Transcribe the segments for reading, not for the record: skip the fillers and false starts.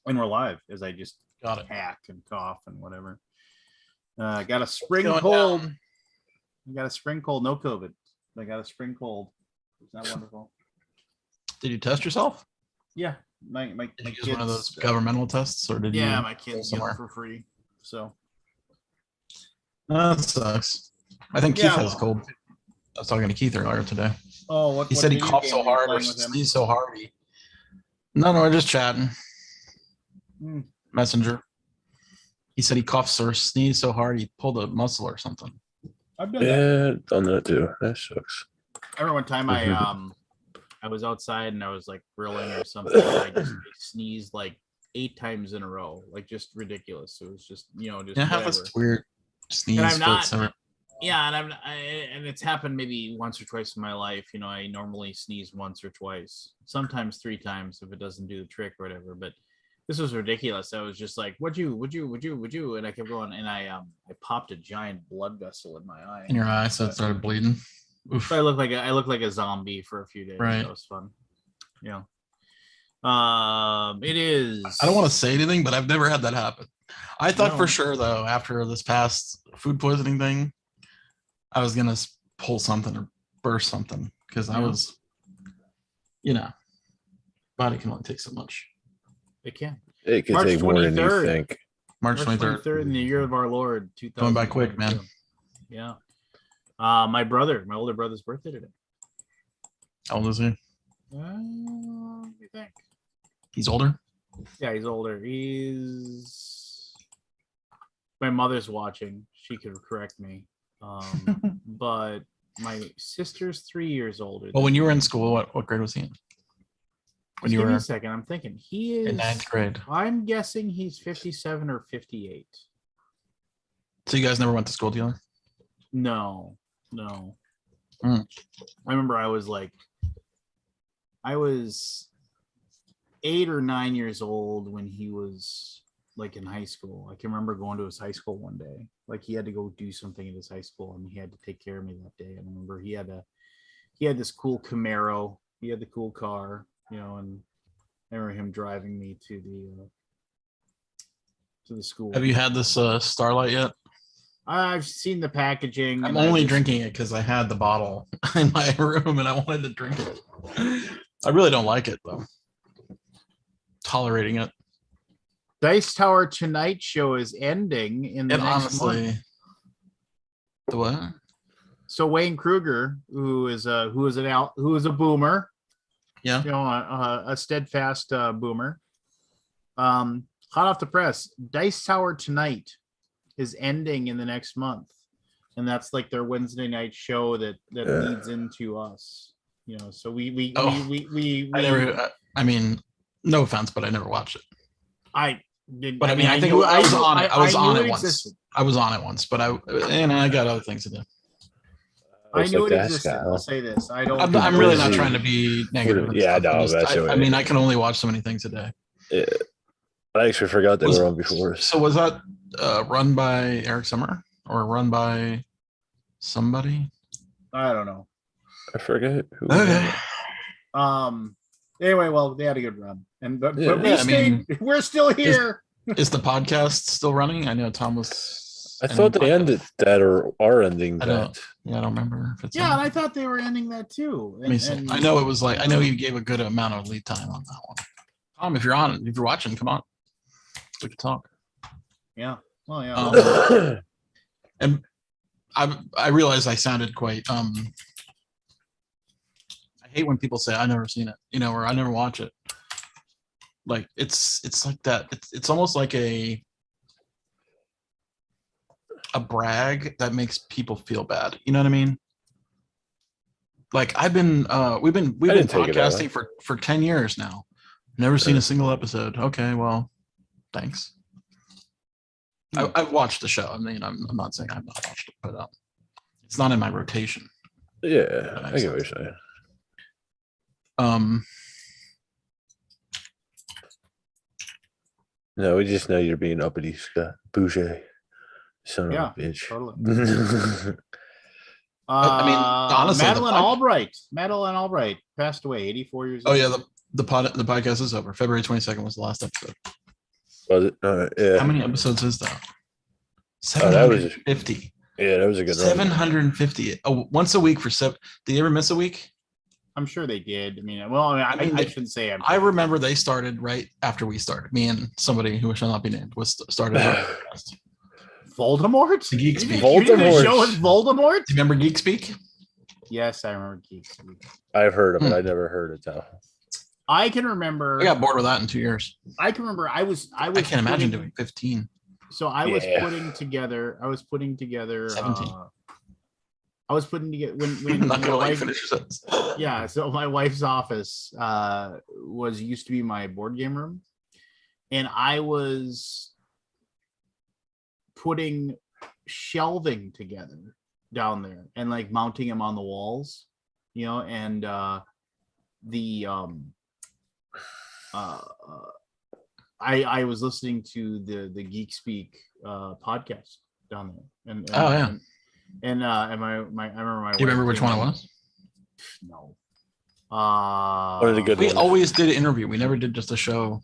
And we're live as I just got it. hack and cough and whatever. Got a spring cold. I got a spring cold. No COVID. I got a spring cold. Is that wonderful? Did you test yourself? Yeah, my Did you use kids, one of those governmental tests, or did you? Yeah, my kids somewhere get it for free. So that sucks. I think Keith has a cold. I was talking to Keith earlier today. Oh, he said he coughed so hard or sneezed so hard. No, we're just chatting. Messenger. He said he coughed or sneezed so hard he pulled a muscle or something. I've done that. Done that too. That sucks. I remember one time I was outside and I was like grilling or something. And I just sneezed like 8 times in a row, like just ridiculous. It was just just have this weird sneeze. And I'm not. Yeah, and it's happened maybe once or twice in my life. I normally sneeze once or twice, sometimes 3 times if it doesn't do the trick or whatever. But this was ridiculous. I was just like, would you? And I kept going, and I popped a giant blood vessel in my eye. In your eye, so it started bleeding. Oof. So I looked like a zombie for a few days. Right. That was fun. Yeah. It is. I don't want to say anything, but I've never had that happen. I thought for sure though, after this past food poisoning thing, I was gonna pull something or burst something because I was, body can only take so much. It can. It can take more than you think. March 23rd in the year of our Lord, 2000. Going by quick, man. Yeah. My older brother's birthday today. How old is he? What do you think? He's older? Yeah, he's older. My mother's watching. She could correct me. But my sister's 3 years older. Well, when you were in school, what grade was he in? When you were a second, I'm thinking he is in 9th grade. I'm guessing he's 57 or 58. So you guys never went to school together? No. I remember I was 8 or 9 years old when he was like in high school. I can remember going to his high school one day. Like he had to go do something at his high school and he had to take care of me that day. I remember he had this cool Camaro. He had the cool car, and I remember him driving me to the school. Have you had this Starlight yet? I've seen the packaging. I'm only drinking it because I had the bottle in my room and I wanted to drink it. I really don't like it though. Tolerating it. Dice Tower Tonight show is ending in the next month. The what? So Wayne Kruger, who is a boomer, a steadfast boomer, hot off the press. Dice Tower Tonight is ending in the next month, and that's like their Wednesday night show that leads into us. So we I mean, no offense, but I never watched it. I did, but I mean, I think I was on it. I was on it once. I was on it once, but I got other things to do. I knew it existed. I'll say this. I'm really not trying to be negative. Yeah, no. I mean, I can only watch so many things a day. Yeah. I actually forgot they were on before. So was that run by Eric Summer or run by somebody? I don't know. I forget. Who okay. Anyway, well, they had a good run, but we're still here. Is the podcast still running? I know Tom was. I thought they ended that or are ending that. I don't remember if it's. Yeah, and I thought they were ending that too. And I know it was I know you gave a good amount of lead time on that one. Tom, if you're watching, come on. We can talk. Yeah. Well, yeah. And I realized I sounded quite I hate when people say I never seen it, or I never watch it. Like it's like that. It's almost like a brag that makes people feel bad. You know what I mean? Like we've been podcasting for 10 years now. Never seen a single episode. Okay, well, thanks. I've watched the show. I mean, I'm not saying I've not watched it, but it's not in my rotation. Yeah, I get what you're saying. No, we just know you're being uppity, Scott Boucher. Son of a bitch. Totally. I mean, honestly, Madeline Albright passed away, 84 years old. Oh yeah, the podcast is over. February 22nd was the last episode. Was it? Yeah. How many episodes is that? 750. Yeah, that was a good 750. Oh, once a week for 7. Did you ever miss a week? I'm sure they did. I shouldn't say. I remember they started right after we started. Me and somebody who shall not be named started. Voldemort? The Geek Speak. You did a show with Voldemort? Do you remember Geek Speak? Yes, I remember Geek Speak. I've heard of it. I never heard it though. I can remember. I got bored with that in 2 years. I can remember. I can't imagine doing 15. So I was putting together. 17. I was putting together when not gonna like finish your sentence. Yeah. So my wife's office used to be my board game room, and I was putting shelving together down there and like mounting them on the walls, and I was listening to the Geek Speak podcast down there, and I remember my. Do you remember which one it was? No. We always did an interview. We never did just a show.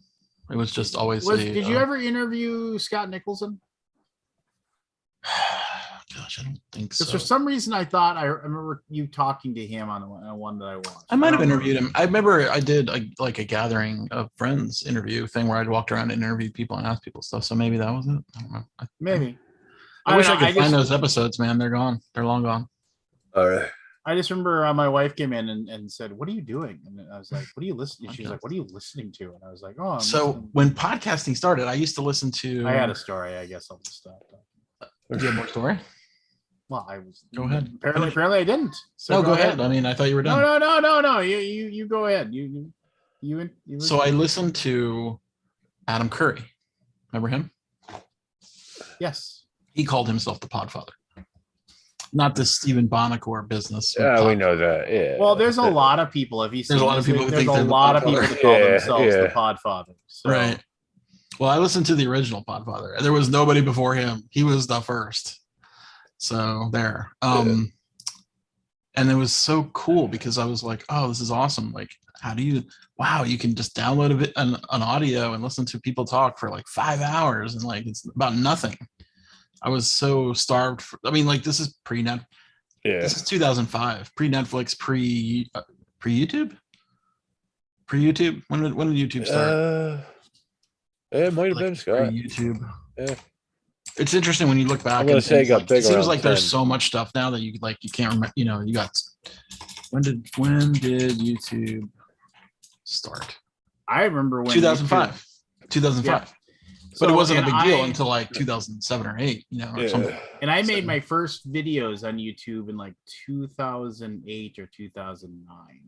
It was just always. Did you ever interview Scott Nicholson? Gosh, I don't think so. Because for some reason I thought I remember you talking to him on one that I watched. I might have interviewed him. I remember I did like a gathering of friends interview thing where I'd walked around and interviewed people and asked people stuff. So maybe that was it. I don't know. Maybe. I wish I could find those episodes, man. They're gone. They're long gone. All right. I just remember my wife came in and said, "What are you doing?" And I was like, "What are you listening?" She's like, "What are you listening to?" And I was like, "Oh." When podcasting started, I used to listen to. I had a story. I guess I'll just stop. Do you have more story? Well, I was. Go ahead. Apparently, I didn't. So no, go ahead. I mean, I thought you were done. No. You go ahead. You So I listened to Adam Curry. Remember him? Yes. He called himself the Podfather. Not the Stephen Bonacore business. Yeah, we know that. Yeah. Well, there's a lot of people. There's a lot of people who call themselves the Podfather. So. Right. Well, I listened to the original Podfather. There was nobody before him. He was the first. So there. And it was so cool because I was like, oh, this is awesome. Like, you can just download an audio and listen to people talk for like 5 hours and like it's about nothing. I was so starved. This is pre-net. Yeah. This is 2005, pre-Netflix, pre-YouTube. Pre-YouTube. When did YouTube start? It might have been Scott. YouTube. Yeah. It's interesting when you look back. I'm gonna say it got bigger. It seems like there's so much stuff now that you can't remember. You got. When did YouTube start? I remember when 2005. 2005. Yeah. But it wasn't a big deal until like 2007 or 8, or something. And I made my first videos on YouTube in like 2008 or 2009.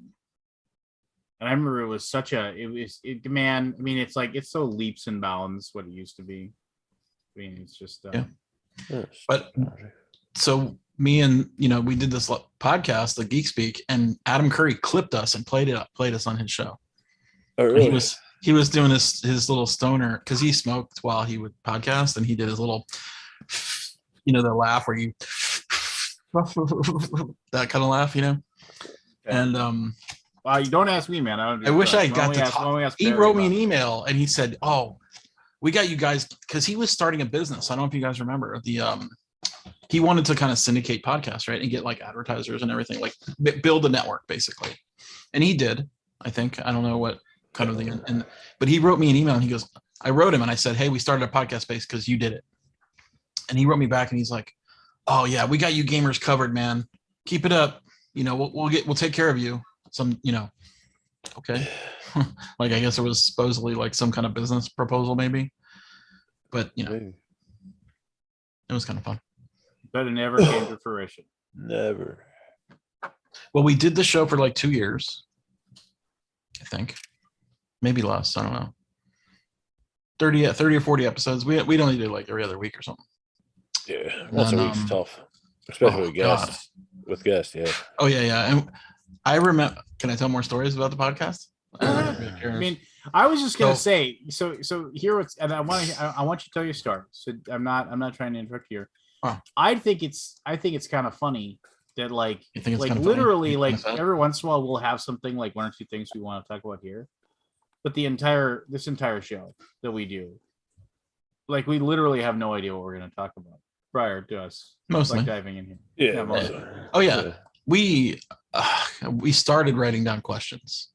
And I remember it was it's so leaps and bounds what it used to be. I mean, it's just But so me and we did this podcast, the Geek Speak, and Adam Curry clipped us and played us on his show. Oh, really? And he was doing his little stoner because he smoked while he would podcast, and he did his little the laugh where you that kind of laugh, and well, you don't ask me, man. I wish I got to talk. He wrote me an email and he said, "Oh, we got you guys," because he was starting a business. I don't know if you guys remember he wanted to kind of syndicate podcasts, right, and get like advertisers and everything, like build a network basically, and he did. I think I don't know what kind of thing, but he wrote me an email and he goes, I wrote him and I said, "Hey, we started a podcast space because you did it," and he wrote me back and he's like, "Oh yeah, we got you gamers covered, man. Keep it up. We'll take care of you." Okay. Like, I guess it was supposedly like some kind of business proposal maybe, but it was kind of fun. But it never came to fruition. Never. Well, we did the show for like 2 years, I think, maybe less. I don't know. 30 or 40 episodes. We'd only do like every other week or something. Yeah, once a week's tough, especially with guests. God. With guests, yeah. Oh yeah. And I remember. Can I tell more stories about the podcast? I mean, I was just gonna say. So here it's, and I want you to tell your story. So I'm not trying to interrupt here. Oh. I think it's kind of funny that literally every once in a while we'll have something like 1 or 2 things we want to talk about here, but this entire show that we do like we literally have no idea what we're going to talk about prior to us mostly like diving in here. Yeah. Mostly. Oh yeah. We started writing down questions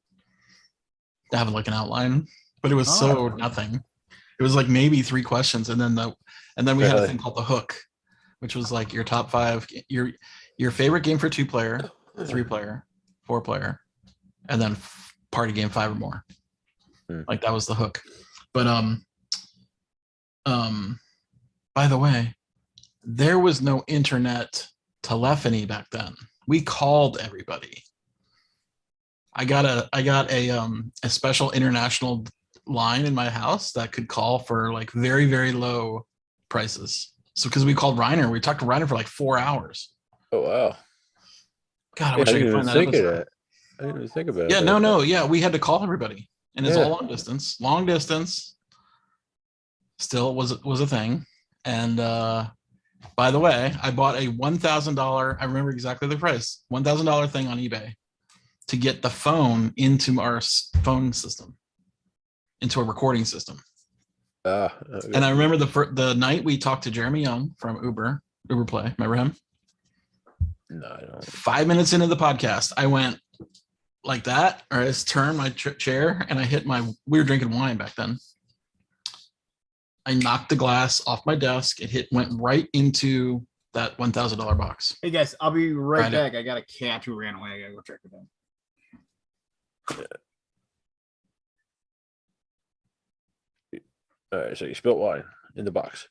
to have like an outline, but it was so nothing. It was like maybe 3 questions, and then we had a thing called the hook, which was like your top 5, your favorite game for 2-player, 3-player, 4-player, and then party game 5 or more. Like that was the hook. But by the way, there was no internet telephony back then. We called everybody. I got a special international line in my house that could call for like very, very low prices. So because we called Reiner, we talked to Reiner for like 4 hours. Oh wow. God, I wish I could find that episode. I didn't even think about it. Yeah, no, yeah, we had to call everybody, and it's all long distance. Long distance still was a thing. And by the way, I bought a $1,000. I remember exactly the price. $1,000 thing on eBay to get the phone into our phone system, into a recording system. Okay. And I remember the night we talked to Jeremy Young from Uber Play. Remember him? No, I don't. 5 minutes into the podcast, I went like that, or I just turned my chair and I hit we were drinking wine back then. I knocked the glass off my desk. It went right into that $1,000 box. Hey guys, I'll be right back. I got a cat who ran away. I gotta go check it out. All right, so you spilled wine in the box.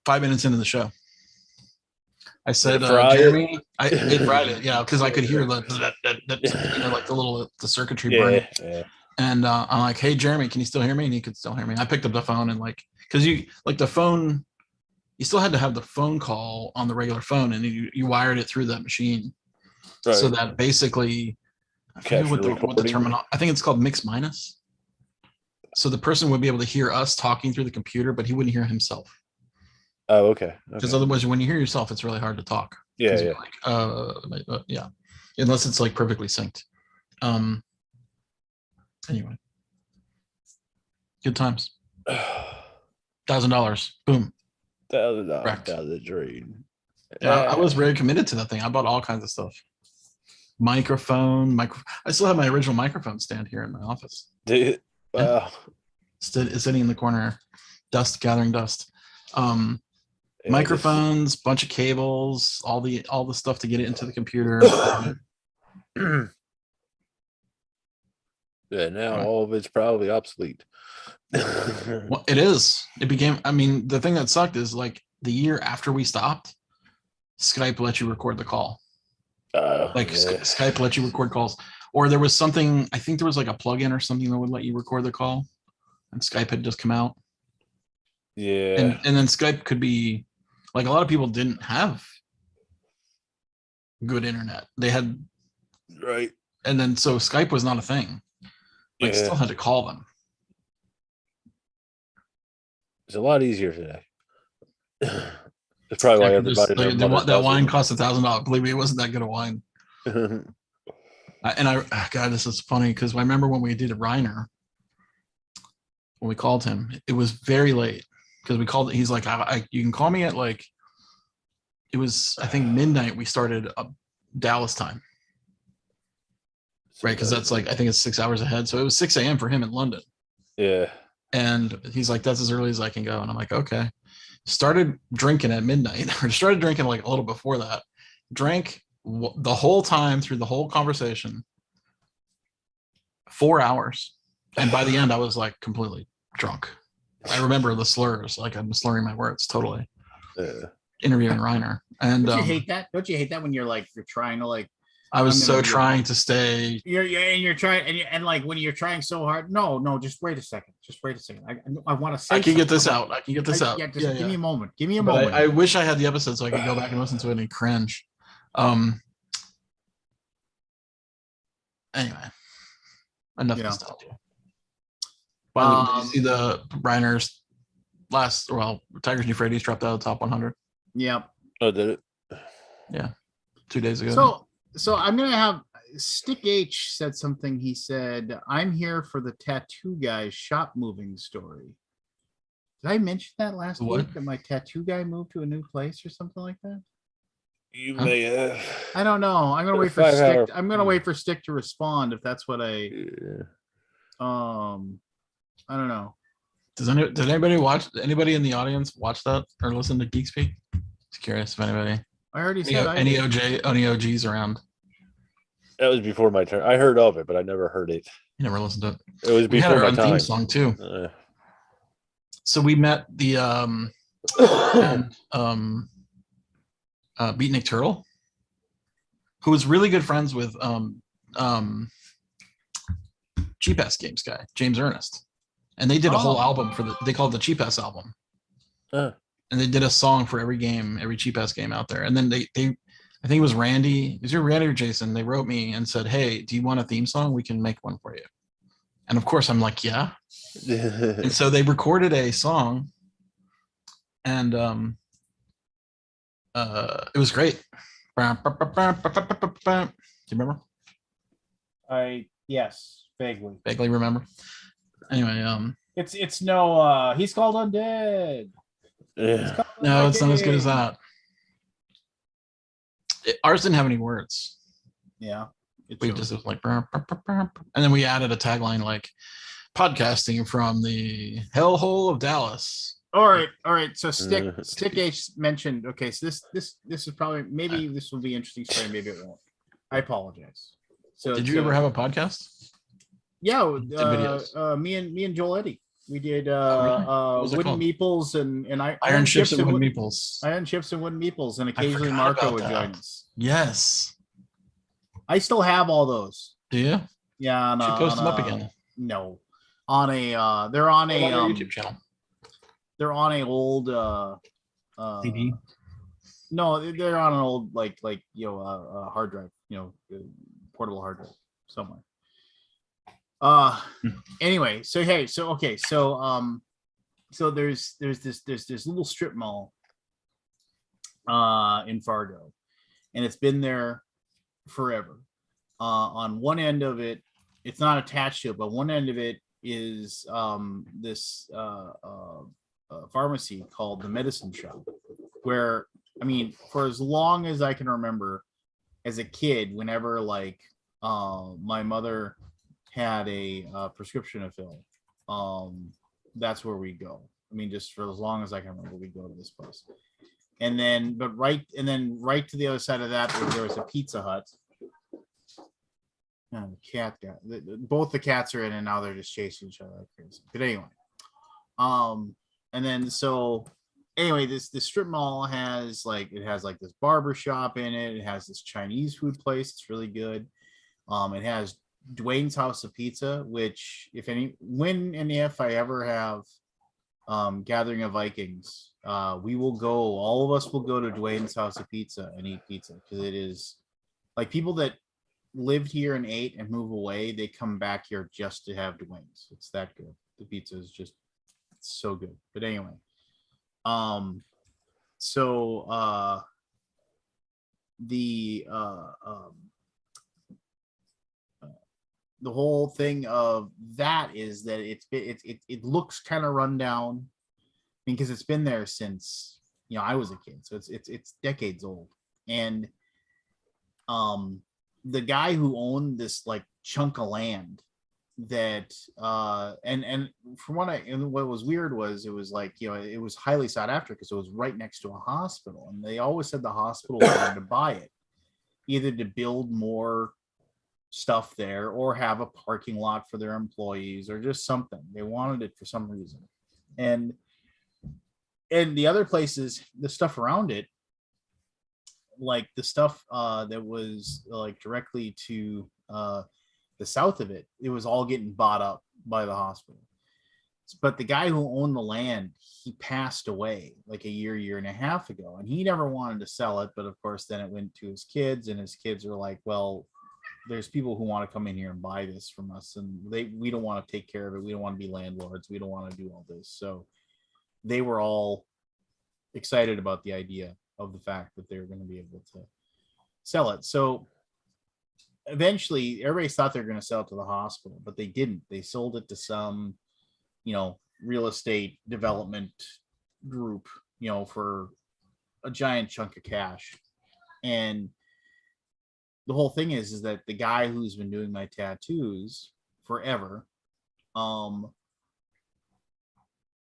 5 minutes into the show, I said, Jeremy, it fried it, yeah, because I could hear like the circuitry burning. Yeah. And I'm like, hey, Jeremy, can you still hear me? And he could still hear me. I picked up the phone and because the phone, you still had to have the phone call on the regular phone, and you wired it through that machine, right. So that basically, I forget what the terminal. I think it's called mix minus. So the person would be able to hear us talking through the computer, but he wouldn't hear himself. Oh, okay. Because otherwise, when you hear yourself, it's really hard to talk. Yeah, yeah. Like, yeah, unless it's like perfectly synced. Anyway, good times. $1,000, boom. $1,000 down the drain. I was very committed to that thing. I bought all kinds of stuff. Microphone. I still have my original microphone stand here in my office. Dude, wow. It's sitting in the corner, gathering dust. Microphones, bunch of cables, all the stuff to get it into the computer. Yeah, now all of it's probably obsolete. Well, it is. It became. I mean, the thing that sucked is like the year after we stopped, Skype let you record the call. Skype let you record calls, or there was something. I think there was like a plugin or something that would let you record the call, and Skype had just come out. Yeah, and then Skype could be like a lot of people didn't have good internet. They had right, and then so Skype was not a thing. Still had to call them. It's a lot easier today. That's probably why everybody. That wine cost $1,000. Believe me, it wasn't that good a wine. God, this is funny because I remember when we did Reiner, when we called him, it was very late because we called. He's like, you can call me at like. It was, I think, midnight. We started Dallas time. Right, because that's like I think it's 6 hours ahead, so it was 6 a.m. for him in London. Yeah, and he's like, "That's as early as I can go," and I'm like, "Okay." Started drinking at midnight, or started drinking like a little before that. Drank the whole time through the whole conversation, 4 hours, and by the end, I was like completely drunk. I remember the slurs, like I'm slurring my words totally. Interviewing Reiner, and don't you hate that? Don't you hate that when you're trying to like? I was so trying to stay. You're trying, and like when you're trying so hard. No, just wait a second. I want to say. I can get this out. Yeah, give me a moment. Give me a moment. I wish I had the episode so I could go back and listen to it and cringe. Anyway, enough nostalgia. Did you see the Reiner's Tigers and Euphrates dropped out of the top 100? Yeah. Oh, did it? Yeah, 2 days ago. So I'm going to have Stick H said something. He said, I'm here for the tattoo guy's shop moving story. Did I mention that last What? week that my tattoo guy moved to a new place or something like that? You may have. I don't know. I'm gonna wait for Stick. I'm gonna wait for Stick to respond if that's what I. I don't know. Did anybody watch? Anybody in the audience watch that or listen to Geek Speak? Just curious if anybody. I already said any OGs around. That was before my turn. I heard of it, but I never heard it. You never listened to it. It was before we had our my own time. theme song too. So we met the Beatnik Turtle, who was really good friends with Cheap Ass Games guy, James Ernest. And they did a whole album they called the Cheap Ass album. And they did a song for every game, every Cheap Ass game out there. And then they I think it was Randy. Is it Randy or Jason? They wrote me and said, "Hey, do you want a theme song? We can make one for you." And of course, I'm like, "Yeah." And so they recorded a song, and it was great. Do you remember? Yes, vaguely. Vaguely remember. Anyway, it's no. He's called Undead. Yeah. No, it's not as good as that. Ours didn't have any words. Yeah. We just was like, and then we added a tagline like podcasting from the hellhole of Dallas. All right. So Stick H mentioned. Okay, so this is probably maybe this will be interesting story. Maybe it won't. I apologize. So did you ever have a podcast? Yeah, me and Joel Eddy. We did wooden meeples and iron chips and wooden meeples. Iron chips and wooden meeples, and occasionally Marco would join us. Yes, I still have all those. Do you? Yeah, should post them up again. No, on a they're on a YouTube channel. They're on a old CD. No, they're on an old like hard drive, portable hard drive somewhere. Anyway, so there's this little strip mall in Fargo, and it's been there forever. On one end of it, it's not attached to it, but one end of it is this pharmacy called the Medicine Shop, where for as long as I can remember as a kid, whenever my mother had a prescription to fill, that's where we go. Just for as long as I can remember, we go to this place. And then right to the other side of that, there was a Pizza Hut. And the cat got both the cats are in, and now they're just chasing each other like crazy. But anyway, and then this strip mall has this barber shop in it. It has this Chinese food place. It's really good. It has Dwayne's House of Pizza, which when and if I ever have Gathering of Vikings, we will go. All of us will go to Dwayne's House of Pizza and eat pizza, because it is like people that lived here and ate and move away, they come back here just to have Dwayne's. It's that good. The pizza is just so good. But anyway, the whole thing of that is that it looks kind of run down, because it's been there since I was a kid, so it's decades old. And the guy who owned this chunk of land that and from what was weird was it was it was highly sought after because it was right next to a hospital, and they always said the hospital wanted to buy it either to build more stuff there or have a parking lot for their employees or just something. They wanted it for some reason. And the other places, the stuff around it, like the stuff that was directly to the south of it, it was all getting bought up by the hospital. But the guy who owned the land, he passed away a year and a half ago, and he never wanted to sell it. But of course, then it went to his kids, and his kids were like, well, there's people who want to come in here and buy this from us, and we don't want to take care of it. We don't want to be landlords. We don't want to do all this. So they were all excited about the idea of the fact that they were going to be able to sell it. So eventually everybody thought they were going to sell it to the hospital, but they didn't. They sold it to some, real estate development group, for a giant chunk of cash. And the whole thing is that the guy who's been doing my tattoos forever,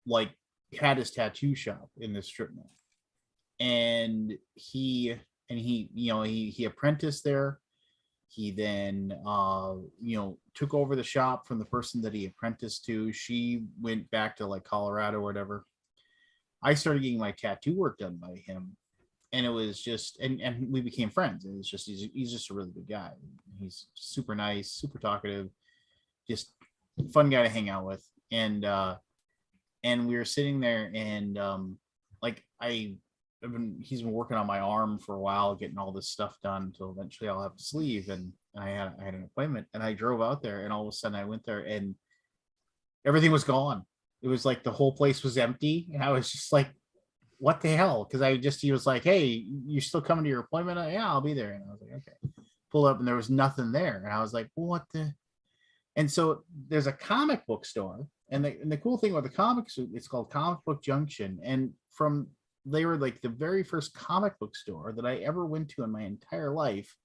like had his tattoo shop in this strip mall, and he apprenticed there. He then took over the shop from the person that he apprenticed to. She went back to like Colorado or whatever. I started getting my tattoo work done by him, and it was just and we became friends. It was just he's just a really good guy. He's super nice, super talkative, just fun guy to hang out with. And we were sitting there, and he's been working on my arm for a while, getting all this stuff done until eventually I'll have a sleeve. And I had an appointment, and I drove out there, and all of a sudden I went there and everything was gone. It was like the whole place was empty, and I was just like, what the hell? Because he was like, hey, you still coming to your appointment? Yeah, I'll be there. And I was like, okay. Pulled up, and there was nothing there, and I was like, what the? And so there's a comic book store, and the cool thing about the comics, it's called Comic Book Junction, and they were like the very first comic book store that I ever went to in my entire life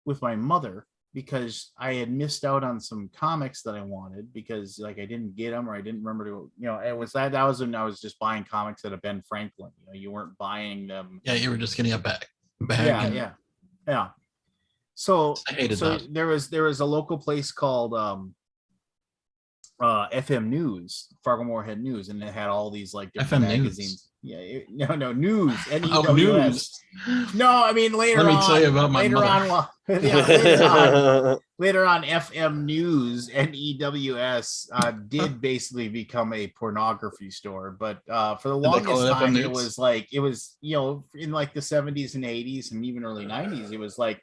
with my mother, because I had missed out on some comics that I wanted because like I didn't get them, or I didn't remember to, it was that was when I was just buying comics at a Ben Franklin. You weren't buying them. Yeah, you were just getting a bag. Yeah. So I hated that. There was a local place called FM News, Fargo Moorhead News, and it had all these like different FM magazines. News. Yeah, no news. Oh, news. No, I mean later on. Let me tell you about my mother. Later on, FM News and NEWS did basically become a pornography store, but for the longest time, it was in like the 70s and 80s and even early 90s, it was like,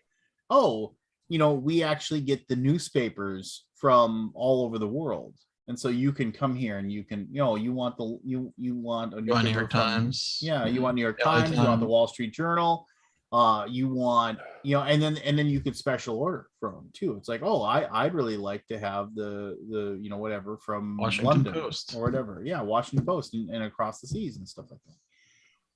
we actually get the newspapers from all over the world. And so you can come here and you can, you want a New York Times. Yeah, you want New York Times, you want the Wall Street Journal, you want, and then you could special order from them too. It's like, I'd really like to have the whatever from Washington London Post or whatever. Yeah, Washington Post and across the seas and stuff like that.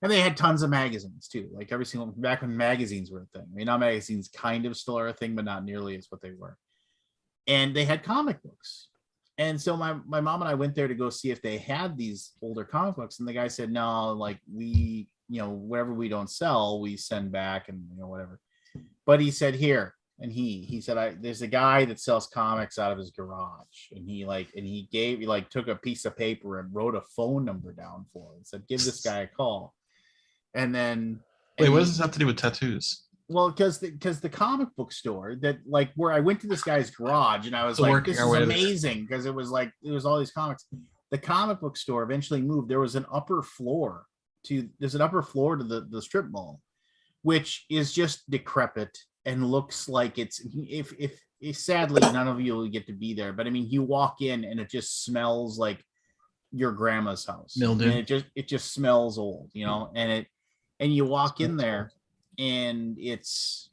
And they had tons of magazines too, like every single, back when magazines were a thing. I mean, now magazines kind of still are a thing, but not nearly as what they were. And they had comic books. And so my mom and I went there to go see if they had these older comic books. And the guy said, no, like we, whatever we don't sell, we send back and, whatever. But he said, here. And he said, there's a guy that sells comics out of his garage. And he took a piece of paper and wrote a phone number down for him and said, give this guy a call. And then. Wait, what does this have to do with tattoos? Well, because the comic book store that like where I went to this guy's garage and I was like, this is amazing, because it was all these comics. The comic book store eventually moved. There's an upper floor to the strip mall, which is just decrepit and looks like it's if sadly none of you will get to be there. But I mean, you walk in and it just smells like your grandma's house. Mildew. And it just smells old, and you walk in there. And it's,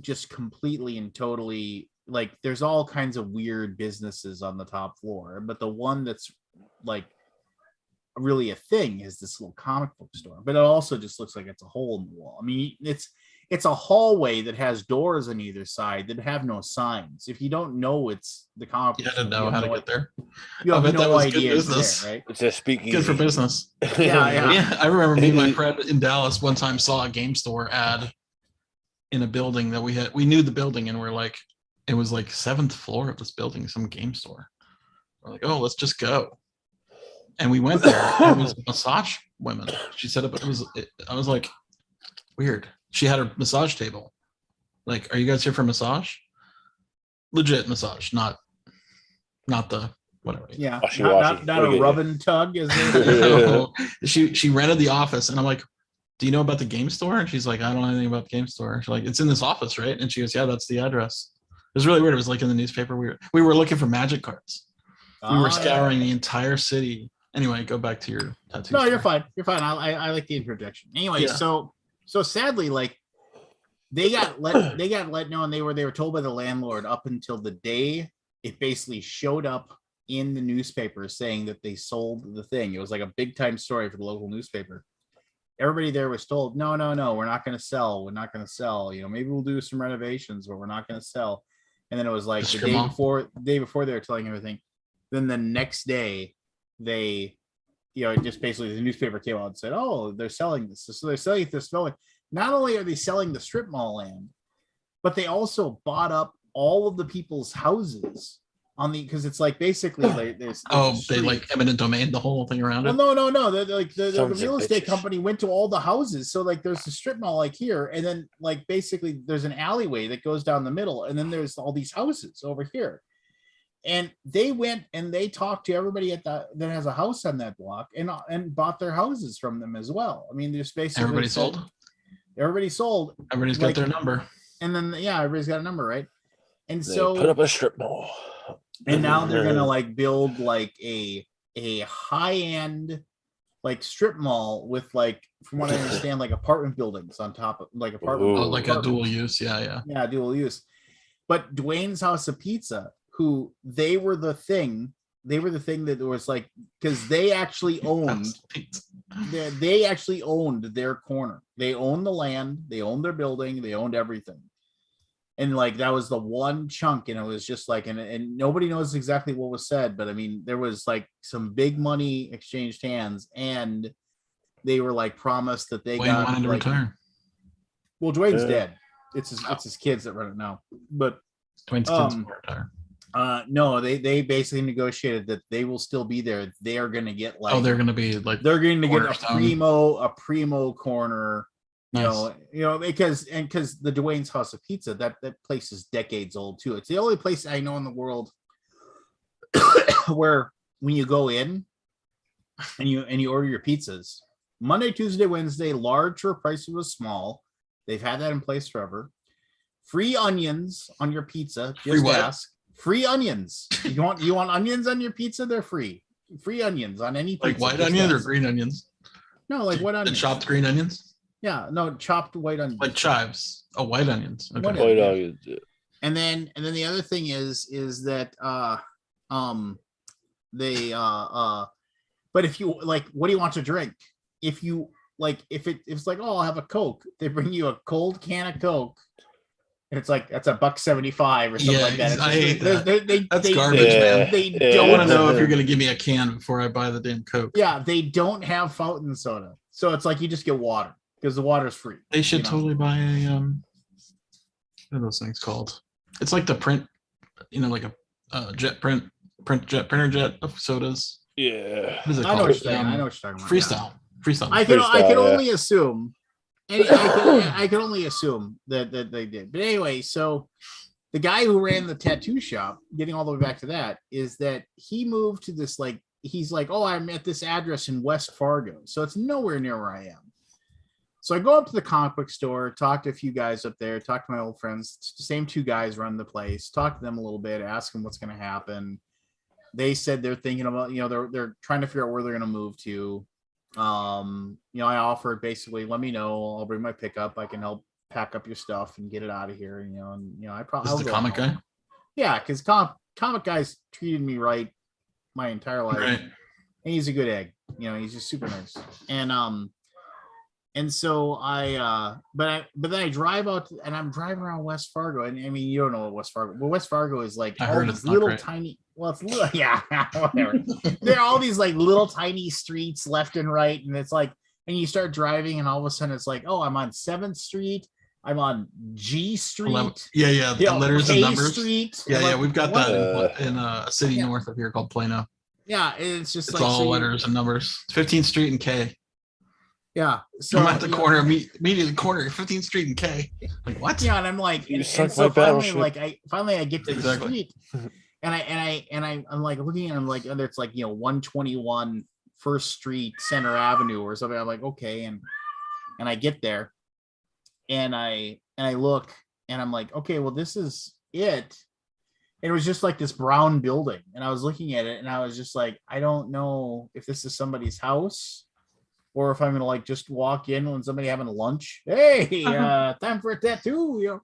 just completely and totally like there's all kinds of weird businesses on the top floor. But the one that's like really a thing is this little comic book store. But it also just looks like it's a hole in the wall. I mean, it's a hallway that has doors on either side that have no signs. If you don't know it's the comic book store, you don't know how to get there. You have no idea it's there, right? It's a speakeasy. Good for business. Yeah. I remember me and my friend in Dallas one time saw a game store ad in a building that we knew the building, and we're like, it was like 7th floor of this building, some game store. We're like, let's just go. And we went there. It was massage women. She set up. I was like, weird. She had a massage table. Like, are you guys here for massage? Legit massage, not the whatever. Yeah, not a rub and tug, is it? She rented the office, and I'm like, do you know about the game store? And she's like, I don't know anything about the game store. She's like, it's in this office, right? And she goes, yeah, that's the address. It was really weird. It was like in the newspaper. We were looking for magic cards. We were scouring the entire city. Anyway, go back to your tattoo. No, you're fine. You're fine. I like the introduction. Anyway, yeah. So sadly, like they got let know, and they were told by the landlord up until the day it basically showed up in the newspaper saying that they sold the thing. It was like a big time story for the local newspaper. Everybody there was told, no, we're not going to sell. We're not going to sell. You know, maybe we'll do some renovations, but we're not going to sell. And then it was like the day before they were telling everything. Then the next day, they, you know, just basically the newspaper came out and said, oh, they're selling this. So they're selling this building. Not only are they selling the strip mall land, but they also bought up all of the people's houses on the, because it's like basically there's they like eminent domain the whole thing around it. No. The real estate company went to all the houses. So like there's the strip mall like here, and then like basically there's an alleyway that goes down the middle, and then there's all these houses over here. And they went and they talked to everybody that has a house on that block and bought their houses from them as well. I mean, there's basically everybody sold. Everybody's got their number. And then everybody's got a number, right? And They so put up a strip mall. And now they're gonna like build like a high-end like strip mall with like, from what I understand, like apartment buildings on top of like apartment. Oh, like a dual use, yeah, dual use. But Dwayne's House of Pizza, who they were the thing that was like, because they actually owned their corner. They owned the land, they owned their building, they owned everything. And like that was the one chunk, and it was just like, and nobody knows exactly what was said, but I mean, there was like some big money exchanged hands, and they were like promised that they wanted to retire. Well, Dwayne's dead. It's his kids that run it now. But Dwayne's kids will retire. No, they basically negotiated that they will still be there. They are going to get like, they're going to be like, they're going to get a primo corner. Nice. You know, because the Dwayne's House of Pizza, that place is decades old too. It's the only place I know in the world where when you go in and you order your pizzas, Monday, Tuesday, Wednesday, large or price was small. They've had that in place forever. Free onions on your pizza. Just ask. Free onions. You want onions on your pizza? They're free. Free onions on any pizza. Like white onions or green onions? No, like white onions. The chopped green onions? Yeah, no, chopped white onions. Like chives. Oh, white onions. Okay. White onions. Yeah. And then the other thing is that but if you like, what do you want to drink? If you like, if it's like, oh, I'll have a Coke, they bring you a cold can of Coke. And it's like, that's $1.75 or something like that. I hate that. That's garbage, man. They don't want to know if you're going to give me a can before I buy the damn Coke. Yeah, they don't have fountain soda. So it's like you just get water because the water's free. They should totally buy a, what are those things called? It's like the print, like a jet printer jet of sodas. Yeah. What is it I know called? what you're talking about. Freestyle. I can only assume. I can only assume that they did. But anyway, so the guy who ran the tattoo shop, getting all the way back to that, is that he moved to this, like, he's like, oh, I'm at this address in West Fargo. So it's nowhere near where I am. So I go up to the comic book store, talk to a few guys up there, talk to my old friends. The same two guys run the place, talk to them a little bit, ask them what's going to happen. They said they're thinking about, they're trying to figure out where they're going to move to. I offered basically, let me know, I'll bring my pickup, I can help pack up your stuff and get it out of here. I probably this is the comic guy. Yeah, because comic guys treated me right my entire life. Right. And he's a good egg. He's just super nice. And so but then I drive out and I'm driving around West Fargo, and I mean, you don't know what West Fargo. Well, West Fargo is like all these little tiny. Well, it's little, yeah, whatever. There are all these like little tiny streets left and right, and it's like, and you start driving, and all of a sudden it's like, oh, I'm on 7th Street, I'm on G Street. Yeah, the letters and numbers. Street. Yeah, we've got that in a city north of here called Plano. Yeah, it's just it's like all letters and numbers. 15th Street and K. Yeah, so I'm at the corner, immediately corner, 15th Street and K. Like what? Yeah, and I'm like, and so finally I get to the street. And I'm like looking at, I'm like, it's like 121 First Street, Center Avenue or something. I'm like, okay, and I get there, and I look, and I'm like, okay, well, this is it. And it was just like this brown building, and I was looking at it, and I was just like, I don't know if this is somebody's house, or if I'm gonna like just walk in when somebody having lunch. Hey, time for a tattoo,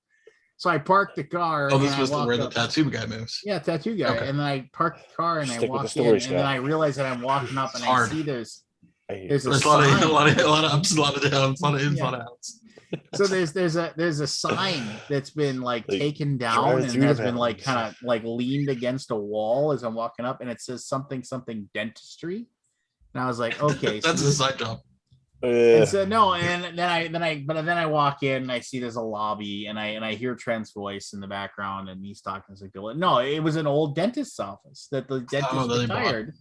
So I parked the car. Oh, this was where the tattoo guy moves. Yeah, tattoo guy. Okay. And then I parked the car and I walk in, and then I realize that I'm walking up and I see there's a sign. A lot of ups, a lot of downs, a lot of ins, a lot of outs. So there's a sign that's been like taken down and has been like kind of like leaned against a wall as I'm walking up, and it says something dentistry. And I was like, okay, that's a side job. And so no, and then I walk in and I see there's a lobby and I hear Trent's voice in the background and he's talking to Bill. No, it was an old dentist's office that the dentist retired.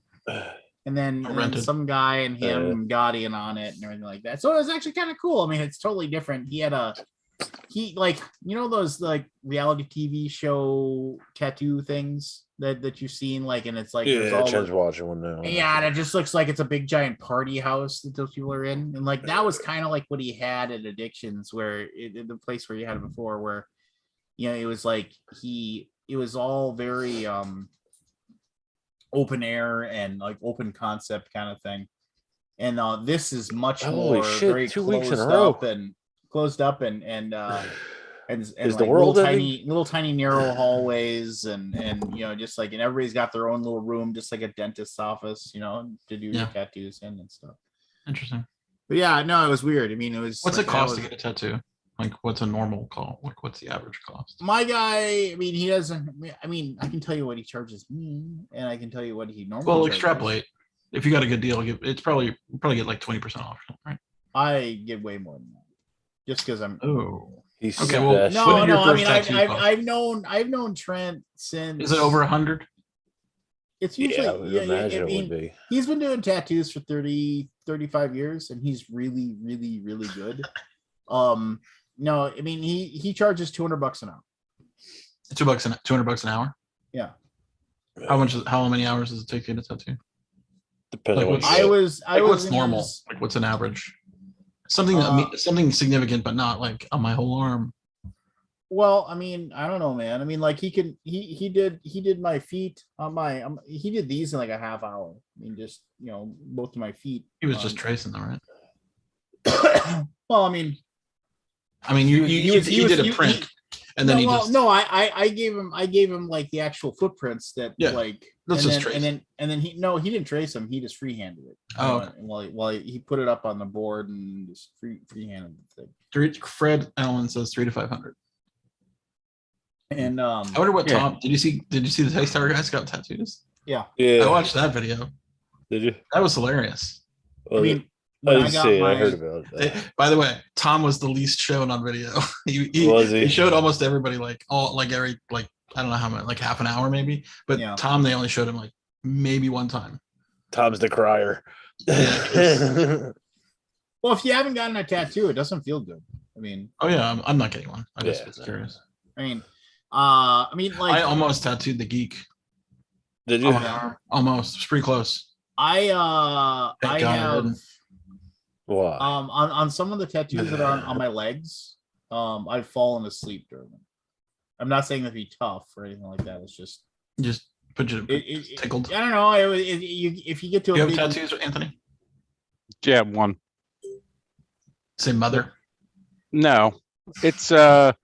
And then some guy and him got in on it and everything like that. So it was actually kind of cool. I mean, it's totally different. He like, you know, those like reality TV show tattoo things that you've seen, like, and it's like, Chen's watching one now. Yeah, and it just looks like it's a big giant party house that those people are in. And like, that was kind of like what he had at Addictions, where the place where he had it before, where, you know, it was like it was all very, open air and like open concept kind of thing, and this is much more very closed up and is like the world little tiny narrow hallways and you know, just like, and everybody's got their own little room, just like a dentist's office, you know, to do your tattoos in and stuff. Interesting. But yeah, no, it was weird. I mean, it was. What's it cost to get a tattoo? Like, what's a normal call? Like, what's the average cost? My guy, I mean, he doesn't. I mean, I can tell you what he charges me, and I can tell you what he normally. Well, extrapolate. If you got a good deal, it's probably get like 20% off, right? I get way more than that, just because I'm. Oh, he's okay. Well, no. I mean, I've known Trent since. Is it over 100? It's usually. Imagine it would be. He's been doing tattoos for 35 years, and he's really, really, really good. No, I mean, he charges $200 an hour. $200 an hour. Yeah. How many hours does it take to get a tattoo? Depending on what's normal. Like, what's an average? Something significant, but not like on my whole arm. Well, I mean, I don't know, man. I mean, like he did my feet on he did these in like a half hour. I mean, just, you know, both of my feet. He was just tracing them, right? Well, I mean, you did a print, and then I gave him like the actual footprints that like, and then he didn't trace them. He just freehanded it. Oh, okay. While he put it up on the board and just freehanded the thing. Fred Allen says 300 to 500. And I wonder what Tom did you see the Taste Tower guys got tattoos? Yeah. I watched that video. Did you? That was hilarious. Well, I mean, I heard about that. By the way, Tom was the least shown on video. He showed almost everybody every I don't know how much, like half an hour maybe. But Tom, they only showed him like maybe one time. Tom's the crier. Well, if you haven't gotten a tattoo, it doesn't feel good. I mean, oh yeah, I'm not getting one. I just was curious. I mean, like I almost tattooed the geek. Did you? Almost. It's pretty close. I have. Wow. On some of the tattoos that are on my legs, I've fallen asleep during them. I'm not saying that'd be tough or anything like that. It's just put you tickled. I don't know. If you get to you have tattoos, Anthony? Yeah, one. Same mother? No, it's the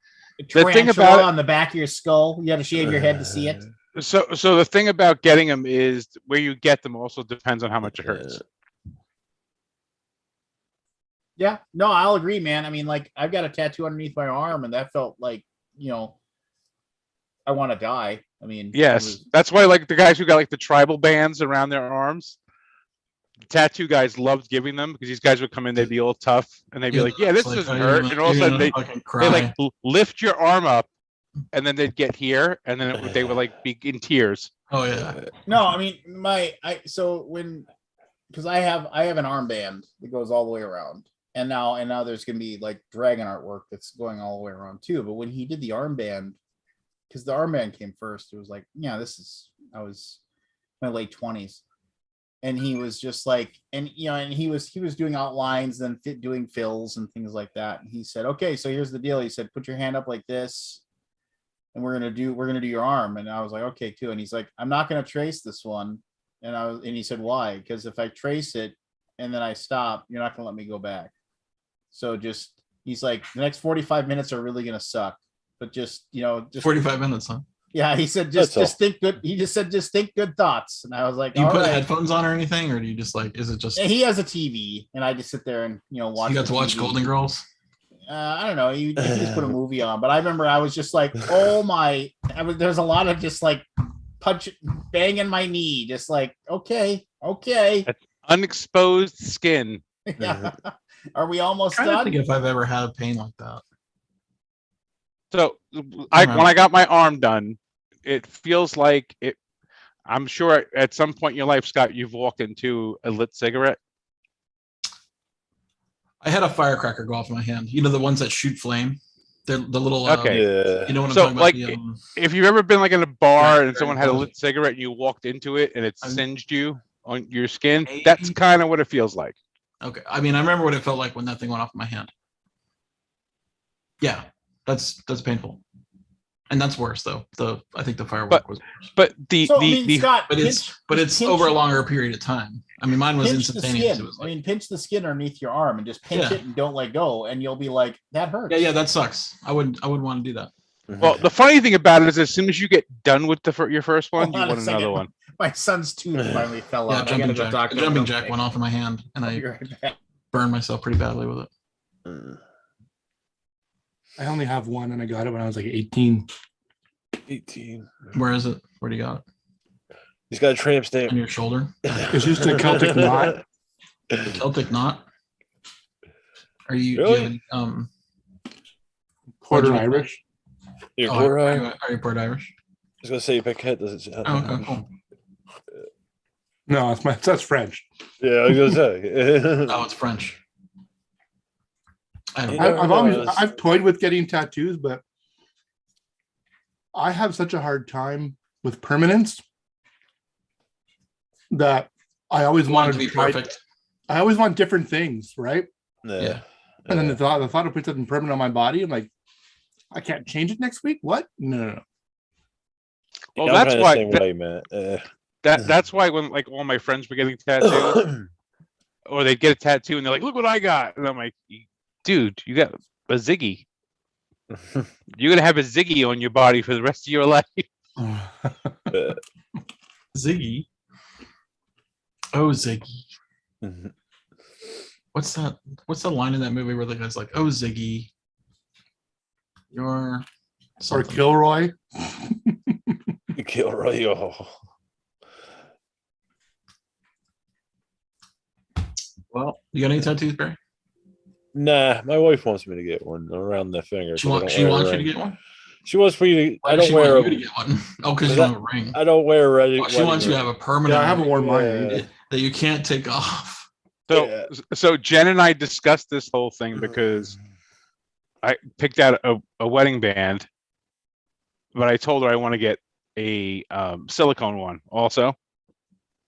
thing about on the back of your skull. You got to shave your head to see it. So the thing about getting them is where you get them also depends on how much it hurts. Yeah, no, I'll agree, man. I mean, like, I've got a tattoo underneath my arm, and that felt like, you know, I want to die. I mean, yes, that's why, like, the guys who got like the tribal bands around their arms, the tattoo guys loved giving them because these guys would come in, they'd be all tough, and they'd be like, "Yeah, this doesn't hurt," and all of a sudden they like lift your arm up, and then they'd get here, and then they would like be in tears. Oh yeah. No, I mean, because I have an armband that goes all the way around. And now there's going to be like dragon artwork that's going all the way around too. But when he did the armband, because the armband came first, it was like, I was in my late 20s. And he was just like, and he was doing outlines and doing fills and things like that. And he said, okay, so here's the deal. He said, put your hand up like this, and we're gonna do your arm. And I was like, okay, too. And he's like, I'm not gonna trace this one. And he said, why? Because if I trace it and then I stop, you're not gonna let me go back. So he's like, the next 45 minutes are really going to suck. but just 45 minutes, huh? Yeah, he said just think good. He just said just think good thoughts, and I was like, do you put headphones on or anything, or do you just like? Is it just? And he has a TV, and I just sit there and watch. You got to watch Golden Girls. I don't know. He just put a movie on, but I remember I was just like, oh my! There's a lot of just like banging my knee, just like okay. That's unexposed skin. Yeah. Are we almost done? done? I think if I've ever had pain like that. So when I got my arm done, it feels like it. I'm sure at some point in your life, Scott, you've walked into a lit cigarette. I had a firecracker go off in my hand. You know, the ones that shoot flame. They're the little. Yeah. You know what I'm so talking like, about? if you've ever been like in a bar and someone had a lit cigarette and you walked into it and it singed you on your skin, that's kind of what it feels like. Okay. I mean, I remember what it felt like when that thing went off in my hand. Yeah, that's painful. And that's worse though. I think the firework was worse. But Scott, it's over a longer period of time. I mean, mine was instantaneous. It was like, pinch the skin underneath your arm and just pinch it and don't let go, and you'll be like, that hurts. Yeah, that sucks. I wouldn't want to do that. Well, the funny thing about it is, as soon as you get done with your first one, you want another one. My son's tooth finally fell out. The jumping jack went off in my hand, and I burned myself pretty badly with it. I only have one, and I got it when I was like 18. 18. Where is it? Where do you got it? He's got a tramp stamp on your shoulder. It's just a Celtic knot. Celtic knot. Are you really? Quarter Irish? You're quarter Irish? Are you Port Irish? I was gonna say Paquette does it. Okay, cool. No, that's French. Yeah, I was gonna say. Oh, it's French. I've toyed with getting tattoos, but I have such a hard time with permanence that I always want to be perfect. I always want different things, right? Yeah. And then the thought of putting something permanent on my body, I'm like, I can't change it next week. What? No. Well, that's why. That's why when like all my friends were getting tattoos, or they get a tattoo and they're like, "Look what I got," and I'm like, "Dude, you got a Ziggy. You're gonna have a Ziggy on your body for the rest of your life." Ziggy. Oh, Ziggy. Mm-hmm. What's that? What's the line in that movie where the guy's like, "Oh, Ziggy, you're or Kilroy." Kilroy. Oh. Well, you got any tattoos, Barry? Nah, my wife wants me to get one around the finger. She wants you to get one? She wants me to. I don't wear you to get one. Oh, because you don't have a ring. I don't wear a ring. She wants you to have a permanent. Yeah, I haven't worn mine that you can't take off. So Jen and I discussed this whole thing because I picked out a wedding band, but I told her I want to get a silicone one also.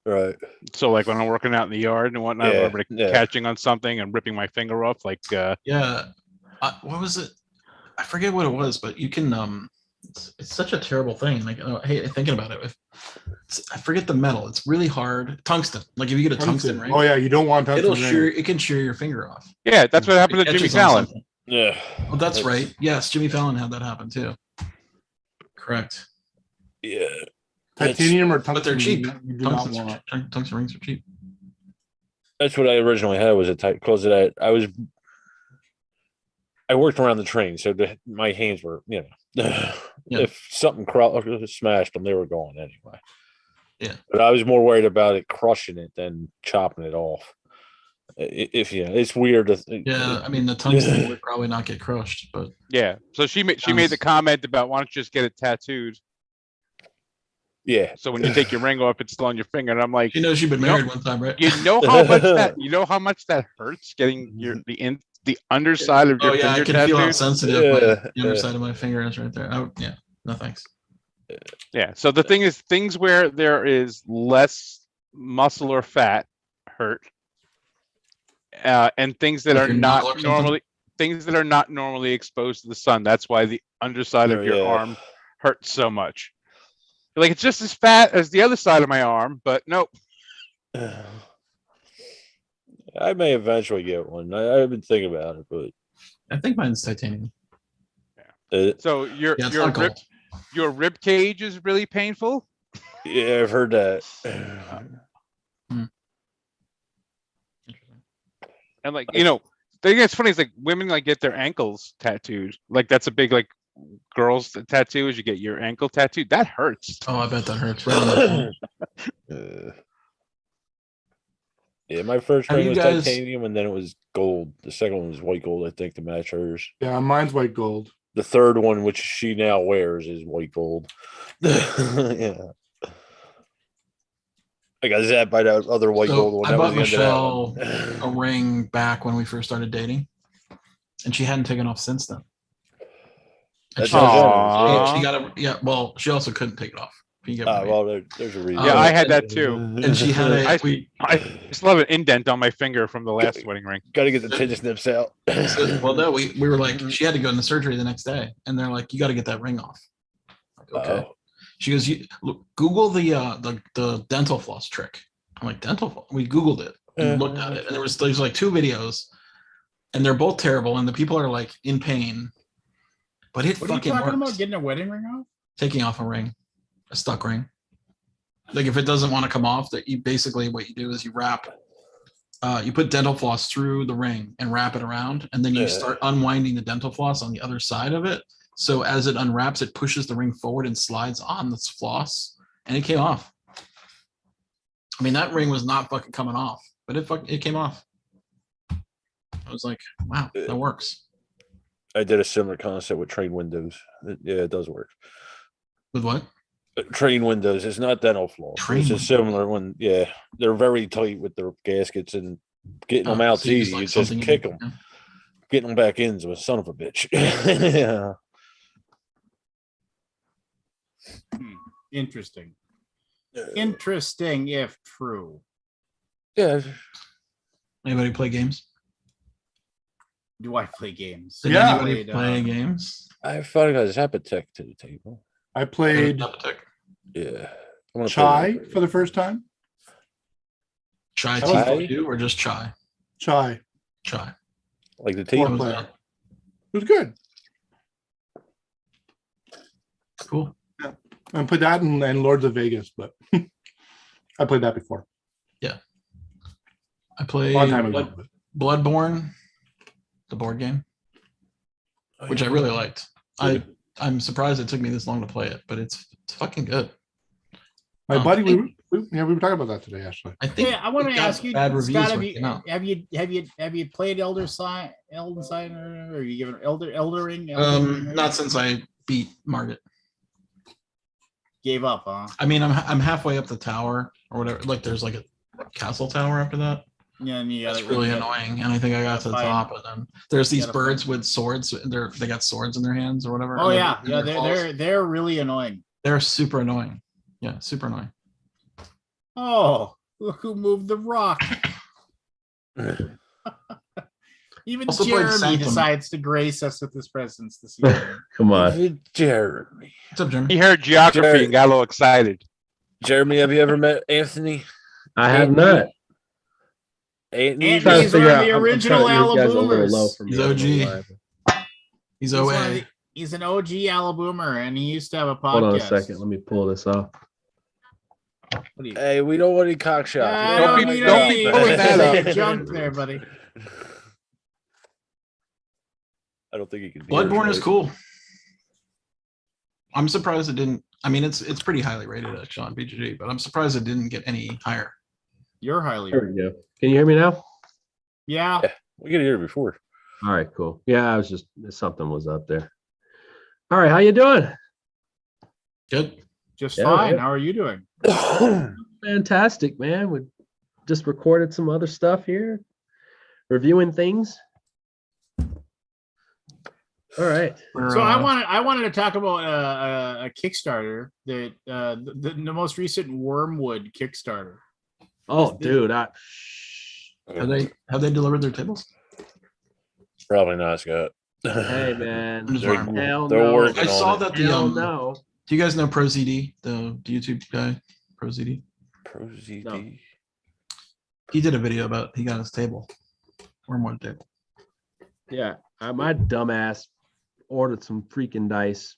Right. So like when I'm working out in the yard and whatnot, catching on something and ripping my finger off, like what was it? I forget what it was, but you can it's such a terrible thing. Like I hate thinking about it. I forget the metal. It's really hard. Tungsten. Like if you get a tungsten ring. Oh yeah, you don't want tungsten. It can shear your finger off. Yeah, that's what happened to Jimmy Fallon. Yeah. Oh, that's right. Yes, Jimmy Fallon had that happen too. Correct. Yeah. Titanium or tungsten, but they're cheap. Tungsten rings are cheap. That's what I originally had was a tight because I worked around the train, so my hands were, if something smashed them, they were gone anyway. Yeah, but I was more worried about it crushing it than chopping it off. It's weird. I mean the tungsten would probably not get crushed, but yeah. So she made the comment about why don't you just get it tattooed. Yeah. So when you take your ring off, it's still on your finger, and I'm like, you know, you've been married one time, right? You know how much that hurts getting the underside of your finger I can tattooed? feel how sensitive the underside of my finger is right there. No thanks. Yeah. So the thing is, things where there is less muscle or fat hurt, and things that are not normally exposed to the sun. That's why the underside of your arm hurts so much. Like it's just as fat as the other side of my arm, but nope. I may eventually get one. I've been thinking about it, but I think mine's titanium. Yeah. So your rib cage is really painful. Yeah, I've heard that. And like, you know, the thing that's funny is like women like get their ankles tattooed. Like that's a big like girls tattoo is you get your ankle tattooed. That hurts. Oh, I bet that hurts. Right on the Yeah, my first Have ring you was guys- titanium, and then it was gold. The second one was white gold, I think, to match hers. Yeah, mine's white gold. The third one, which she now wears, is white gold. Yeah. I got zapped by that other white So gold one. I That was bought the end Michelle of that a one. ring back when we first started dating, and she hadn't taken off since then. And That's she, Aww. she got a well. She also couldn't take it off. If you get what I mean. Well, there's a reason. Yeah, I had that too. And she had a. I still have an indent on my finger from the last wedding ring. Got to get the tendon snips out. Well, no, we were like, she had to go into surgery the next day, and they're like, you got to get that ring off. Like, okay. She goes, look, Google the dental floss trick. I'm like, dental floss? We Googled it and looked at it, and there's like 2 videos, and they're both terrible, and the people are like in pain. But it What are you fucking talking works. about? Getting a wedding ring off? Taking off a ring, a stuck ring. Like if it doesn't want to come off, that you basically what you do is you wrap, you put dental floss through the ring and wrap it around, and then you start unwinding the dental floss on the other side of it. So as it unwraps, it pushes the ring forward and slides on this floss, and it came off. I mean, that ring was not fucking coming off, but it came off. I was like, wow, that works. I did a similar concept with train windows. Yeah, it does work. With what? Train windows. It's not dental floss. It's a similar one. Yeah, they're very tight with their gaskets, and getting them out's so you easy. like You just kick them. Yeah. Getting them back in's a son of a bitch. Yeah. Interesting. Interesting, if true. Yeah. Anybody play games? Do I play games? Did Yeah. anybody play games? I finally got Zapatec to the table. I played Yeah. I'm gonna Chai play for the first time. Chai Chai? T2 or just Chai? Chai. Chai. like the tea. 4-player. It was good. Cool. I played that and Lords of Vegas, but I played that before. I played Long time ago. Bloodborne, the board game, which I really liked. I'm surprised it took me this long to play it, but it's fucking good. My buddy, we were talking about that today, actually. I think. Yeah, I want to ask you, bad reviews. Scott, have you played Elden Sign, or you given Elder Ring? Not since I beat Margit. Gave up, huh? I mean, I'm halfway up the tower or whatever. Like, there's like a castle tower after that. Yeah, and That's really annoying. And I think I got to the top, and then there's these birds with swords. They got swords in their hands or whatever. Oh yeah, they're really annoying. They're super annoying. Yeah, super annoying. Oh, look who moved the rock. Even Also Jeremy decides to grace us with his presence this evening. Come on, Jeremy. What's up, Jeremy? He heard geography and got a little excited. Jeremy, have you ever met Anthony? I have not. Anthony's Trying to one figure of out- the I'm original trying to- you guys are a little low Alaboomers. for me. He's I don't know OG. why. He's He's one of OA. the- He's an OG Alaboomer, and he used to have a podcast. Hold on a second. Let me pull this off. What do you- Hey, we don't want any cock shots. Don't be pulling that up. Junk there, buddy. I don't think he can. Bloodborne is cool. I'm surprised it didn't. I mean, it's pretty highly rated actually on BGG, but I'm surprised it didn't get any higher. You're highly. There we go. Can you hear me now? Yeah. We could hear it before. All right, cool. Yeah, I was just something was up there. All right, how you doing? Good. Just Yeah, fine. yeah. How are you doing? Fantastic, man. We just recorded some other stuff here, reviewing things. All right. So I wanted to talk about a Kickstarter that the most recent Wormwood Kickstarter. Oh, dude, have they delivered their tables? Probably not, Scott. hey, man. I'm just They're- wondering. Hell they're no. working I saw on it. that the Hell no. Do you guys know ProZD, the YouTube guy? ProZD. Pro ZD. No. He did a video about he got his table. Wormwood table. Yeah, my dumbass ordered some freaking dice.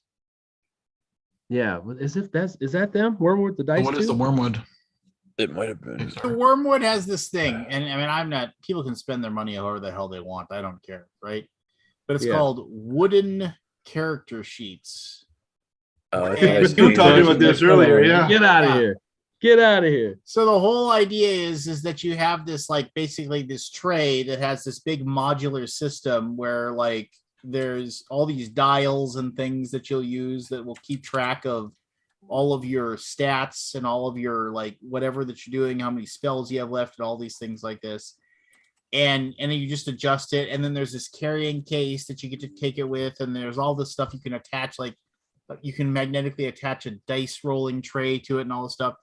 Yeah, is that them? Wormwood the dice. What is the Wormwood? It might have been. The Wormwood has this thing, and I mean, I'm not. People can spend their money however the hell they want. I don't care, right? But it's called wooden character sheets. Oh, you were talking about this earlier. Yeah, Get out of here. Get out of here. So the whole idea is that you have this like basically this tray that has this big modular system where like there's all these dials and things that you'll use that will keep track of all of your stats and all of your like whatever that you're doing, how many spells you have left and all these things like this. And then you just adjust it. And then there's this carrying case that you get to take it with. And there's all this stuff you can attach, like you can magnetically attach a dice rolling tray to it and all this stuff.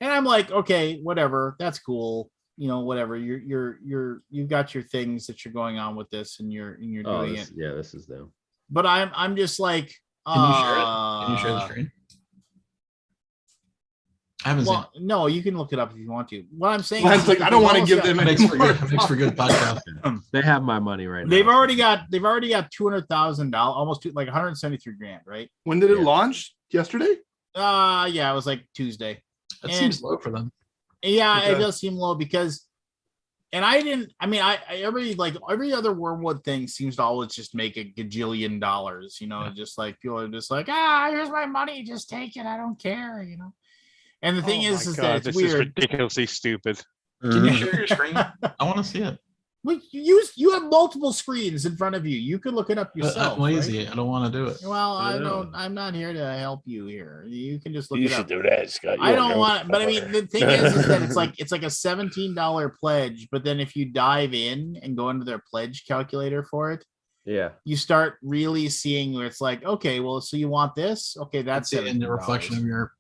And I'm like, okay, whatever, that's cool. You know, whatever. You've got your things that you're going on with this, and you're doing it. Yeah, this is them. But I'm just like, can you share it? Can you share the screen? I haven't seen it. No, you can look it up if you want to. What I'm saying is like, I don't want to give them makes for good podcast. They have my money right now. They've already got $200,000, almost like 173 grand, right? When did it launch? Yesterday? Yeah, it was like Tuesday. That seems low for them. Yeah, it does seem low because, and every other Wormwood thing seems to always just make a gajillion dollars, you know, just like people are just like, here's my money, just take it, I don't care, you know. And the thing is that it's this weird. Is ridiculously stupid. Can you share your screen? I want to see it. Well, you have multiple screens in front of you. You could look it up yourself. I'm lazy. Right? I don't want to do it. Well, I'm not here to help you here. You can just look you it up. You should do that, Scott. I don't want, but I mean, the thing is that it's like a $17 pledge. But then if you dive in and go into their pledge calculator for it, you start really seeing where it's like, okay, well, so you want this? Okay, that's in the reflection of your.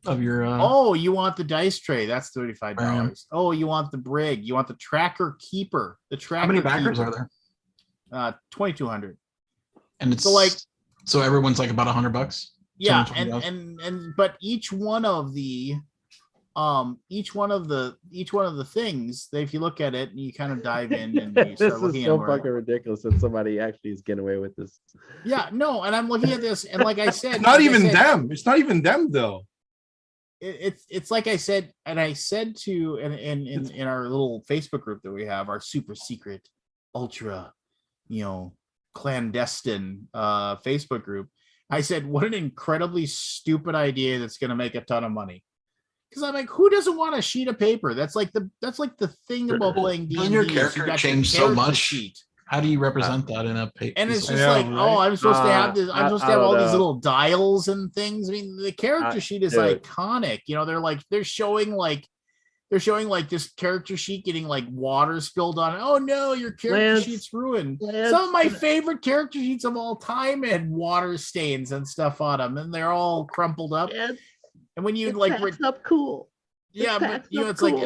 You want the dice tray? That's $35. Oh, you want the brig? You want the tracker keeper? The tracker. How many backers are there? 2,200. And it's so everyone's like about $100. Yeah, and but each one of the things, if you look at it and you kind of dive in and you start looking at it. This is so fucking ridiculous that somebody actually is getting away with this. Yeah, no, and I'm looking at this, and like I said, it's not even them though. It's like I said, and I said to in our little Facebook group that we have, our super secret, ultra, clandestine Facebook group. I said, what an incredibly stupid idea that's going to make a ton of money. Because I'm like, who doesn't want a sheet of paper? That's like the thing about playing D&D. Your character changed so much. Sheet. How do you represent that in a paper? And it's just I'm supposed to have this. I'm supposed to have all these little dials and things. I mean, the character sheet is iconic. They're showing this character sheet getting like water spilled on it. Oh no, your character sheet's ruined. Some of my favorite character sheets of all time had water stains and stuff on them, and they're all crumpled up. And when you up cool. Yeah, but it's cool.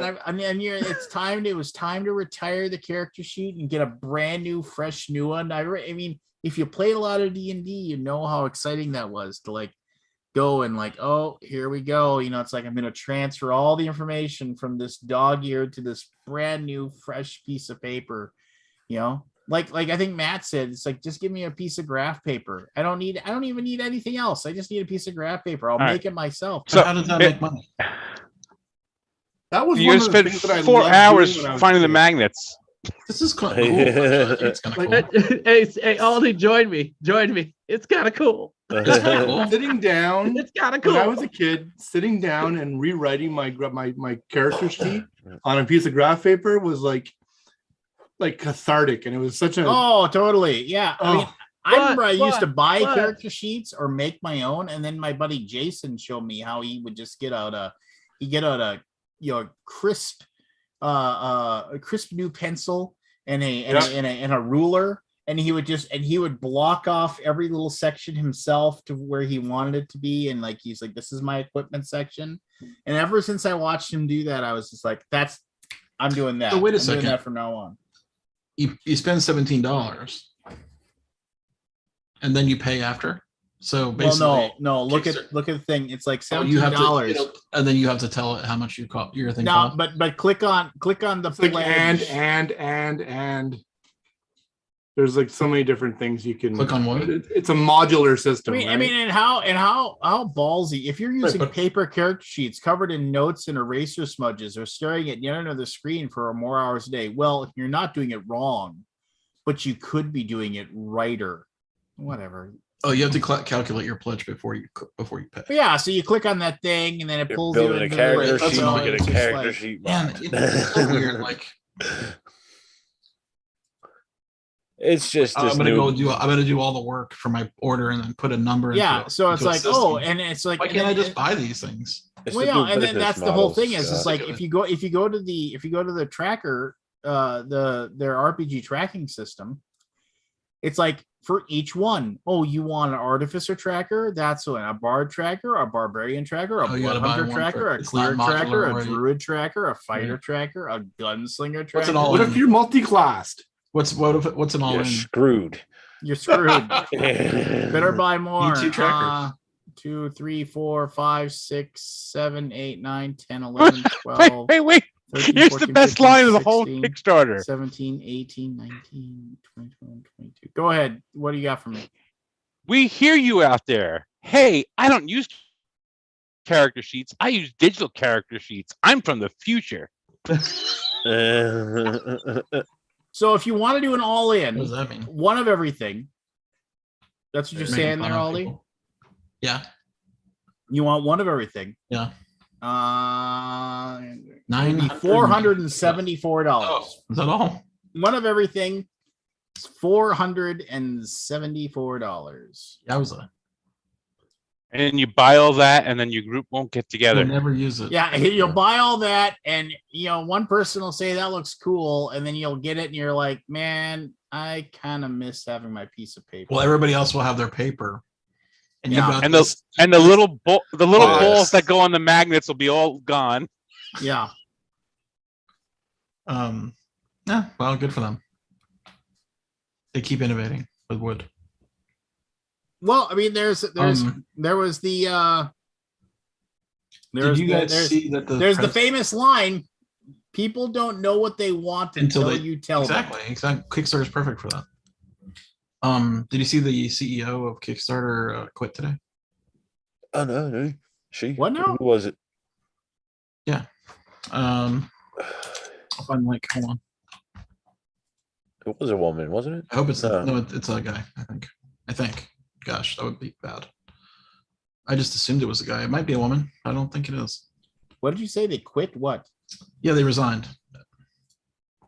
It was time to retire the character sheet and get a brand new, fresh new one. I mean, if you played a lot of D&D, you know how exciting that was to go and here we go. It's like I'm going to transfer all the information from this dog ear to this brand new, fresh piece of paper. Like I think Matt said, it's like, just give me a piece of graph paper. I don't even need anything else. I just need a piece of graph paper. I'll make it myself. So how does that make money? That was you spent 4 hours finding the magnets. This is cool. It's kind of cool. Hey, Aldi, join me. It's kind of cool. Sitting down. It's kind of cool. When I was a kid, sitting down and rewriting my character sheet on a piece of graph paper was like cathartic, and it was such a totally, yeah. I remember I used to buy character sheets or make my own, and then my buddy Jason showed me how he would just get out a crisp new pencil and a ruler, and he would block off every little section himself to where he wanted it to be, and he's like, this is my equipment section. And ever since I watched him do that, I was just like, I'm doing that. So wait a I'm second. doing that from now on. You spend $17 and then you pay after. So basically, no. Look at the thing. It's like $17, and then you have to tell it how much your thing. No, but click on the pledge. And There's like so many different things you can click on. What? It's a modular system. I mean, and how ballsy. If you're using paper character sheets covered in notes and eraser smudges, or staring at yet another screen for more hours a day, well, you're not doing it wrong, but you could be doing it righter. Whatever. Oh, you have to calculate your pledge before you pay. Yeah, so you click on that thing, and then it pulls you into a character the sheet. You get a character sheet. Man, it's so weird. Like, it's just. I'm gonna do all the work for my order and then put a number. Yeah, so it's like, and it's like, why can't I just buy these things? Well, yeah, and then that's the whole thing. Is it's like if you go to the tracker, their RPG tracking system, it's like for each one. Oh, you want an artificer tracker? That's a bard tracker, a barbarian tracker, a blood hunter tracker, a cleric tracker, a druid tracker, a fighter tracker, a gunslinger tracker. What if you're multi-classed? What's an all in? Screwed. You're screwed. Better buy more. 2 3 4 5 6 7 8 9 10 11 12. Wait. 13, Here's 14, the best 15, line of the 16, whole Kickstarter. 17, 18, 19, 20, 21, 22. Go ahead. What do you got for me? We hear you out there. Hey, I don't use character sheets. I use digital character sheets. I'm from the future. So if you want to do an all-in, what does that mean? One of everything. That's what you're saying there, Ollie? Yeah. You want one of everything. Yeah. $474. Oh, is that all? One of everything is $474. Yowza. And you buy all that, and then your group won't get together. You'll never use it. Yeah, you'll buy all that, and one person will say that looks cool, and then you'll get it, and you're like, man, I kind of miss having my piece of paper. Well, everybody else will have their paper. And the little balls that go on the magnets will be all gone. Yeah. Yeah. Well, good for them. They keep innovating with wood. Well, I mean, there was the did you guys see that the famous line, people don't know what they want until you tell them. Exactly. Kickstarter is perfect for that. Did you see the CEO of Kickstarter quit today? Oh no. What now? Who was it? Yeah. Hold on. It was a woman, wasn't it? I hope it's it's a guy, I think. Gosh, that would be bad. I just assumed it was a guy. It might be a woman. I don't think it is. What did you say? They quit what? Yeah, they resigned.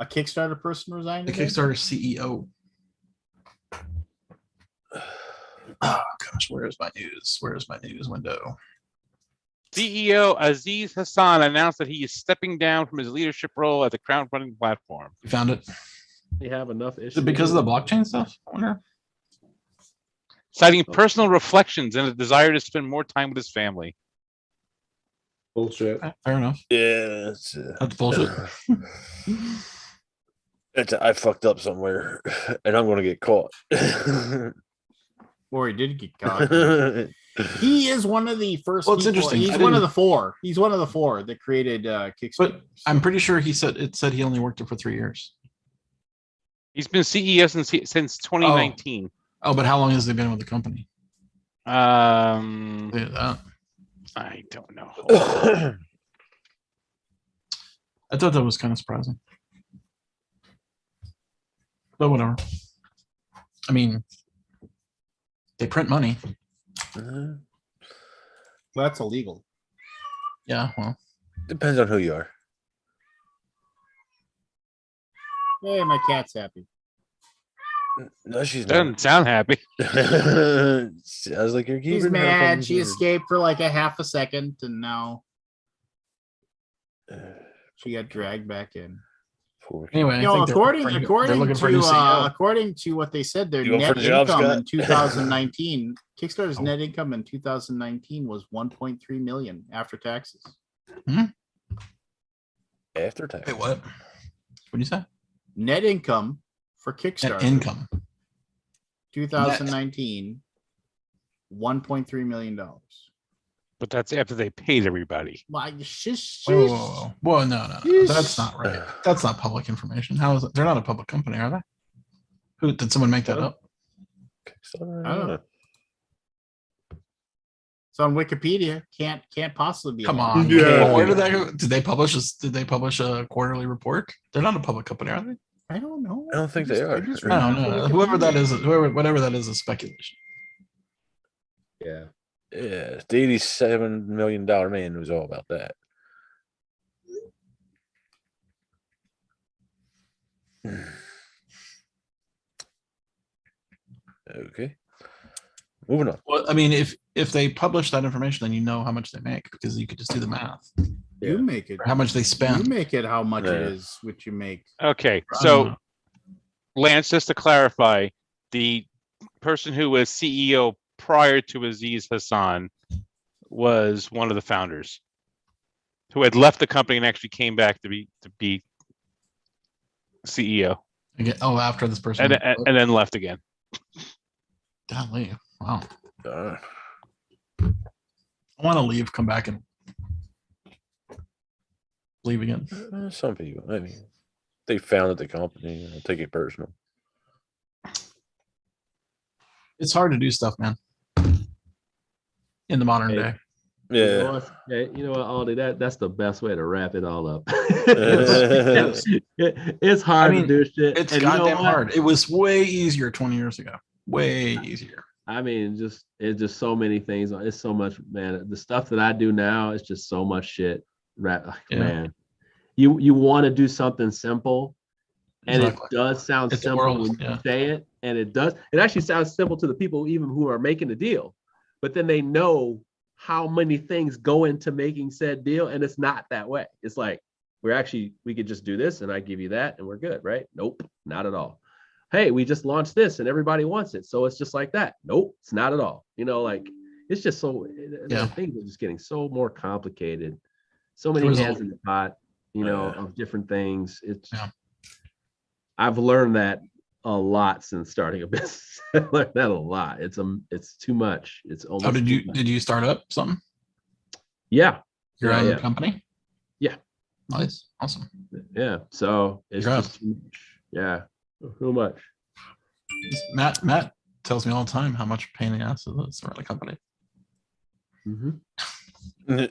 A Kickstarter person resigned? The Kickstarter CEO. Oh gosh, where's my news? Where's my news window? CEO Aziz Hassan announced that he is stepping down from his leadership role at the crowdfunding platform. You found it? They have enough issues. Is it because of the blockchain stuff? I wonder. Citing personal reflections and a desire to spend more time with his family. Bullshit. Fair enough. Yeah, that's bullshit. I fucked up somewhere, and I'm going to get caught. Or he did get caught. He is one of the first. Well, it's interesting. He's one of the four. He's one of the four that created Kickstarter. But I'm pretty sure it said he only worked it for 3 years. He's been CEO since 2019. Oh, but how long has he been with the company? I don't know. I thought that was kind of surprising. But whatever. I mean, they print money. Well, that's illegal. Yeah, well. Depends on who you are. Hey, my cat's happy. No, she's doesn't not. Sound happy. Sounds like you're keeping. She's mad. She escaped for like a half a second, and now she got dragged back in. Anyway, according to what they said, their net income in 2019, Kickstarter's net income in 2019 was 1.3 million after taxes. After tax. Wait, what? What do you say? Net income for Kickstarter. Net income. 2019, $1.3 million. But that's after they paid everybody. Whoa. No. That's not right. That's not public information. How is it? They're not a public company, are they? Who did someone make that up? Kickstarter. I don't know. It's on Wikipedia. Can't possibly be. Come on. Yeah. Well, where did that go? Did they publish a quarterly report? They're not a public company, are they? I don't know. I don't think they are. No. Whoever that is, whatever that is speculation. Yeah. Yeah. The $87 million man was all about that. Okay. Moving on. Well, I mean, if they publish that information, then you know how much they make because you could just do the math. You make it. Or how much they spend. You make it how much it is, which you make. Okay, so Lance, just to clarify, the person who was CEO prior to Aziz Hassan was one of the founders who had left the company and actually came back to be CEO. Again, after this person and then left again. Golly. Wow. I want to leave, come back and leave again. Some people, I mean, they founded the company. I'll take it personal. It's hard to do stuff, man. In the modern day. Yeah. You know what, Aldi? That's the best way to wrap it all up. It's hard to do shit. It's goddamn hard. It was way easier 20 years ago. Way easier. I mean, it's just so many things. It's so much, man. The stuff that I do now is just so much shit. Man, you want to do something simple, and it does sound simple when you say it, and it does. It actually sounds simple to the people even who are making the deal, but then they know how many things go into making said deal, and it's not that way. It's like we could just do this, and I give you that, and we're good, right? Nope, not at all. Hey, we just launched this and everybody wants it. So it's just like that. Nope, it's not at all. Like it's just so things are just getting so more complicated. So many hands in the pot, of different things. I've learned that a lot since starting a business. I learned that a lot. It's too much. It's almost. Did you start up something? Yeah. Your own company? Yeah. Nice. Awesome. Yeah. So it's just too much. Yeah. Too much. Matt tells me all the time how much pain in the ass it is to run a company. Mm-hmm.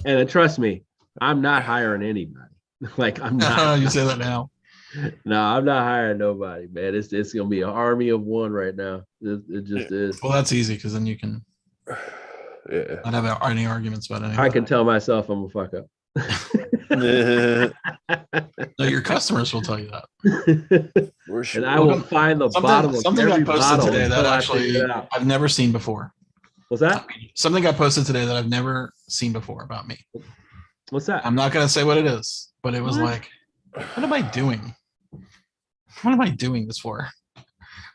and trust me, I'm not hiring anybody. I'm not. You say that now. No, I'm not hiring nobody, man. It's gonna be an army of one right now. It just is. Well, that's easy because then you can not have any arguments about anything. I can tell myself I'm a fuck up. No, your customers will tell you that. And I will find the bottom of something every got posted bottle today that actually I've never seen before. What's that? Something got posted today that I've never seen before about me. What's that? I'm not gonna say what it is, but it was like, what am I doing? What am I doing this for?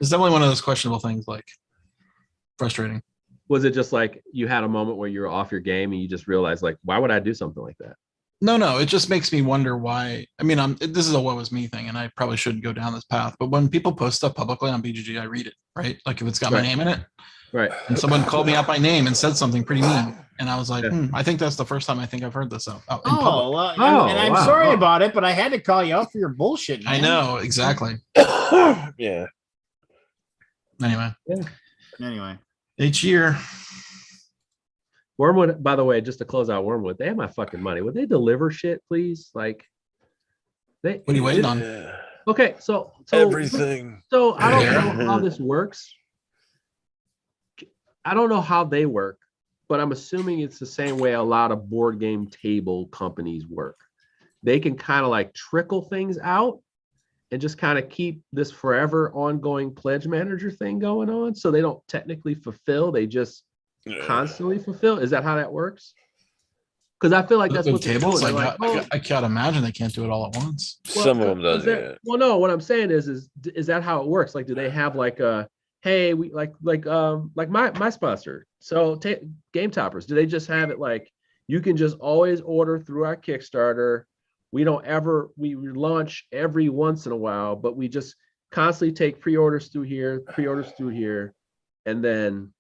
It's definitely one of those questionable things, like frustrating. Was it just like you had a moment where you were off your game and you just realized, like, why would I do something like that? No, it just makes me wonder why. I mean, this is a what was me thing, and I probably shouldn't go down this path. But when people post stuff publicly on BGG, I read it, right? Like if it's got my name in it, right? And someone called me out by name and said something pretty mean, and I was like, I think that's the first time I think I've heard this out in public. I'm sorry about it, but I had to call you out for your bullshit, man. I know exactly. Yeah. Anyway, each year. Wormwood, by the way, just to close out Wormwood, they have my fucking money. Would they deliver shit, please? What are you waiting on? Okay, so everything. So I don't know how this works. I don't know how they work, but I'm assuming it's the same way a lot of board game table companies work. They can kind of trickle things out and just kind of keep this forever ongoing pledge manager thing going on. So they don't technically fulfill, they just constantly fulfill. Is that how that works? Because I feel like that's what tables. I can't imagine they can't do it all at once. Some of them does it. Well, no. What I'm saying is that how it works? Like, do they have hey, we like my sponsor? So Game Toppers. Do they just have it you can just always order through our Kickstarter? We launch every once in a while, but we just constantly take pre-orders through here, and then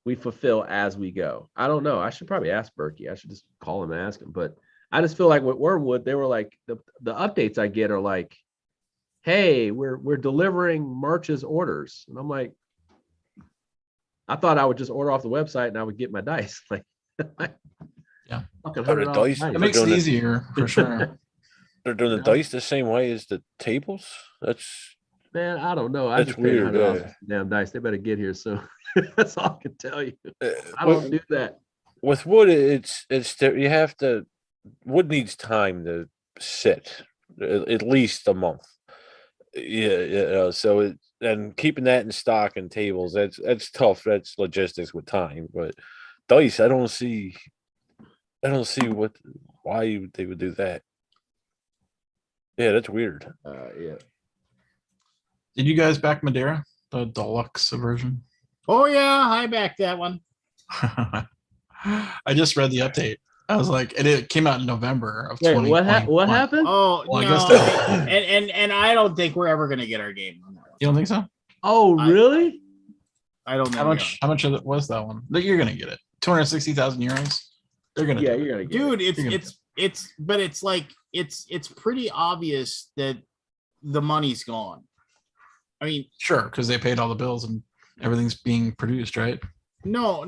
we fulfill as we go. I don't know. I should probably ask Berkey. I should just call him and ask him. But I just feel like with Wormwood, they were the updates I get are hey, we're delivering March's orders. And I'm like, I thought I would just order off the website and I would get my dice. Like, yeah, fucking $100 dice. dice. It makes it easier for sure. They're doing the dice the same way as the tables. That's man, I don't know. I just paid $100 for damn dice. They better get here soon. That's all I can tell you. I don't do that. With wood, it's you have to. Wood needs time to sit, at least a month. Yeah. So and keeping that in stock and tables, that's tough. That's logistics with time. But dice, I don't see why they would do that. Yeah, that's weird. Yeah. Did you guys back Madeira, the deluxe version? Oh yeah, I backed that one. I just read the update. I was like, and it came out in November of 2020. What happened? Oh, well, no, I guess and I don't think we're ever gonna get our game on that one. You don't think so? Oh, really? I don't know. How much of it was that one? You're gonna get it. 260,000 euros. They're gonna. Yeah, you're gonna get dude, it. but it's like it's pretty obvious that the money's gone. I mean, sure, because they paid all the bills and everything's being produced, right? No.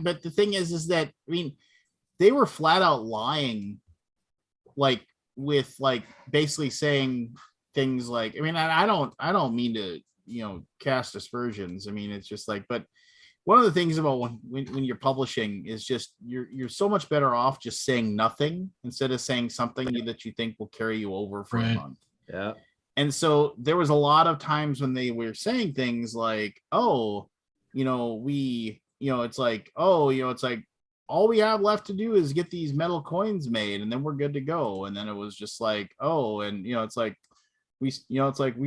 But the thing is that I mean, they were flat out lying, like with like basically saying things like, I mean, I don't mean to cast aspersions. I mean, it's just like, but one of the things about when you're publishing is just you're so much better off just saying nothing instead of saying something that you think will carry you over for a month. Yeah. And so there was a lot of times when they were saying things like, oh, it's like, oh, it's like all we have left to do is get these metal coins made and then we're good to go. And then it was just like, oh, and it's like we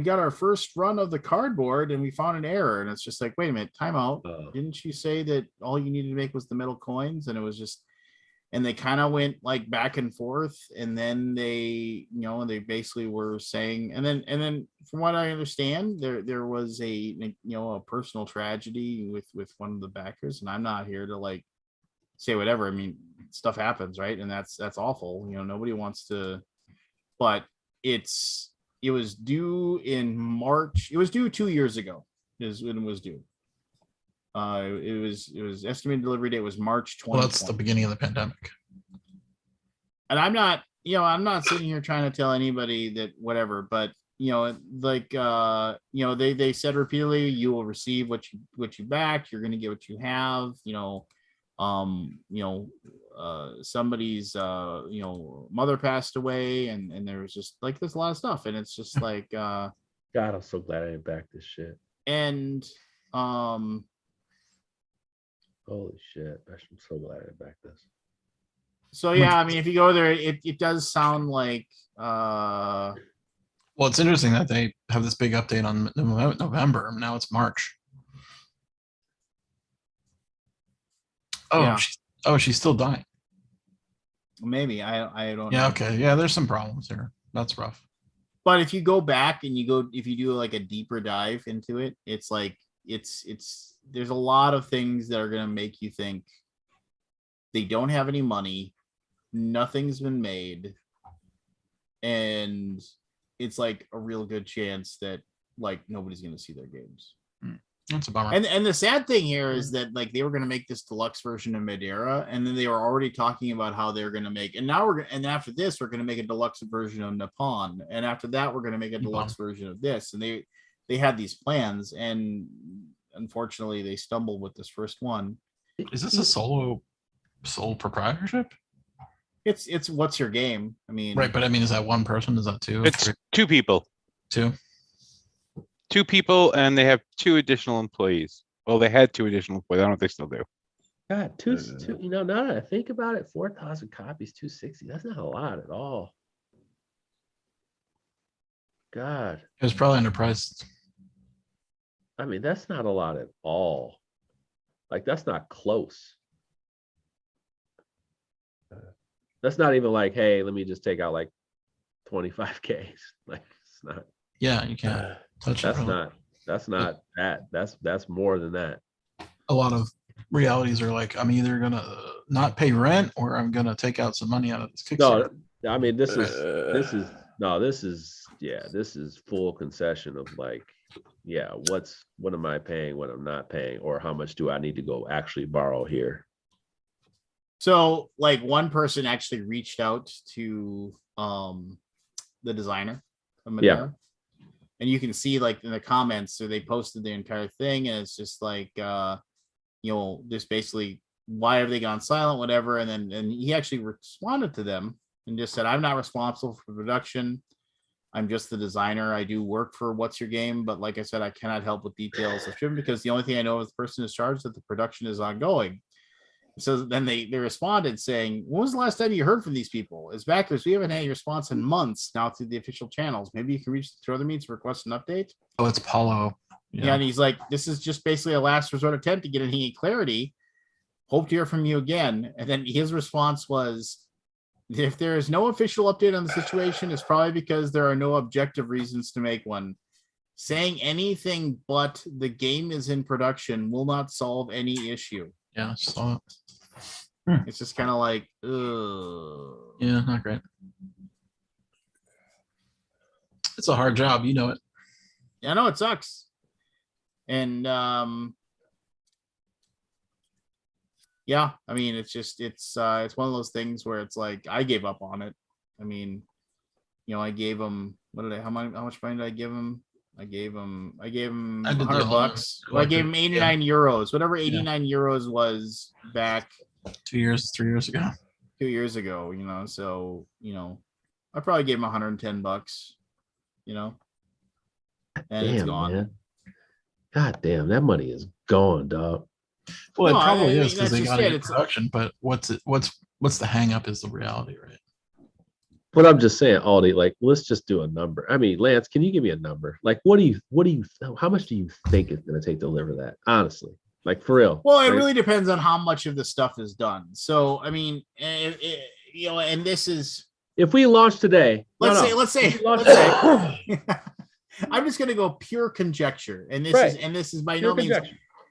got our first run of the cardboard and we found an error. And it's just like, wait a minute, time out. Didn't you say that all you needed to make was the metal coins? And it was just, and they kind of went like back and forth, and then they basically were saying, and then from what I understand, there was a personal tragedy with one of the backers, and I'm not here to like say whatever. I mean, stuff happens, right? And that's awful. Nobody wants to, but it was due in March. It was due 2 years ago is when it was due. It was estimated delivery date was March 20. Well, that's the beginning of the pandemic. And I'm not sitting here trying to tell anybody that whatever, but they said repeatedly, you will receive what you backed. You're going to get what you have. Somebody's mother passed away, and there was just like there's a lot of stuff, and it's just like God, I'm so glad I didn't back this shit. And holy shit, I'm so glad I didn't back this. So yeah, I mean, if you go there, it does sound like. Well, it's interesting that they have this big update on November. Now it's March. Oh, yeah. She's still dying. Maybe I don't. Yeah. know. Okay. Yeah. There's some problems here. That's rough. But if you go back and if you do like a deeper dive into it, it's like there's a lot of things that are going to make you think they don't have any money, nothing's been made, and it's like a real good chance that like nobody's going to see their games. That's a bummer. And the sad thing here is that like they were going to make this deluxe version of Madeira, and then they were already talking about how they're going to make, and after this we're going to make a deluxe version of Nippon, and after that we're going to make a deluxe version of this, and they had these plans, and unfortunately they stumbled with this first one. Is this a sole proprietorship? It's what's your game? I mean, right, but I mean, is that one person? Is that two? It's two people. Two people, and they have two additional employees. Well, they had two additional employees. I don't know if they still do. God, two. Now that I think about it, 4,000 copies, 260. That's not a lot at all. God, it was probably underpriced. I mean, that's not a lot at all. Like, that's not close. That's not even like, hey, let me just take out like 25K. Like, it's not. Yeah, you can't touch that's it. That's not that. That's more than that. A lot of realities are like, I'm either gonna not pay rent or I'm gonna take out some money out of this Kickstarter. No, I mean this is No, this is full concession of like, what am I paying, what I'm not paying, or how much do I need to go actually borrow here? So like one person actually reached out to the designer of Madeira. And you can see like in the comments, so they posted the entire thing, and it's just like just basically why have they gone silent, whatever. And he actually responded to them and just said, I'm not responsible for production. I'm just the designer. I do work for What's Your Game, but like I said, I cannot help with details of shipment because the only thing I know is the person is charged that the production is ongoing. So then they responded saying, when was the last time you heard from these people? As backers, we haven't had any response in months now through the official channels. Maybe you can reach the other meets to request an update. Oh, it's Paulo. Yeah, and he's like, this is just basically a last resort attempt to get any clarity. Hope to hear from you again. And then his response was, if there is no official update on the situation, it's probably because there are no objective reasons to make one. Saying anything but the game is in production will not solve any issue. Yeah, I saw it. It's just kind of like, ugh. Yeah, not great. It's a hard job, you know it. Yeah, I know it sucks. And yeah, I mean, it's one of those things where it's like I gave up on it. I mean, I gave him how much money did I give him? I gave him $100. Well, I gave him 89 euros, whatever 89 euros was back 3 years ago. 2 years ago, so I probably gave him $110, and it's gone. Man. God damn, that money is gone, dog. Well, it probably is because they got it in production, but what's the hang up is the reality, right? But I'm just saying, Aldi, like, let's just do a number. I mean, Lance, can you give me a number? Like, how much do you think it's going to take to deliver that? Honestly, like for real. Well, it really depends on how much of the stuff is done. So, I mean, and this is. If we launch today. Let's say. I'm just going to go pure conjecture. And this is by no means.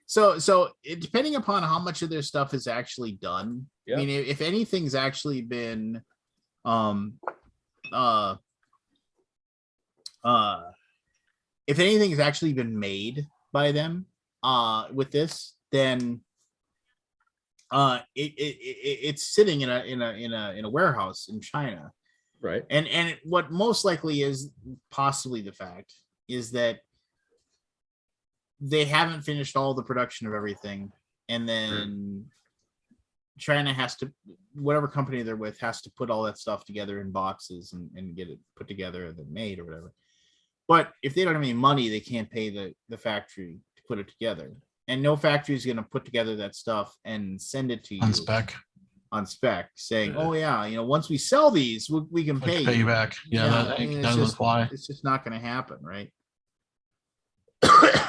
So depending upon how much of their stuff is actually done, I mean, if anything's actually been, if anything has actually been made by them, with this, then, it's sitting in a warehouse in China, right? And what most likely is possibly the fact is that they haven't finished all the production of everything, and then China has to, whatever company they're with has to put all that stuff together in boxes and get it put together and then made or whatever. But if they don't have any money, they can't pay the factory to put it together, and no factory is going to put together that stuff and send it to you on spec saying, oh yeah, once we sell these, we can pay you back. Yeah, that doesn't apply. It's just not going to happen, right?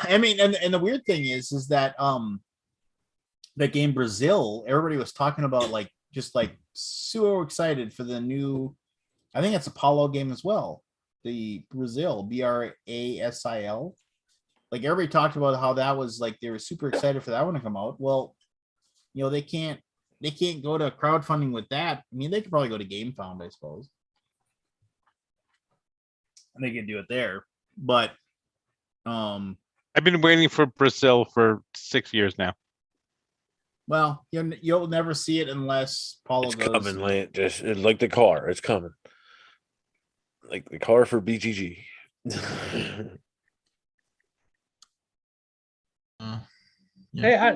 I mean, and the weird thing is that that game Brazil, everybody was talking about just so excited for the new, I think it's Apollo game as well, the Brazil BRASIL. Like everybody talked about how that was they were super excited for that one to come out. Well, they can't go to crowdfunding with that. I mean, they could probably go to GameFound, I suppose, and they could do it there, but I've been waiting for Brazil for 6 years now. Well, you'll never see it unless Paulo goes. Coming, Lance. Just like the car, it's coming. Like the car for BGG. Hey,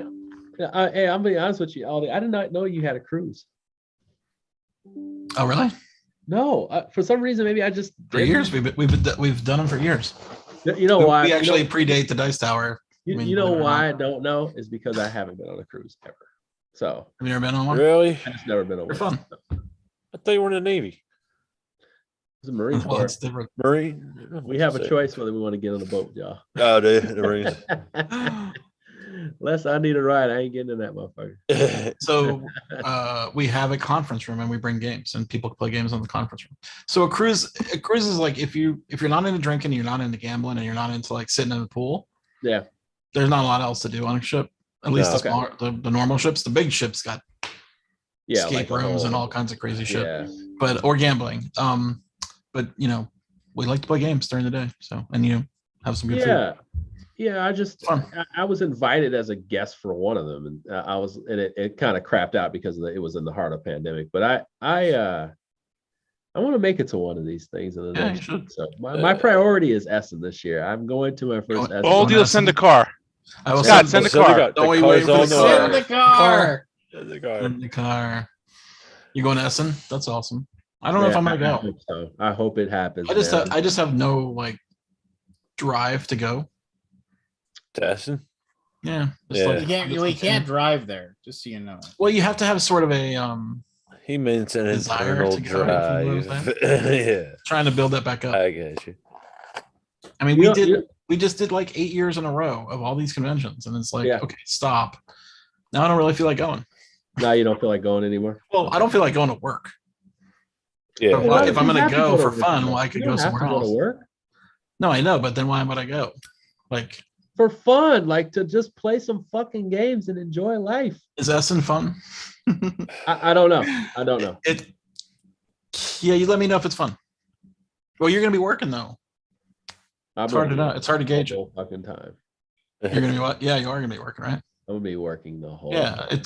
I'm being honest with you, Aldi. I did not know you had a cruise. Oh, really? No, for some reason, maybe I just for years we've done them for years. You know why? We actually predate the Dice Tower. You know why I don't know is because I haven't been on a cruise ever. So have you ever been on one? Really? I've just never been on one. Fun. I thought you were in the Navy. It's a Marine Corps. Well, it's different. Marine. We have a choice whether we want to get on the boat, y'all. Oh, the Marines. Unless I need a ride, I ain't getting in that motherfucker. So we have a conference room and we bring games and people play games on the conference room. So a cruise is like if you're not into drinking, you're not into gambling, and you're not into sitting in the pool. Yeah. There's not a lot else to do on a ship. At least the normal ships. The big ships got escape rooms and all kinds of crazy shit. Yeah. Or gambling. but we like to play games during the day. So, and have some good food. Yeah. I was invited as a guest for one of them, and it kind of crapped out because it was in the heart of pandemic. But I want to make it to one of these things in the next. So my priority is Essen this year. I'm going to my first Essen. All deal, send a car. I will send the car. Don't wait for Send the car. Send the car. You going to Essen? That's awesome. I don't know if I'm gonna go. I hope it happens. I just have no drive to go to Essen. Yeah. You can't drive there. Just so you know. Well, you have to have sort of a He means an internal drive. Yeah. Trying to build that back up. I get you. I mean, we just did 8 years in a row of all these conventions, and it's okay, stop. Now I don't really feel like going. Now you don't feel like going anymore? Well, I don't feel like going to work. Yeah. If I'm going to go for fun, I could go somewhere else. Go to work? No, I know, but then why would I go? For fun, to just play some fucking games and enjoy life. Is Essen fun? I don't know. Yeah, you let me know if it's fun. Well, you're going to be working though. It's hard to know. It's hard to gauge it. Fucking time. You're going to be what? Yeah, you are going to be working, right? I'm going to be working the whole. Yeah, it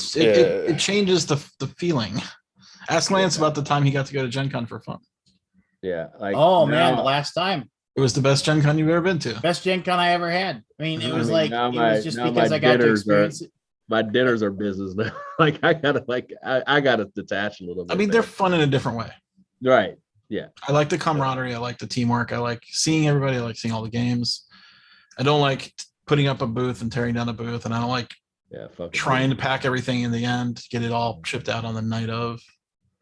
changes the feeling. Ask Lance about the time he got to go to Gen Con for fun. Yeah. Man, the last time. It was the best Gen Con you've ever been to. Best Gen Con I ever had. I mean, it was just because I got to experience it. My dinners are business now. I gotta detach a little bit. I mean, they're fun in a different way. Right. Yeah. I like the camaraderie. I like the teamwork. I like seeing everybody. I like seeing all the games. I don't like putting up a booth and tearing down a booth, and I don't like trying to pack everything in the end, get it all shipped out on the night of.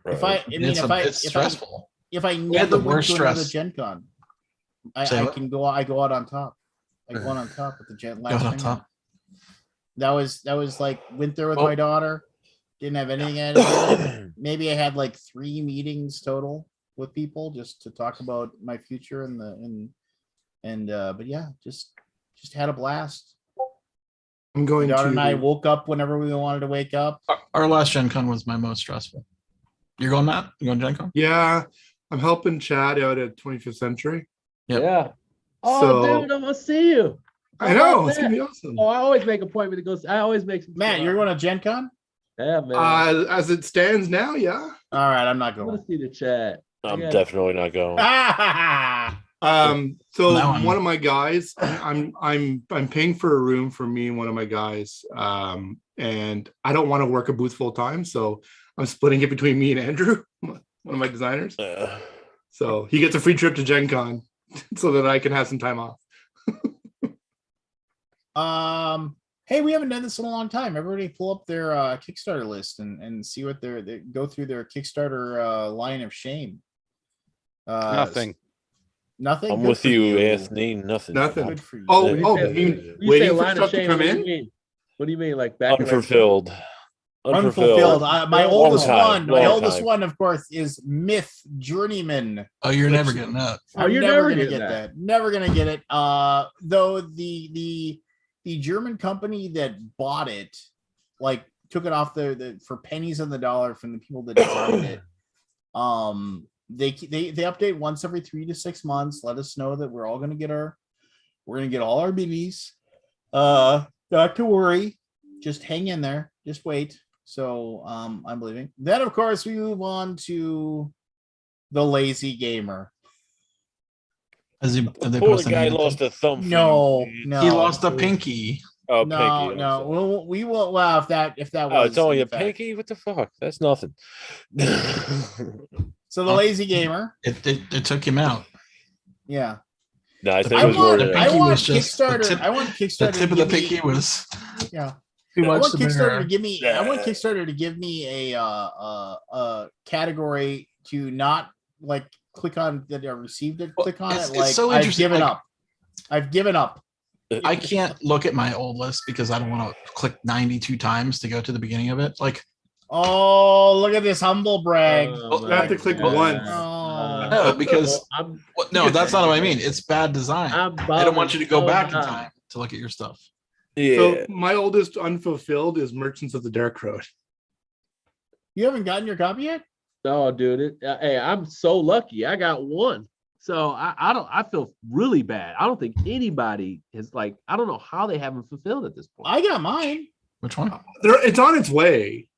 Right. It's stressful. If I never went to another stress. Gen Con, I go out on top. I go out on top with the Gen last on top. That was went there with my daughter. Didn't have anything at it. Maybe I had 3 meetings total with people just to talk about my future but yeah, just had a blast. I'm going my daughter to. And I woke up whenever we wanted to wake up. Our last Gen Con was my most stressful. You're going, Matt? You going Gen Con? Yeah, I'm helping Chad out at 25th Century. Yep. Yeah. Oh, dude, I'm gonna see you. I know, it's gonna be awesome. Oh, I always make an appointment to go. I always make some. Matt, you're going to Gen Con? Yeah, man. As it stands now, yeah. All right, I'm not I going. want to see the chat. I'm definitely not going. So one of my guys, I'm paying for a room for me and one of my guys. And I don't want to work a booth full time, so I'm splitting it between me and Andrew, one of my designers. So he gets a free trip to Gen Con so that I can have some time off. Hey, we haven't done this in a long time. Everybody pull up their Kickstarter list and see what they go through their Kickstarter line of shame. Nothing. Nothing. I'm with you, Anthony. Nothing. Good for you. Waiting for stuff to come in. What do you mean, back unfulfilled? Unfulfilled. My oldest one, of course, is Myth Journeyman. Oh, you're never getting that. You're never gonna get that. Never gonna get it. Though the German company that bought it, took it off for pennies on the dollar from the people that designed it. They update once every 3 to 6 months. Let us know that we're gonna get all our BBs. Not to worry. Just hang in there. Just wait. So I'm leaving. Then of course we move on to the lazy gamer. Poor guy lost a thumb. No, he lost a pinky. Oh, no, pinky. no. We won't laugh if that was. Oh, it's only a pinky. What the fuck? That's nothing. So the lazy gamer. It took him out. Yeah. No, I think it was more than I want Kickstarter. I want Kickstarter. The tip of the pinky was. Yeah. I want Kickstarter to give me. I want Kickstarter to give me a category to not click on that I received it. Click on it. It's so I've given up. I've given up. I can't look at my old list because I don't want to click 92 times to go to the beginning of it. Oh, look at this humble brag. I have to click once. No, because that's not what I mean. It's bad design. I don't want you to go back in time to look at your stuff. Yeah. So my oldest unfulfilled is Merchants of the Dark Road. You haven't gotten your copy yet? No, dude. Hey, I'm so lucky. I got one. So I feel really bad. I don't think anybody is like, I don't know how they haven't fulfilled at this point. I got mine. Which one? It's on its way.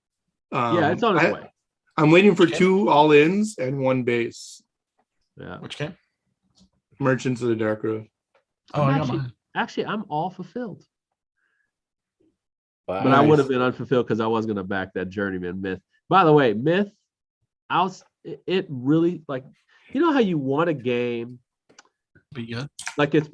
Yeah, it's on its way. I'm waiting for 2 all-ins and 1 base. Yeah. Which game? Merchants of the Dark Road. Oh, I got mine. Actually, I'm all fulfilled. Wow. But I would have been unfulfilled because I was going to back that Journeyman Myth. By the way, Myth, it really, like, you know how you want a game, But yeah, like it's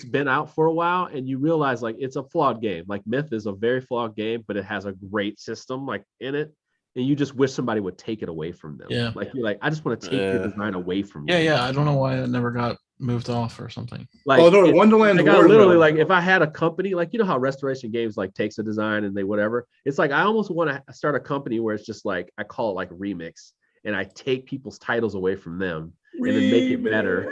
been out for a while, and you realize like it's a flawed game. Like Myth is a very flawed game, but it has a great system like in it, and you just wish somebody would take it away from them. Yeah. Like you're like, I just want to take your design away from you. Yeah. I don't know why it never got moved off or something. Like, no, Wonderland's I got War, literally though. like, if I had a company, like, you know how Restoration Games like takes a design and they whatever. It's like I almost want to start a company where it's just like I call it like Remix, and I take people's titles away from them and then make it better.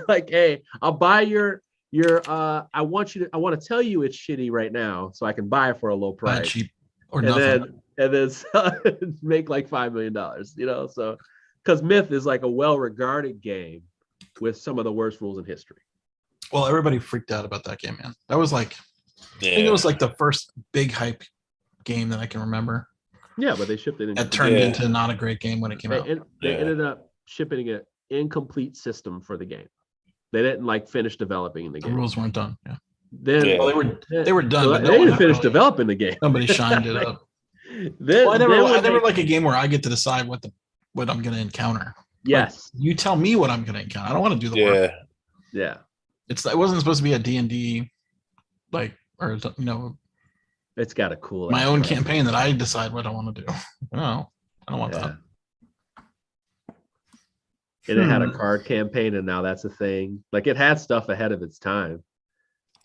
Like, hey, I'll buy your I want to tell you it's shitty right now so I can buy it for a low price. Cheap or and nothing. then make like $5 million, you know? So because Myth is like a well-regarded game with some of the worst rules in history. Well, everybody freaked out about that game, man. That was like, I think it was like the first big hype game that I can remember. Yeah, but they shipped it. That turned into not a great game when it came out. They ended up shipping an incomplete system for the game. They didn't like finish developing the game. The rules weren't done. Yeah. Then Well, they were done. But they didn't finish developing the game. Nobody shined it up. Then, I never like a game where I get to decide what I'm going to encounter. Yes. Like, you tell me what I'm going to encounter. I don't want to do the work. Yeah. It wasn't supposed to be a D&D, like, or, you know, it's got a cool my own campaign that I decide what I want to do. No, I don't want that. And it had a card campaign, and now that's a thing. Like, it had stuff ahead of its time.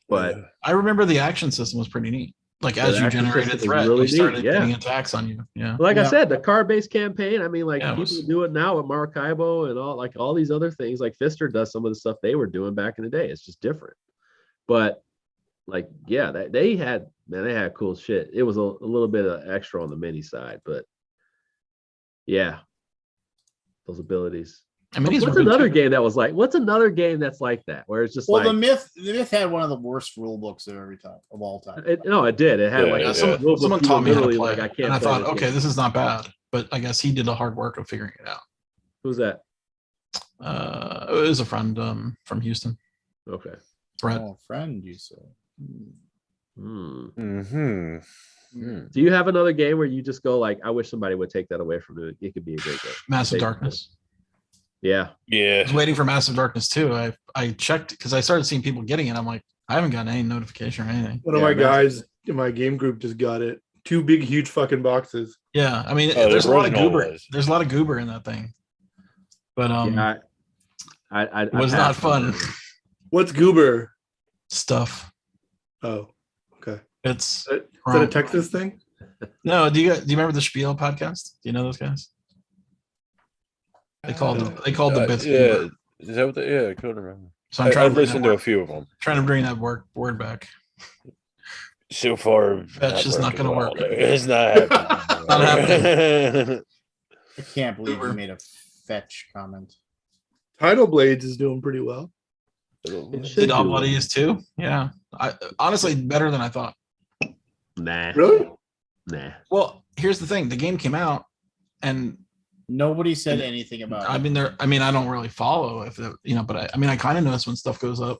But I remember the action system was pretty neat. Like, as you generated threat, you started getting attacks on you. Yeah. Like I said, the card-based campaign, I mean, like, people do it now with Maracaibo and all these other things. Like Pfister does some of the stuff they were doing back in the day. It's just different. But like, yeah, they had cool shit. It was a little bit of extra on the mini side, but yeah, those abilities. I mean, what's another game that was like? What's another game that's like that, where it's just the Myth had one of the worst rule books of all time. It did. It had someone taught me how to play, like, I can't. And I thought, okay, this is not bad, but I guess he did the hard work of figuring it out. Who's that? It was a friend from Houston. Okay, Brett. Oh, friend, you said. Do you have another game where you just go like, I wish somebody would take that away from me? It could be a great game. Massive Darkness. Yeah. I was waiting for Massive Darkness too. I checked because I started seeing people getting it. I'm like, I haven't gotten any notification or anything. One of my guys in my game group just got it. 2 big, huge fucking boxes. Yeah, I mean, there's a lot of goober. There's a lot of goober in that thing. But it was not fun. What's goober? Stuff. Oh, okay. Is that a Texas thing? No. Do you remember the Spiel podcast? Do you know those guys? They called the bits. Yeah, is that what? I couldn't remember. So I'm trying to listen to a few of them. Trying to bring that word back. So far, that's just not going to work. It's not happening. Not happening. I can't believe you made a fetch comment. Tidal Blades is doing pretty well. Did All Bloody is too? Yeah. Honestly, better than I thought. Nah. Really? Nah. Well, here's the thing: the game came out, and nobody said anything about it. I mean, I don't really follow but I kind of notice when stuff goes up,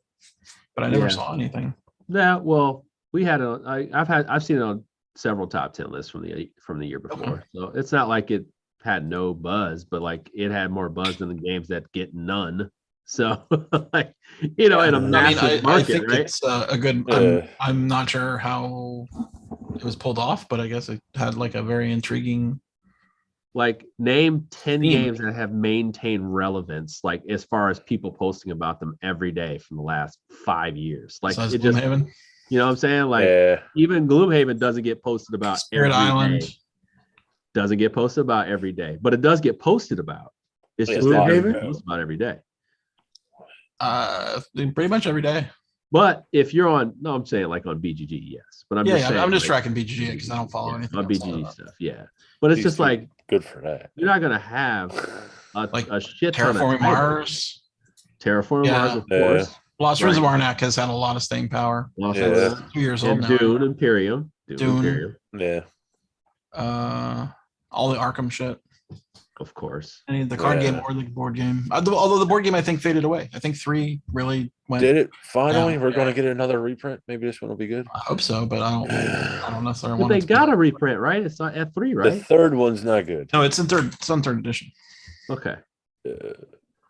but I never saw anything. Yeah. Well, we had I've seen it on several top 10 lists from the year before. Okay. So it's not like it had no buzz, but like it had more buzz than the games that get none. So like, in a massive market, I think it's a good. I'm not sure how it was pulled off, but I guess it had like a very intriguing. Like, name 10 games that have maintained relevance, like as far as people posting about them every day from the last 5 years. Like, it just, Gloomhaven. You know what I'm saying? Like, even Gloomhaven doesn't get posted about Spirit Island. Day. Doesn't get posted about every day, but it does get posted about. It's just Gloomhaven posted about every day. Pretty much every day. But if you're I'm saying like on BGG, yes. But I'm just tracking BGG because I don't follow anything on BGG stuff. Yeah, but it's just like good for that. You're not gonna have a shit ton Terraforming of Mars. Terraforming Mars, of course. Lost Ruins of Arnak has had a lot of staying power. Lost 2 years old now. Dune Imperium. Imperium. Yeah. All the Arkham shit. Of course. I mean, the card game or the board game. Although the board game, I think, faded away. I think 3 really went. Did it finally? Yeah. We're going to get another reprint. Maybe this one will be good. I hope so, but I don't necessarily want. They got a reprint, right? It's not at 3, right? The third one's not good. No, it's in third. It's on 3rd edition. Okay.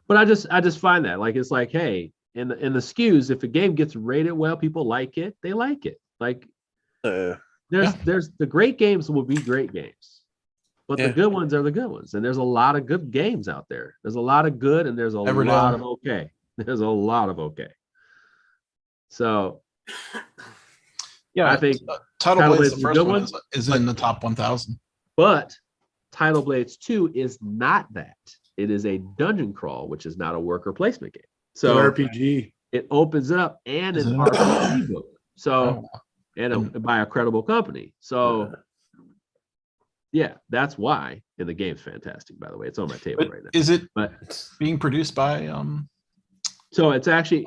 But I just find that it's like, hey, in the SKUs, if a game gets rated well, people like it. They like it. Like there's the great games will be great games. But the good ones are the good ones. And there's a lot of good games out there. There's a lot of good and there's a lot of okay. There's a lot of okay. So I think Tidal Blades, the first one is in the top 1,000. But Tidal Blades 2 is not that. It is a dungeon crawl, which is not a worker placement game. So an RPG. It opens up and an RPG book. So and by a credible company. So yeah, that's why. And the game's fantastic, by the way. It's on my table right now. Is it being produced by So it's actually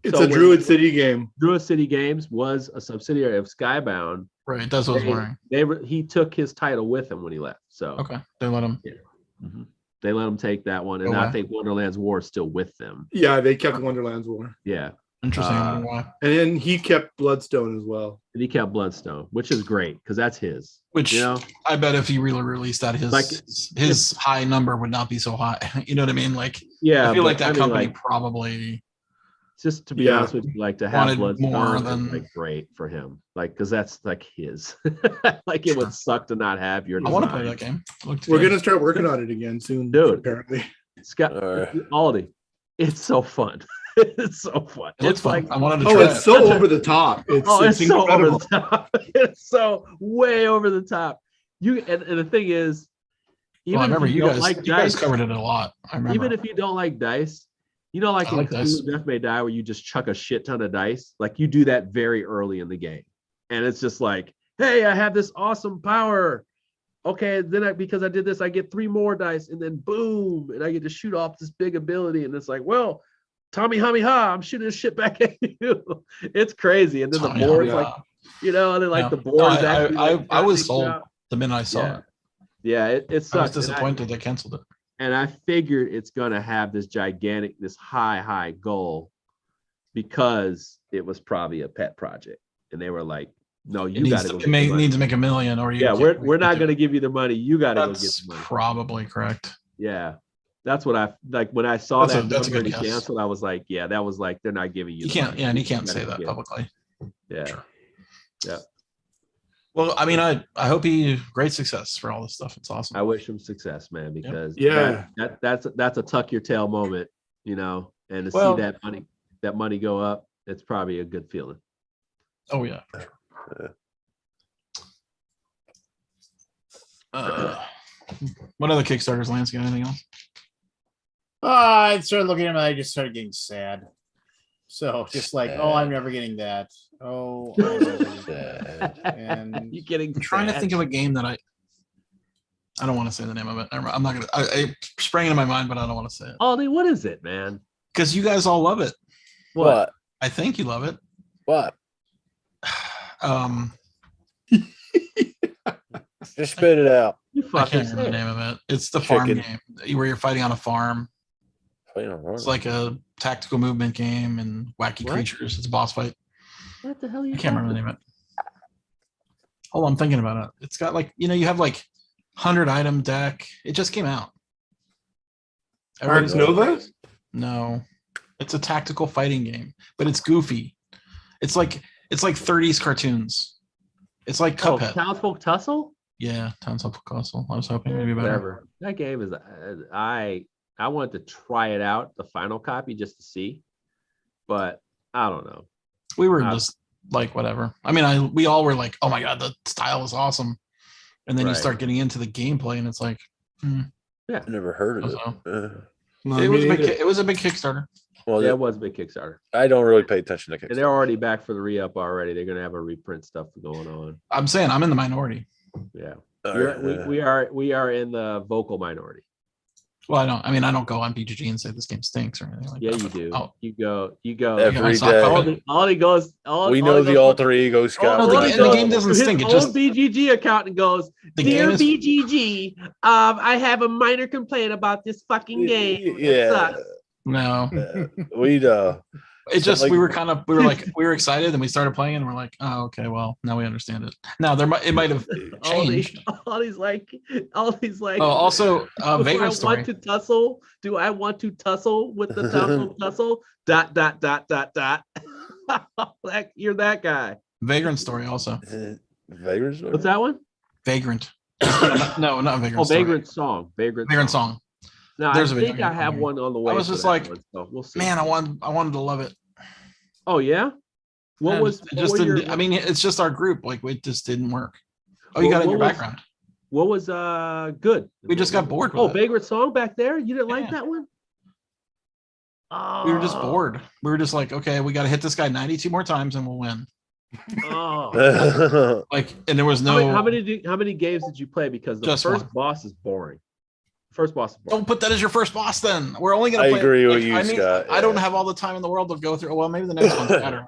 it's a Druid City game. Druid City Games was a subsidiary of Skybound. Right, that's what I was wondering. He took his title with him when he left. So they let him. Yeah. Mm-hmm. They let him take that one, and I think Wonderland's War is still with them. Yeah, they kept Wonderland's War. Yeah, interesting. And then he kept Bloodstone as well. And he kept Bloodstone, which is great because that's his. Which I bet if he really released that, his high number would not be so high. You know what I mean? Like, I feel like that company probably. Just to be honest with you, like to have Bloodstone more than like great for him, like because that's like his. Like it would suck to not have your. I want to play that game. We're gonna start working on it again soon, dude. Apparently, Scott Aldi, it's so fun. It's so fun. It's like I wanted to. Try it's so over the top. It's so over the top. It's so way over the top. And the thing is, even I remember if you guys like dice, covered it a lot. I remember. Even if you don't like dice. Like in Death May Die, where you just chuck a shit ton of dice, like you do that very early in the game, and it's just like, hey, I have this awesome power. Okay, then because I did this, I get 3 more dice, and then boom, and I get to shoot off this big ability, and it's like, well, Tommy Hummy Ha, I'm shooting this shit back at you. It's crazy, and then the board's like, and then like the board. I was sold the minute I saw it. Yeah, it sucks. I was disappointed they canceled it. And I figured it's going to have this high goal because it was probably a pet project. And they were like, no, you got to need to make $1 million or we're not going to give you the money. You got to go get the money. Probably correct. Yeah. That's what I like when I saw that's a good canceled. I was like, yeah, that was like, they're not giving you. You can't, and you can't say that publicly. Yeah. Sure. Yeah. Well, I mean, I hope great success for all this stuff. It's awesome. I wish him success, man, because that's a tuck your tail moment, and to see that money go up, it's probably a good feeling. Oh yeah. What other Kickstarters, Lance? Got anything else? I started looking at them and I just started getting sad. So just like, I'm never getting that. Oh, and you getting? I'm trying to think of a game that I don't want to say the name of it. I'm not gonna. I sprang into my mind, but I don't want to say it. Aldi, what is it, man? Because you guys all love it. What? I think you love it. What? Just spit it out. I can't remember the name of it. It's the farm game where you're fighting on a farm. It's like a tactical movement game and wacky creatures. It's a boss fight. What the hell are you? I can't remember the name of it. Hold on, I'm thinking about it. It's got like, you have like 100 item deck. It just came out. Arts Nova? No, it's a tactical fighting game, but it's goofy. It's like 30s cartoons. It's like Cuphead. Townsfolk Tussle? Yeah, Townsfolk Tussle. I was hoping maybe better. Whatever. That game is I wanted to try it out, the final copy, just to see, but I don't know. We were just like, whatever. I mean, we all were like, oh my God, the style is awesome. And then you start getting into the gameplay and it's like, I've never heard of it. It was a big Kickstarter. Well, it was a big Kickstarter. I don't really pay attention to Kickstarter. And they're already back for the re-up already. They're going to have a reprint stuff going on. I'm saying I'm in the minority. Yeah. We are in the vocal minority. Well, I don't go on BGG and say this game stinks or anything like that. Yeah, you do. Oh. You go. Every day. All he goes. We know the alter ego, Scott. No, the game doesn't stink. It just BGG account and goes, "Dear BGG, I have a minor complaint about this fucking game. Yeah. It sucks." No, we It just we were excited and we started playing and we're like, oh, okay, well now we understand it. Now it might have changed. All these like. Oh, also Vagrant Story. Want to tussle? Do I want to tussle with the tussle? Dot. Like, you're that guy. Vagrant Story also. Vagrant Story? What's that one? Vagrant. No, not Vagrant. Oh, Story. Vagrant Song. Vagrant Song. Now, I think I have one on the way. I was just like, so we'll see. Man, I wanted to love it. Oh yeah. It's just our group. Like, it just didn't work. Oh, you got it in your background. What was good? We just got bored. Oh, Vagrant Song back there. You didn't like that one? Oh. We were just bored. We were just like, okay, we got to hit this guy 92 more times and we'll win. Oh. And there was no. How many games did you play? Because the first boss is boring. First boss. Don't put that as your first boss. Then we're only gonna. I agree with you, Scott. I don't have all the time in the world to go through. Well, maybe the next one's better.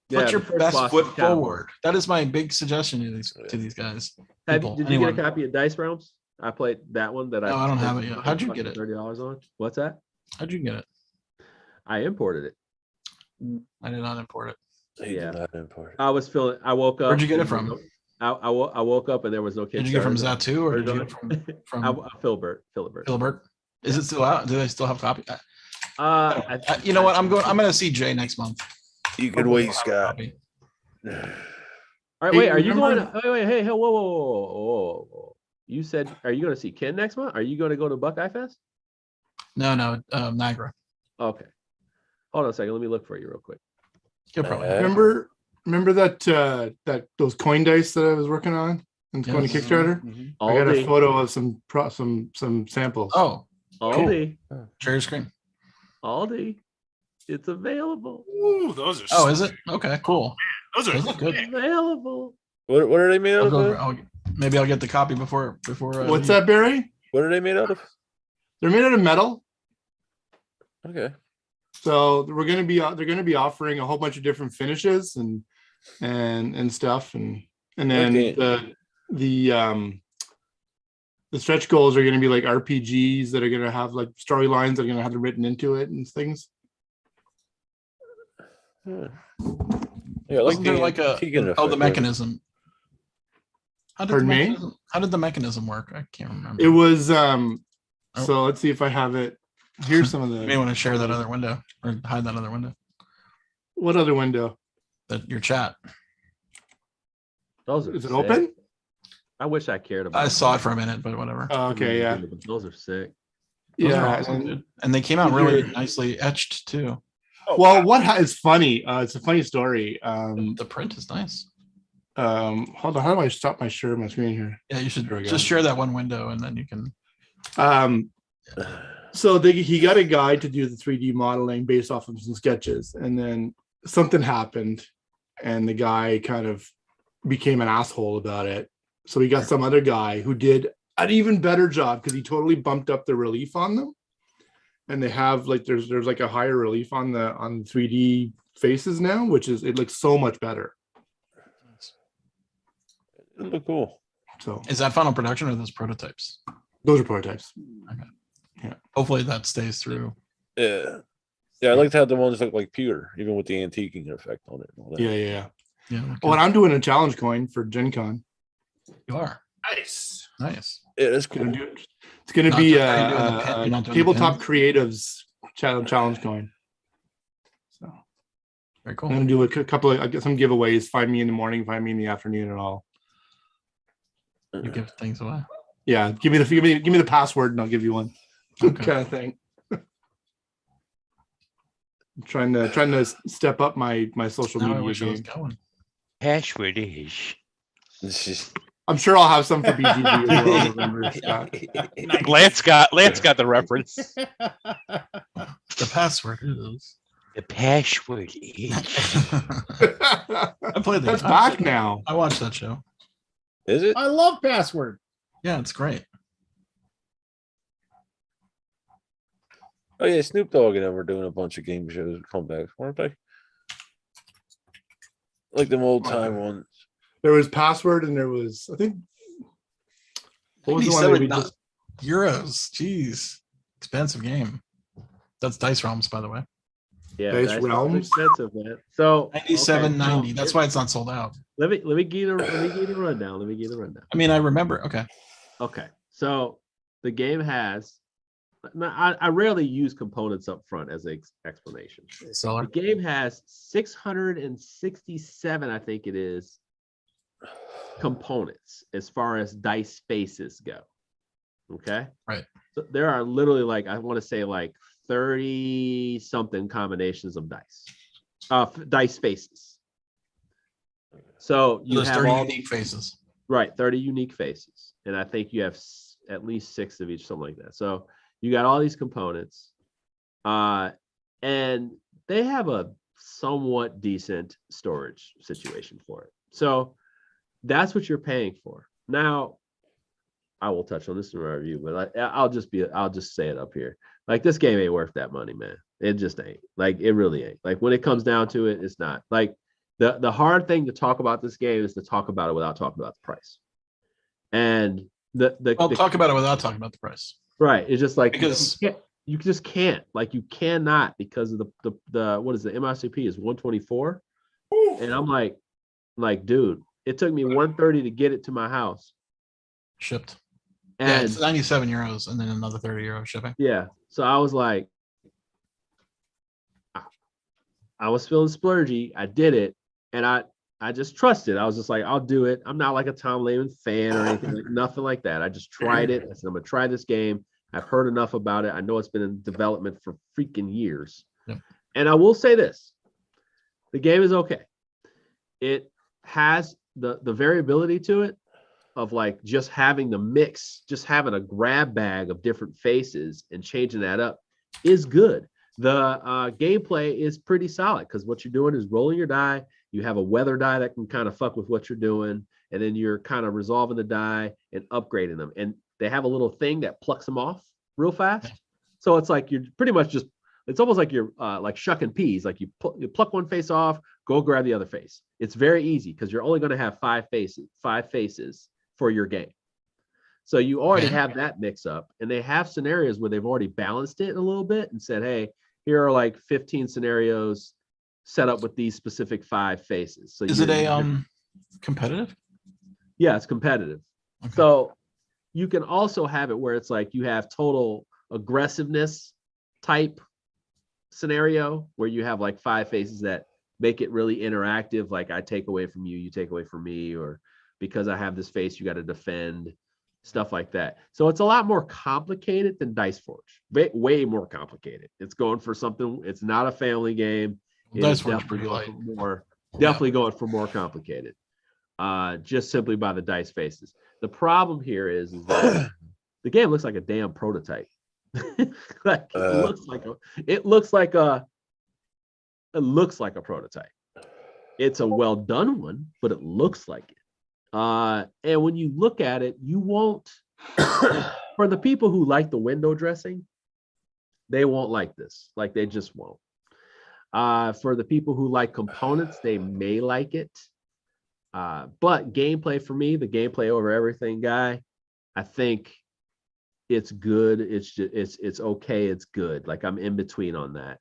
Put your best foot forward. That is my big suggestion to these guys. Did you get a copy of Dice Realms? I played that one. No, I don't have it yet. How'd you get it? $30 on. What's that? How'd you get it? I imported it. I did not import it. I was feeling. I woke up. Where'd you get it from? I woke up and there was no Kickstarter. Did you get it from Zatu or did you get it from Philbert? Is it still out? Do they still have copy? You know what? I'm going to see Jay next month. You could wait, Scott. All right, wait. Are you going? Wait. Hey, whoa. You said, are you going to see Ken next month? Are you going to go to Buckeye Fest? No, Niagara. Okay. Hold on a second. Let me look for you real quick. You'll probably remember that those coin dice that I was working on and going to Kickstarter. Mm-hmm. I got a photo of some samples. Oh, Aldi. Cool. Share your screen. Aldi. It's available. Ooh, those are. Oh, is it? Okay, cool. Those are good. Available. What are they made out of? Maybe I'll get the copy before. What's that, Barry? What are they made out of? They're made out of metal. Okay. So they're going to be offering a whole bunch of different finishes and stuff, and then the stretch goals are going to be like RPGs that are going to have like storylines that are going to have them written into it and things. Yeah, wasn't there like the mechanism? How did the mechanism work? I can't remember. It was so let's see if I have it. Here's some of the. You may want to share that other window or hide that other window. What other window? Your chat. Is it open? I wish I cared about. I saw it for a minute, but whatever. Oh, okay, yeah. Those are sick. Those are awesome, and they came out really nicely etched too. Well, what is funny? It's a funny story. The print is nice. Hold on. How do I stop my screen here? Yeah, you should just share that one window, and then you can. So he got a guy to do the 3D modeling based off of some sketches, and then something happened, and the guy kind of became an asshole about it. So he got some other guy who did an even better job because he totally bumped up the relief on them, and they have like there's like a higher relief on the 3D faces now, it looks so much better. It look cool. So is that final production or those prototypes? Those are prototypes. Okay. Yeah. Hopefully that stays through. Yeah. I like to have the ones look like pewter, even with the antiquing effect on it. And all that. Yeah. Okay. Oh, and I'm doing a challenge coin for Gen Con. You are. Nice. Yeah, that's cool. It's going to be a tabletop creatives challenge coin. So very cool. I'm going to do a couple of some giveaways. Find me in the morning, find me in the afternoon, and all. You give things away. Yeah, give me the password, and I'll give you one. Okay. Kind of thing. I'm trying to step up my social media game. Password is. I'm sure I'll have some for BGG as well. Remember, Lance got the reference. The password is. The password is. I played That's back now. I watched that show. Is it? I love Password. Yeah, it's great. Oh yeah, Snoop Dogg and them were doing a bunch of game shows comebacks, weren't they? Like them old time ones. There was Password, and there was, I think, what was the one that we just euros? Jeez, expensive game. That's Dice Realms, by the way. Yeah, Dice that's Realms? expensive, man. So 97.90. That's why it's not sold out. Let me give you the rundown. Let me give you the rundown. I mean, I remember. Okay. So the game has. I rarely use components up front as an explanation. Seller. The game has 667, I think it is, components as far as dice spaces go. Okay. Right. So there are literally like, I want to say like 30 something combinations of dice spaces. So you have 30 all unique faces. Right, 30 unique faces. And I think you have at least 6 of each, something like that. So you got all these components. And they have a somewhat decent storage situation for it. So that's what you're paying for. Now, I will touch on this in my review, but I'll just say it up here. Like, this game ain't worth that money, man. It just ain't. Like, it really ain't. Like, when it comes down to it, it's not. Like, the hard thing to talk about this game is to talk about it without talking about the price. And talk about it without talking about the price. Right. It's just like, because you just can't. Like, you cannot, because of the what is the MRCP is 124. And I'm like, dude, it took me 130 to get it to my house. Shipped. And yeah, it's 97 euros and then another 30 euro shipping. Yeah. So I was like, I was feeling splurgy. I did it. And I just trusted. I was just like, I'll do it. I'm not like a Tom Lehman fan or anything, like nothing like that. I just tried it. I said, I'm gonna try this game. I've heard enough about it. I know it's been in development for freaking years. Yep. And I will say this: the game is okay. It has the variability to it of like just having the mix, just having a grab bag of different faces and changing that up is good. The gameplay is pretty solid because what you're doing is rolling your die. You have a weather die that can kind of fuck with what you're doing, and then you're kind of resolving the die and upgrading them. And they have a little thing that plucks them off real fast. So it's like you're pretty much just, it's almost like you're like shucking peas. Like you pluck one face off, go grab the other face. It's very easy because you're only going to have 5 faces for your game. So you already have that mix up, and they have scenarios where they've already balanced it a little bit and said, hey, here are like 15 scenarios set up with these specific 5 faces. So is it a competitive? Yeah, it's competitive. Okay. So you can also have it where it's like you have total aggressiveness type scenario where you have like 5 faces that make it really interactive. Like, I take away from you, you take away from me, or because I have this face, you got to defend, stuff like that. So it's a lot more complicated than Dice Forge. Way more complicated. It's going for something. It's not a family game. It's definitely going for more. Definitely going for more complicated. Just simply by the dice faces. The problem here is that the game looks like a damn prototype. Like, it looks like a prototype. It's a well done one, but it looks like it. And when you look at it, you won't. For the people who like the window dressing, they won't like this. Like, they just won't. For the people who like components, they may like it. But gameplay, for me, the gameplay over everything guy, I think it's good. It's just, it's okay. It's good. Like, I'm in between on that.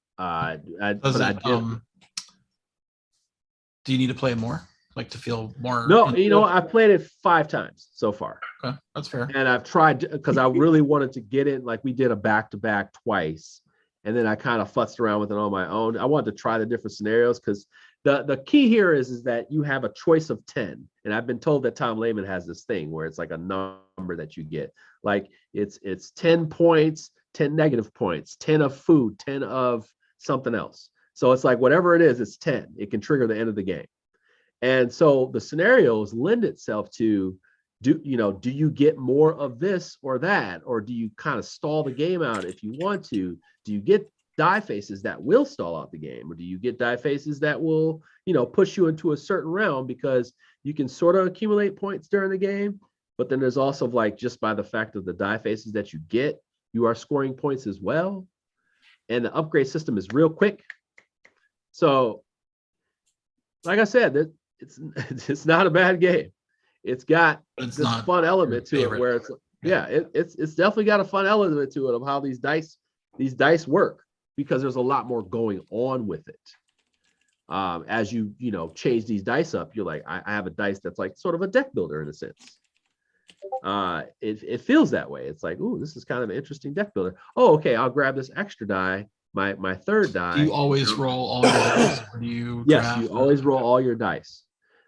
Do you need to play more? Like, to feel more? No, I've played it 5 times so far. Okay, that's fair. And I've tried, because I really wanted to get it. Like, we did a back-to-back twice, and then I kind of futzed around with it on my own. I wanted to try the different scenarios because the key here is that you have a choice of 10. And I've been told that Tom Lehman has this thing where it's like a number that you get. Like, it's 10 points, 10 negative points, 10 of food, 10 of something else. So it's like whatever it is, it's 10. It can trigger the end of the game. And so the scenarios lend itself to, do you get more of this or that, or do you kind of stall the game out if you want to? Do you get die faces that will stall out the game, or do you get die faces that will, push you into a certain realm, because you can sort of accumulate points during the game, but then there's also, like, just by the fact of the die faces that you get, you are scoring points as well. and the upgrade system is real quick. So, like I said, it's not a bad game. It's got this fun element to it where it's it's definitely got a fun element to it of how these dice work, because there's a lot more going on with it. As you change these dice up, you're like, I have a dice that's like sort of a deck builder in a sense. It feels that way. It's like, ooh, this is kind of an interesting deck builder. Oh, okay, I'll grab this extra die, my third die. Do you always roll all your dice? Or do you yes, you always roll all your dice.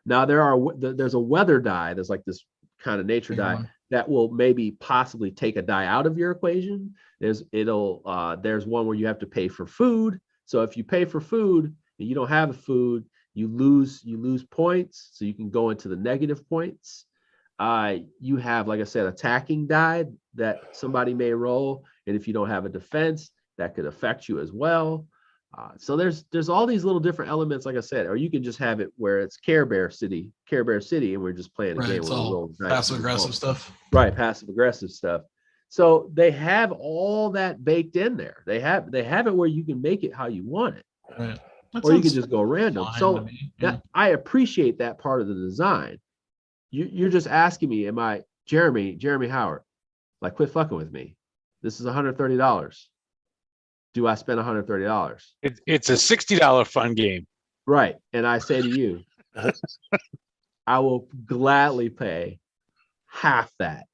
Now there's a weather die. There's like this kind of nature die that will maybe possibly take a die out of your equation. There's one where you have to pay for food. So if you pay for food and you don't have the food, you lose points. So you can go into the negative points. You have, like I said, attacking die that somebody may roll, and if you don't have a defense, that could affect you as well. So there's all these little different elements, like I said, or you can just have it where it's Care Bear City, and we're just playing a game. It's all passive aggressive stuff. Right, passive aggressive stuff. So they have all that baked in there. They have it where you can make it how you want it, right. Or you can just go random. So I appreciate that part of the design. You're just asking me, am I Jeremy Howard? Like, quit fucking with me. This is $130. Do I spend $130? It's a $60 fun game. Right. And I say to you, I will gladly pay half that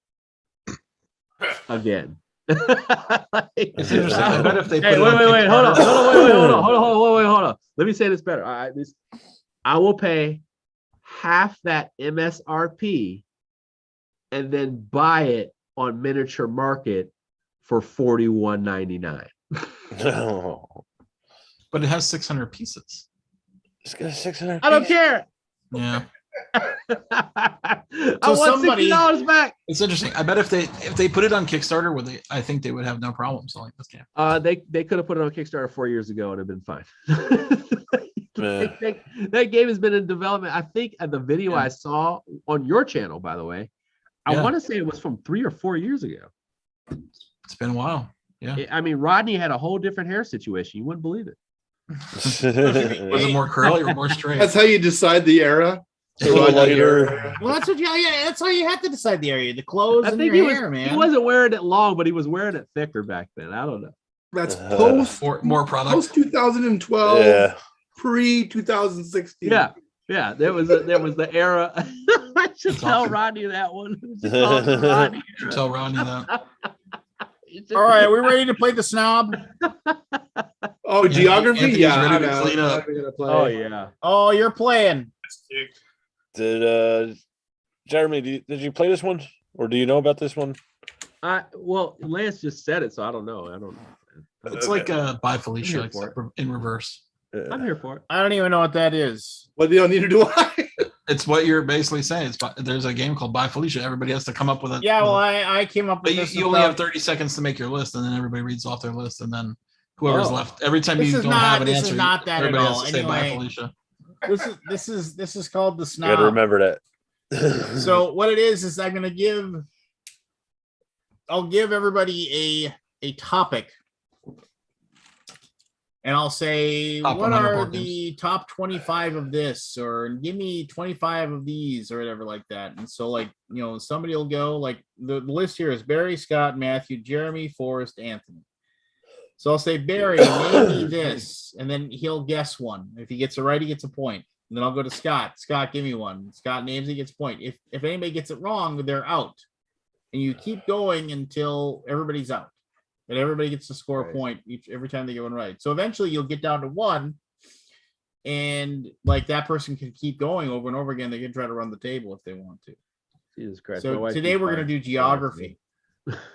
again. It's interesting. I bet if they put wait, hold on. Let me say this better. I will pay half that MSRP and then buy it on Miniature Market for $41.99. No. But it has 600 pieces. It's got 600. I don't care. Yeah. I want $60 back. It's interesting. I bet if they put it on Kickstarter, I think they would have no problem selling this game. They could have put it on Kickstarter 4 years ago and it'd been fine. That game has been in development. I think at the video I saw on your channel, by the way, I want to say it was from 3 or 4 years ago. It's been a while. Yeah. I mean, Rodney had a whole different hair situation. You wouldn't believe it. Was it more curly or more straight? That's how you decide the era. Well, that's what that's how you have to decide the area. The clothes and your hair, man. He wasn't wearing it long, but he was wearing it thicker back then. I don't know. That's post more product. Post 2012, pre 2016. Yeah. There was the era. I should tell Rodney that one. Tell Rodney that. All right, are we ready to play the snob? Oh, geography? Yeah. Ready to clean up. Oh, yeah. Oh, you're playing. Did Jeremy, did you play this one? Or do you know about this one? Well, Lance just said it, so I don't know. It's like Bye Felicia except in reverse. I'm here for it. I don't even know what that is. Well, you don't need to do I. It's what you're basically saying. There's a game called Bye Felicia. Everybody has to come up with it. Yeah, well, I came up with this. You only have 30 seconds to make your list, and then everybody reads off their list, and then whoever's left. Every time you don't have an answer, this is not that everybody at all. has to say Bye Felicia. This is called the snob. You got to remember that. So what it is I'll give everybody a topic. And I'll say, what are the top 25 of this? Or give me 25 of these or whatever like that. And so somebody will go, like the list here is Barry, Scott, Matthew, Jeremy, Forrest, Anthony. So I'll say, Barry, name me this. And then he'll guess one. If he gets it right, he gets a point. And then I'll go to Scott. Scott, give me one. Scott names it, gets a point. If anybody gets it wrong, they're out. And you keep going until everybody's out. And everybody gets to score a point every time they get one right. So eventually you'll get down to one, and like that person can keep going over and over again. They can try to run the table if they want to. Jesus Christ. So today we're going to do geography.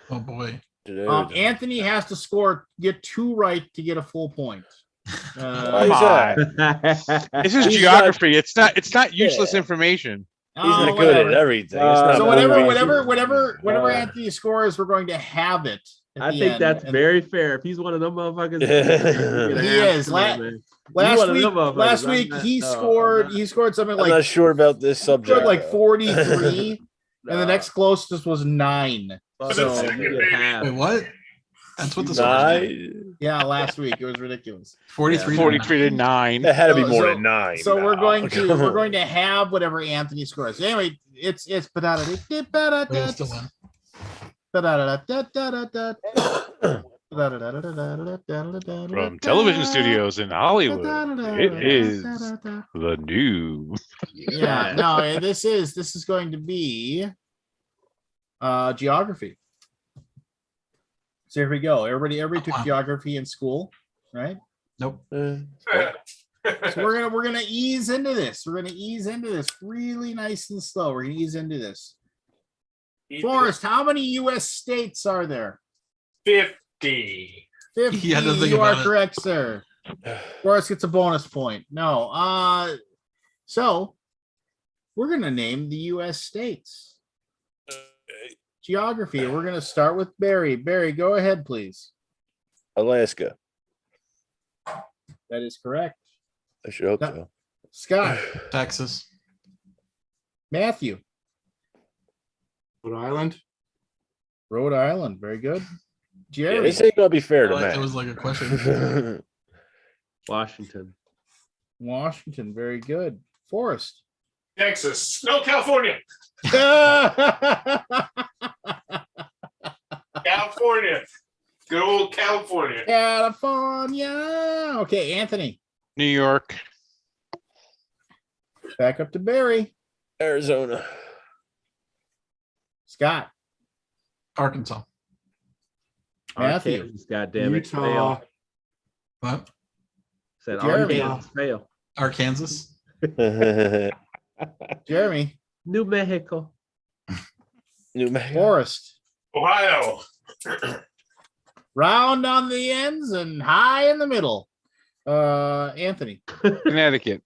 Oh boy. Anthony has to get 2 right to get a full point. Come on. This is geography. It's not useless information. He's not good at everything. So whatever Anthony scores, we're going to have it. I think that's very fair. If he's one of them motherfuckers, he is. Last week he scored something like. I'm not sure about this subject. Scored like 43, and the next closest was 9. Wait, what? That's what the score is. Yeah, last week it was ridiculous. 43. 43 to 9. It had to be more than 9. So we're now. going to have whatever Anthony scores. Anyway, it's Wait, it's still win. From television studios in Hollywood, it is the new. Yeah, no, this is going to be geography. So here we go. Everybody took geography in school, right? Nope. So we're gonna ease into this. We're gonna ease into this really nice and slow. We're gonna ease into this. Forrest, how many U.S. states are there? 50. 50. He had to think You are about it. correct, sir. Forrest gets a bonus point. No. So we're gonna name the U.S. states. Geography. We're gonna start with Barry. Barry, go ahead, please. Alaska. That is correct. I should hope so. Scott. Texas. Matthew. Rhode Island. Rhode Island. Very good. Yeah, Jeremy. this ain't gonna be fair to It Matt. was like a question. Washington. Washington. Very good. Forrest. Texas. No, California. California. Good old California. California. Okay, Anthony. New York. Back up to Barry. Arizona. Scott. Arkansas. Matthew. Arkansas, goddamn it. Utah. Fail. What? Said Jeremy. Arkansas. Fail. Arkansas. Jeremy. New Mexico. New Mexico. Forrest. Ohio. Round on the ends and high in the middle. Anthony. Connecticut.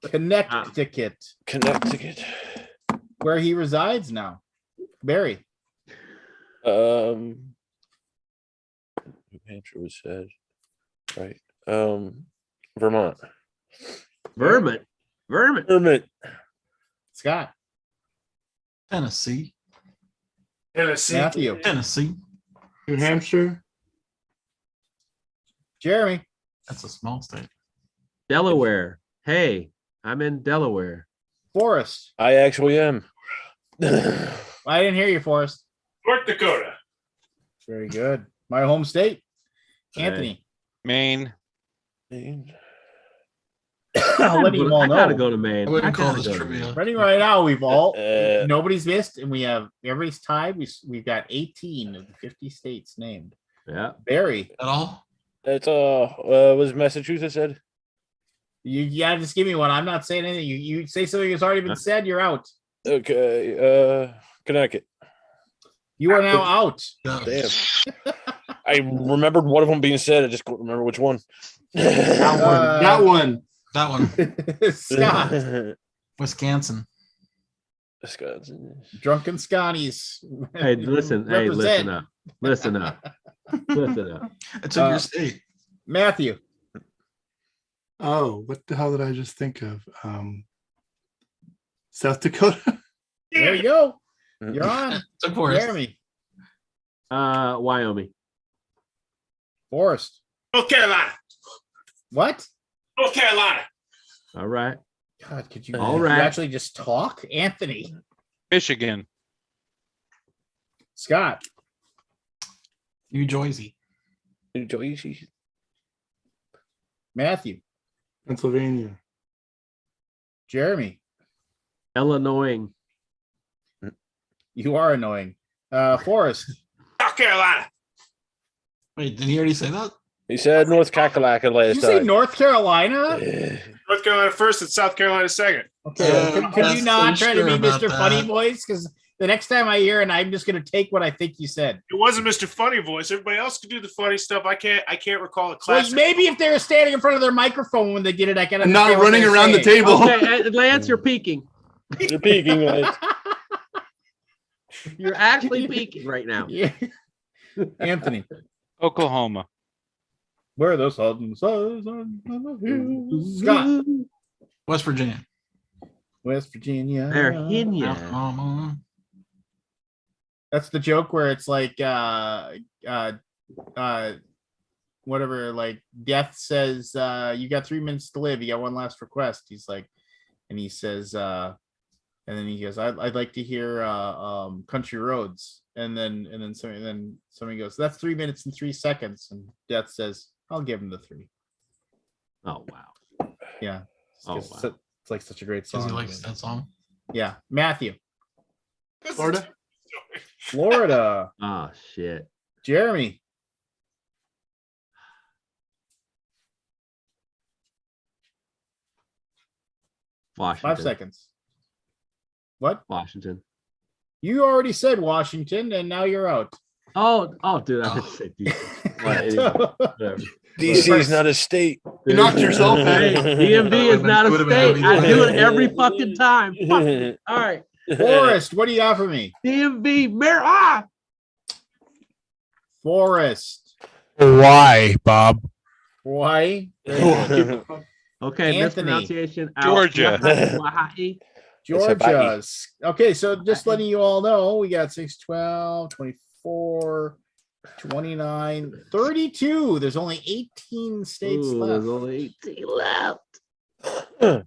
Connecticut. Connecticut. Where he resides now. Barry. New Hampshire was said. Right. Vermont. Vermont. Vermont. Scott. Tennessee. Tennessee. Matthew. Tennessee. New Hampshire. Jeremy. That's a small state. Delaware. Hey, I'm in Delaware. Forrest. I actually am. I didn't hear you, Forrest. North Dakota. Very good. My home state. Anthony. Maine. I'll let you all I gotta know. go to Maine. I wouldn't call gotta this go to trivia. Maine. Running right now, we've all Nobody's nobody's missed, and we have everybody's tied. We've got 18 of the 50 states named. Yeah. Barry, At all? That's was Massachusetts said? you gotta just give me one. I'm not saying anything. You say something that's already been said, you're out. Okay. Connecticut. You are now out. No. Damn. I remembered one of them being said. I just couldn't remember which one. That one. That one. Scott, Wisconsin. Wisconsin. drunken Scotties. Hey, listen. Hey, listen Represent. up. Listen up. Listen up. It's in your state. Matthew. Oh, what the hell did I just think of? South Dakota. There you go. You're on. Of course. Jeremy. Wyoming. Forrest. North Carolina. What? North Carolina. All right. God, could you, All could you right. actually just talk? Anthony. Michigan. Scott. New Jersey. New Jersey. Matthew. Pennsylvania. Jeremy. Illinois. You are annoying. Forrest. South Carolina. Wait, did he already say that? He said North Kakalaka Did last you say time. North Carolina? North Carolina first and South Carolina second. Okay. Could you I'm not so try to be sure about Mr. Funny that. Voice? Because the next time I hear it, I'm just going to take what I think you said. It wasn't Mr. Funny Voice. Everybody else could do the funny stuff. I can't recall a Well, classic. maybe if they were standing in front of their microphone when they did it, I can And not understand what running they're around the saying. table. Okay, Lance, you're peeking. You're peeking. Like, You're actually peeking right now. Yeah. Anthony. Oklahoma. Where are those on the hills? Scott. West Virginia. West Virginia. Virginia. Oklahoma. That's the joke where it's like whatever, like Death says, you got 3 minutes to live, you got one last request. He's like, and he says, and then he goes, I'd like to hear Country Roads. And then somebody goes, that's 3 minutes and 3 seconds. And Death says, I'll give him the 3. Oh wow. Yeah. Oh, It's, wow. it's like such a great song. Because he likes that song. Yeah. Matthew. Florida. Florida. Oh shit. Jeremy. Washington. 5 seconds. What? Washington. You already said Washington, and now you're out. Oh, dude, I didn't say DC. Well, anyway, whatever. DC is not a state. You knocked yourself out. Hey, DMV is not a state. I do it every fucking time. Fuck it. All right. Forrest, what do you got for me? DMV, Mayor. Forrest. Why, Bob? Hawaii. Okay, Anthony. mispronunciation. Georgia. Hawaii. Georgia. Okay, so just letting you all know, we got 6, 12, 24, 29, 32. There's only 18 states Ooh, left. there's only 18 left. All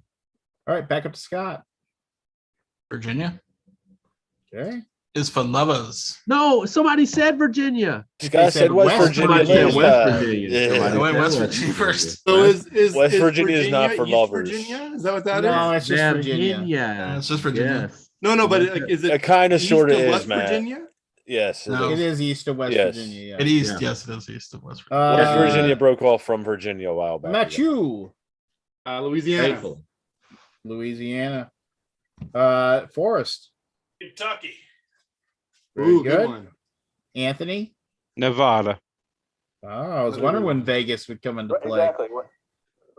right, back up to Scott. Virginia Okay. is for lovers. No, somebody said Virginia. Scott said West Virginia. Somebody said last West time. Virginia. Yeah. Somebody I went said West Virginia first. So is West Virginia is not for East lovers. Virginia? Is that what that is? No, it's just Virginia. Yeah, it's just Virginia. Yes. No, but like, is it It kind of east sort of of is, West man. Virginia? Yes. No. It is east of West Yes. Virginia. Yeah. It is, Yeah. yes, it is east of West Virginia. West Virginia broke off from Virginia a while back. Not you. Louisiana. Faithful. Louisiana. Forrest. Kentucky. Very Ooh, good. one. Anthony. Nevada. Oh, I was wondering when Vegas would come into play.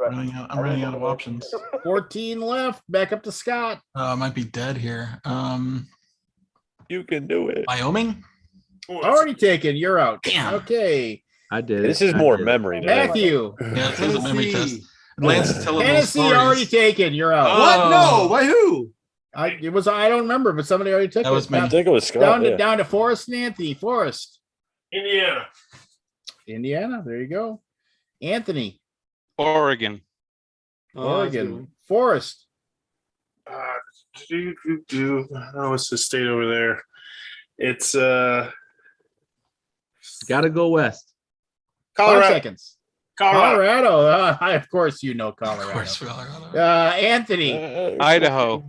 I'm running out of options. 14 left. Back up to Scott. I might be dead here. You can do it. Wyoming? Oh, Already taken. You're out. Damn. Okay. I did. This it. is I more did it. memory. than anything. Matthew. Yeah, this is a memory Tennessee. test. Lance is telling those Tennessee stories. already taken. You're out. What? No. By who? I don't remember, but somebody already took That it. was me. I think it was Scott. Down yeah. to Forrest and Anthony. Forrest. Indiana. Indiana. There you go. Anthony. Oregon. Oh, that's a good Oregon. one. Forrest. Oh, what's the state over there? It's Gotta go west. 5 Colorado. seconds. Colorado. Colorado. Of course you know Of Colorado. course, Colorado. Anthony. Idaho.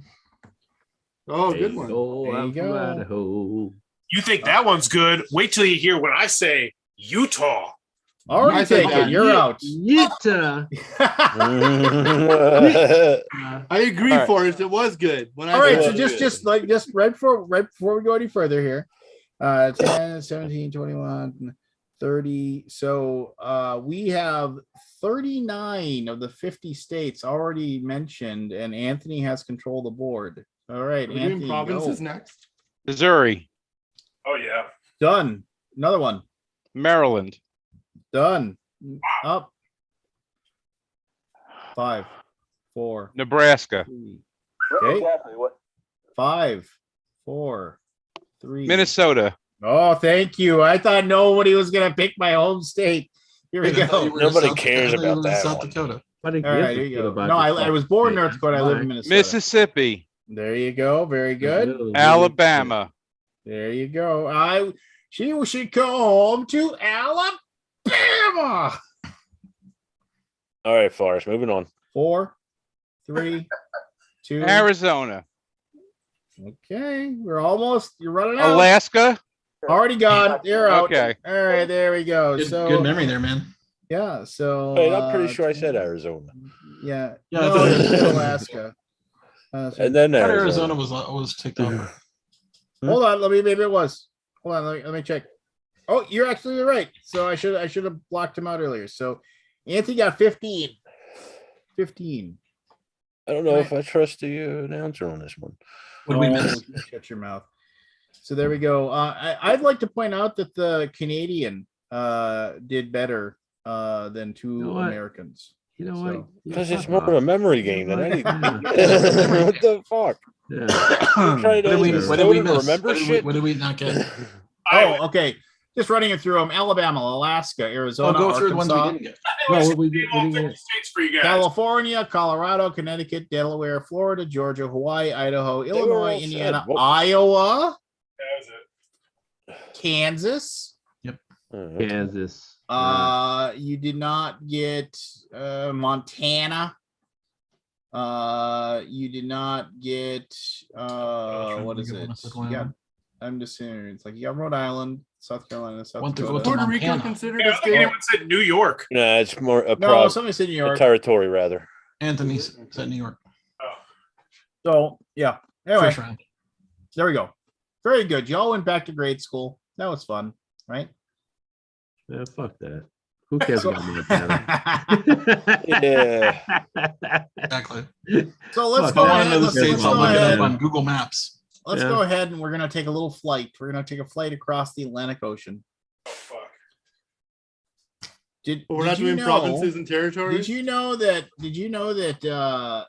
Oh, good one. Oh, There you I'm from go. Idaho. You think that one's good? Wait till you hear when I say Utah. Already I said taken. that. You're out. Utah. I agree, All right. Forrest. It was good. When I All right, said so it. just right before we go any further here. 10, 17, 21, 30. So we have 39 of the 50 states already mentioned, and Anthony has control of the board. All right, Are we doing Anthony, provinces go. next. Missouri. Oh yeah. Done. Another one. Maryland. Done. Up. 5, 4, Nebraska. 3. Okay. 5, 4, 3. Minnesota. Oh, thank you. I thought nobody was gonna pick my home state. Here we Wait, I thought you go. were in Nobody South cares Dakota. I thought you about were in that South one. Dakota. I didn't All give right, a here shit you go. about No, your I was fucking born in state. North Dakota. I live in Bye. Minnesota. Mississippi. There you go. Very good. Alabama. There you go. She should go home to Alabama. All right, Forrest, moving on. 4, 3, 2. Arizona. Okay, we're almost. You're running out. Alaska. Already gone. You're out. Okay. All right, there we go. Good memory there, man. Yeah. So. Wait, I'm pretty sure I said Arizona. Yeah. Yeah, No, I thought- you said Alaska. And then I thought Arizona. Arizona was ticked off. Hold on. Maybe it was. Hold on. Let me check. Oh, you're actually right. So I should have blocked him out earlier. So Anthony got 15. 15. I don't know if I trust the announcer on this one. What did we miss? Shut your mouth. So there we go. I'd like to point out that the Canadian did better than two You know what? Americans. You know So- what? Because it's Fuck more off. of a memory game than anything. Yeah. What the fuck? Yeah. Try to remember shit. What did we not get? Oh, okay. Just running it through them: Alabama, Alaska, Arizona, Go through the ones we Arkansas, didn't get. No, we didn't get states for you guys. California, Colorado, Connecticut, Delaware, Florida, Georgia, Hawaii, Idaho, were Illinois, all Indiana, said. Iowa, That was it. Kansas. Kansas. You did not get Montana. You did not get what is it? Yeah, I'm just saying it's like you got Rhode Island, South Carolina, South Dakota. Puerto Rico considered I a don't think state? anyone said New York. Nah, it's more a No, somebody said New York. territory rather. Anthony said New York. So yeah. Anyway, First round. there we go. Very good. Y'all went back to grade school. That was fun, right? Yeah, fuck that. Who cares So- about Montana? Yeah. Exactly. So let's Fuck, go I want ahead. to know the Let's states. go I'll look it ahead. up on Google Maps. Let's Yeah. go ahead and we're gonna take a little flight. We're gonna take a flight across the Atlantic Ocean. Fuck. We're not you doing know- provinces and territories. Did you know that?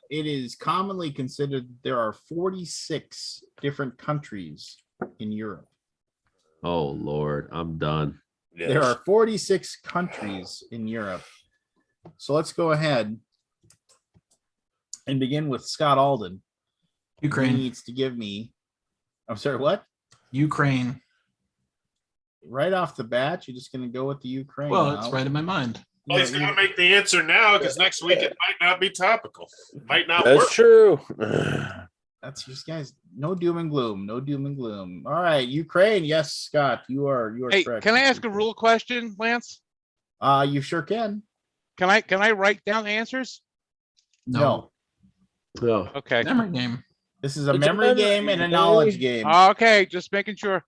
It is commonly considered there are 46 different countries in Europe. Oh Lord, I'm done. There are 46 countries in Europe. So let's go ahead and begin with Scott Alden. He Ukraine. needs to give me. I'm sorry, what? Ukraine. Right off the bat, you're just going to go with the Ukraine. Well, it's now. right in my mind. Well, he's got to make the answer now because next week it might not be topical. It might not That's work. true. That's just guys. No doom and gloom. No doom and gloom. All right, Ukraine. Yes, Scott, you are Hey, correct. can I ask a rule question, Lance? You sure can. Can I write down answers? No. No. Okay. Memory game. This is a It's a memory memory game and a game. knowledge game. Okay, just making sure.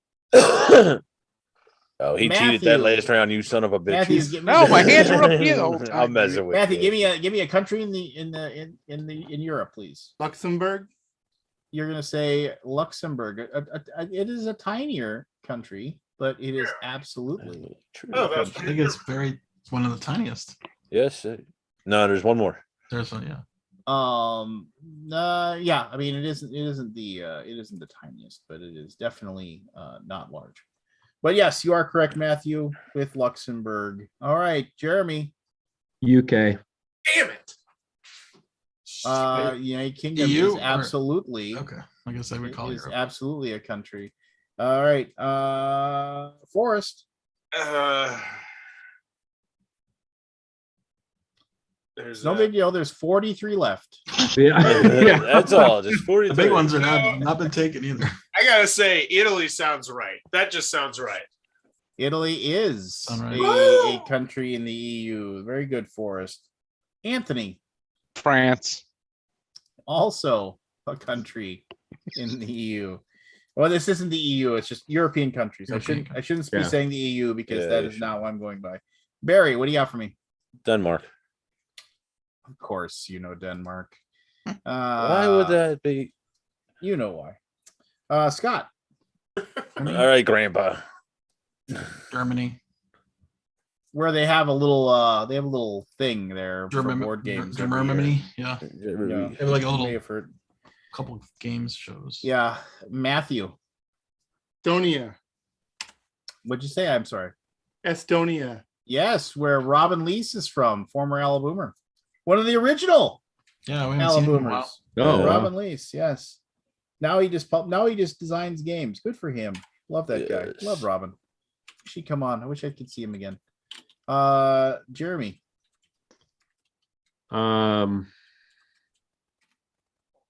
Oh, he cheated that Matthew. last round, you son of a bitch. Matthew's getting me. No, my hands are up here the whole I'm time. messing with Matthew, you. give me a country in Europe, please. Luxembourg. You're gonna say Luxembourg. It is a tinier country, but it is absolutely. True. Oh, that's I think it's one of the tiniest. Yes. No, there's one more. There's one, yeah. Yeah. I mean, it isn't the tiniest, but it is definitely not large. But yes, you are correct, Matthew, with Luxembourg. All right, Jeremy. UK. Damn it. United Kingdom EU is or- absolutely. Okay. I guess I would It call is it. absolutely a country. All right, Forrest. There's No big deal. There's 43 left. Yeah. That's all. Just 40. The big ones are not been taken either. I gotta say, Italy sounds right. That just sounds right. Italy is All right. a country in the EU. Very good, Forrest. Anthony, France. also a country in the EU. Well, this isn't the EU. It's just European countries. European I shouldn't be Yeah. saying the EU because Yeah, that you is should. not what I'm going by. Barry, what do you got for me? Denmark. Of course, you know Denmark. Why would that be? You know why. Scott, All right, Grandpa. Germany. where they have a little thing there for German board games. every year. Germany. Yeah. Yeah. They have like a little Pay for- couple of games shows. Yeah, Matthew, Estonia. what'd you say? I'm sorry. Estonia. Yes, where Robin Leese is from, former Alaboomer. One of the original Yeah, we haven't seen it in a while. Alaboomers. Oh, wow. Robin Leese, yes. Now he just designs games. Good for him. Love that guy. Yes. Love Robin. She come on. I wish I could see him again. Jeremy.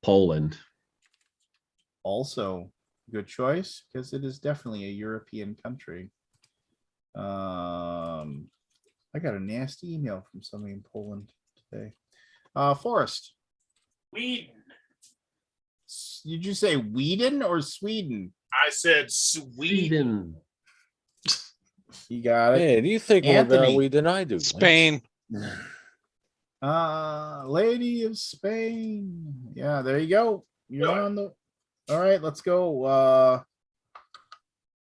Poland. Also good choice because it is definitely a European country. I got a nasty email from somebody in Poland today. Forrest, Sweden. did you say Sweden or Sweden? I said Sweden. Sweden. You got it. Man, you think more about Anthony. we than I do. Spain. Lady of Spain. Yeah, there you go. You're on the. All right, let's go.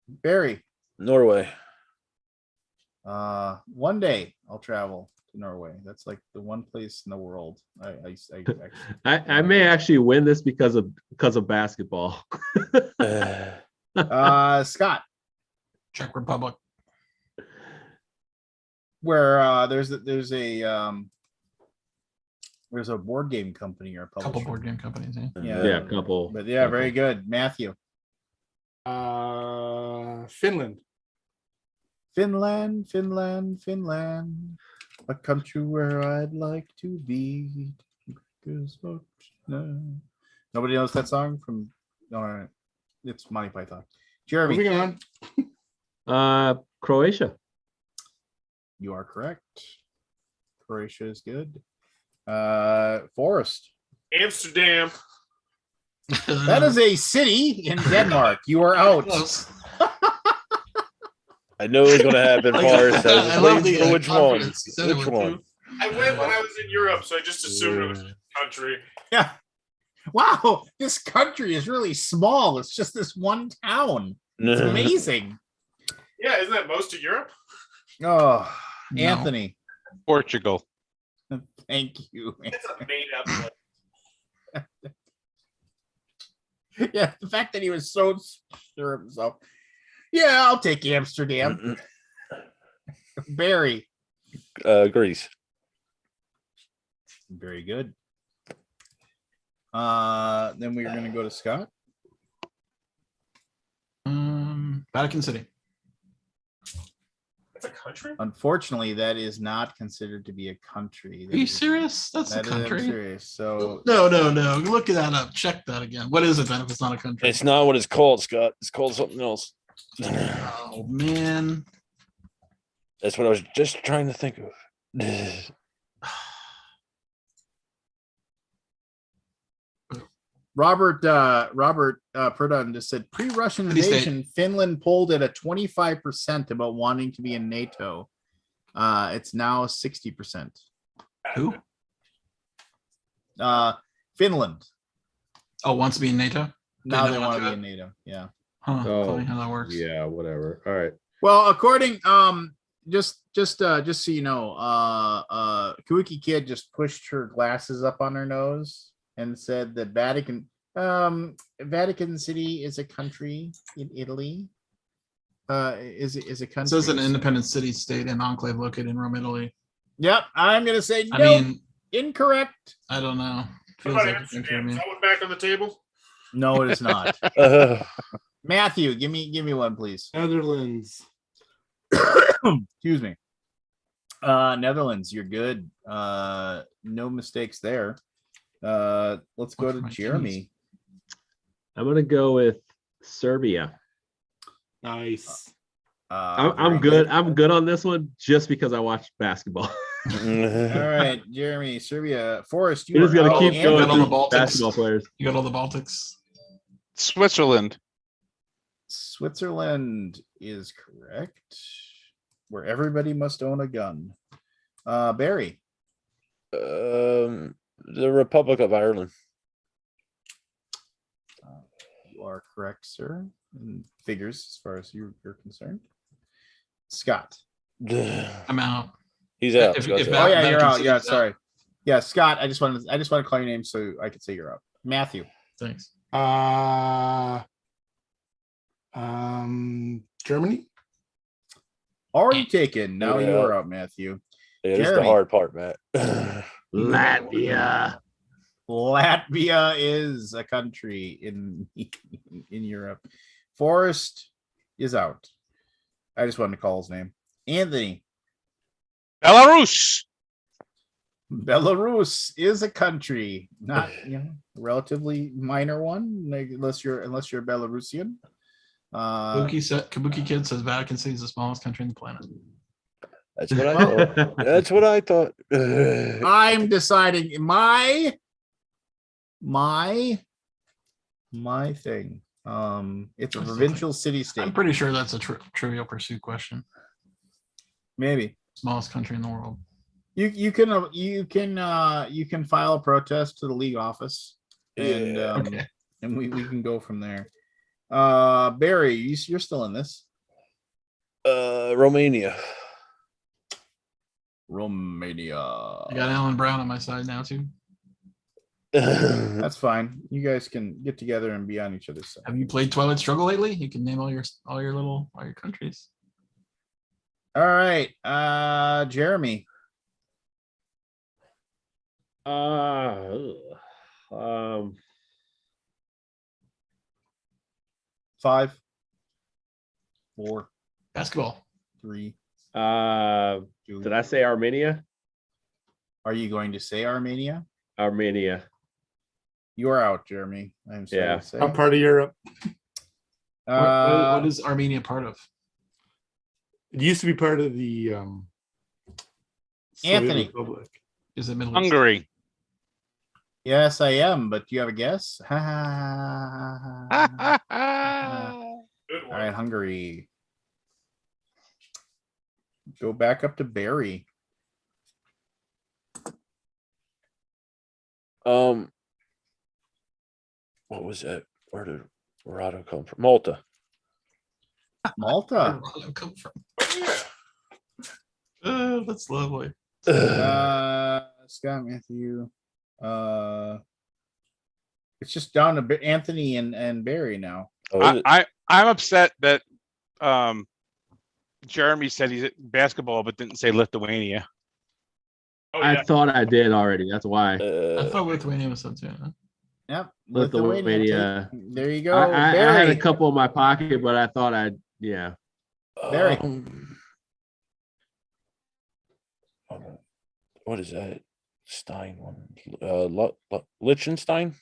Barry. Norway. One day I'll travel Norway. That's like the one place in the world. I may actually win this because of basketball. Scott. Czech Republic. Where there's a board game company or a couple board game companies. Yeah, a couple. But yeah, very good, Matthew. Finland. Finland, a country where I'd like to be. Nobody knows that song from. All right, it's Monty Python. Jeremy. Moving on. Croatia. You are correct. Croatia is good. Forrest. Amsterdam. That is a city in Denmark. You are out. I know it was going to happen, Forrest. I was waiting for which one. Which one? I went when I was in Europe, so I just assumed it was a country. Yeah. Wow, this country is really small. It's just this one town. It's amazing. Yeah, isn't that most of Europe? Oh, No. Anthony. Portugal. Thank you. It's a made up place. Yeah, the fact that he was so sure of himself. Yeah, I'll take Amsterdam. Barry. Greece. Very good. Then we're going to go to Scott. Vatican City. That's a country? Unfortunately, that is not considered to be a country. Are you serious? That's a That is country. serious. So No. Look that up. Check that again. What is it then if it's not a country? It's not what it's called, Scott. It's called something else. Oh man. That's what I was just trying to think of. Robert Purdon just said pre-Russian invasion, Finland polled at a 25% about wanting to be in NATO. It's now 60%. Who? Finland. Oh, wants to be in NATO? Now they don't want to do be it? in NATO. Yeah. Huh. Oh, Funny how that works. Yeah, whatever. All right. Well, according just so you know, Kawiki Kid just pushed her glasses up on her nose and said that Vatican City is a country in Italy. Is a country. It says an independent city, state, and enclave located in Rome, Italy. Yep, I'm gonna say no. I mean, incorrect. I don't know. What about Amsterdam? Is that one back on the table? No, it is not. Matthew, give me one, please. Netherlands. Excuse me. Netherlands, you're good. No mistakes there. Let's go to Jeremy. I'm gonna go with Serbia. Nice. I'm good. I'm good on this one just because I watched basketball. All right, Jeremy, Serbia. Forrest, You're just gonna keep going on the through Baltics. basketball players. You got all the Baltics. Switzerland. Switzerland is correct. Where everybody must own a gun. Barry. The Republic of Ireland. You are correct, sir. In figures, as far as you're concerned. Scott. I'm out. He's out. If Scott's Oh out. yeah, you're out. City's Yeah, out. sorry. Yeah, Scott. I just want to call your name so I could say you're out. Matthew. Thanks. Germany. Already taken. Now Yeah. you are out, Matthew. Yeah, this is the Jeremy. hard part, Matt. Latvia. Latvia is a country in Europe. Forrest is out. I just wanted to call his name. Anthony. Belarus. Belarus is a country, not relatively minor one, unless you're Belarusian. Kabuki Kid says Vatican City is the smallest country on the planet. That's what I thought. That's what I thought. I'm deciding my thing. It's a provincial city state. I'm pretty sure that's a Trivial Pursuit question. Maybe Smallest country in the world. you can file a protest to the league office, and Okay. and we can go from there. Barry, you're still in this. Romania. Romania. I got Alan Brown on my side now too. That's fine. You guys can get together and be on each other's side. Have you played Twilight Struggle lately? You can name all your countries. All right, Jeremy. Five, 4, basketball. 3. Did I say Armenia? Are you going to say Armenia? Armenia. You are out, Jeremy. I'm sorry to say. I'm part of Europe. What is Armenia part of? It used to be part of the Soviet Anthony. Republic. Is it Middle Hungary. Yes, I am, but do you have a guess? All right, Hungary. Go back up to Barry. What was that? Where did Rado come from? Malta. Malta. Where did Rado come from? That's lovely. Scott Matthew. It's just down to Anthony and Barry now. I'm upset that Jeremy said he's at basketball but didn't say Lithuania. Oh, yeah. I thought I did already. That's why. I thought Lithuania was up too. Huh? Yep. Lithuania. There you go. I had Barry. a couple in my pocket, but I thought yeah. Barry. What is that? Stein one. Liechtenstein?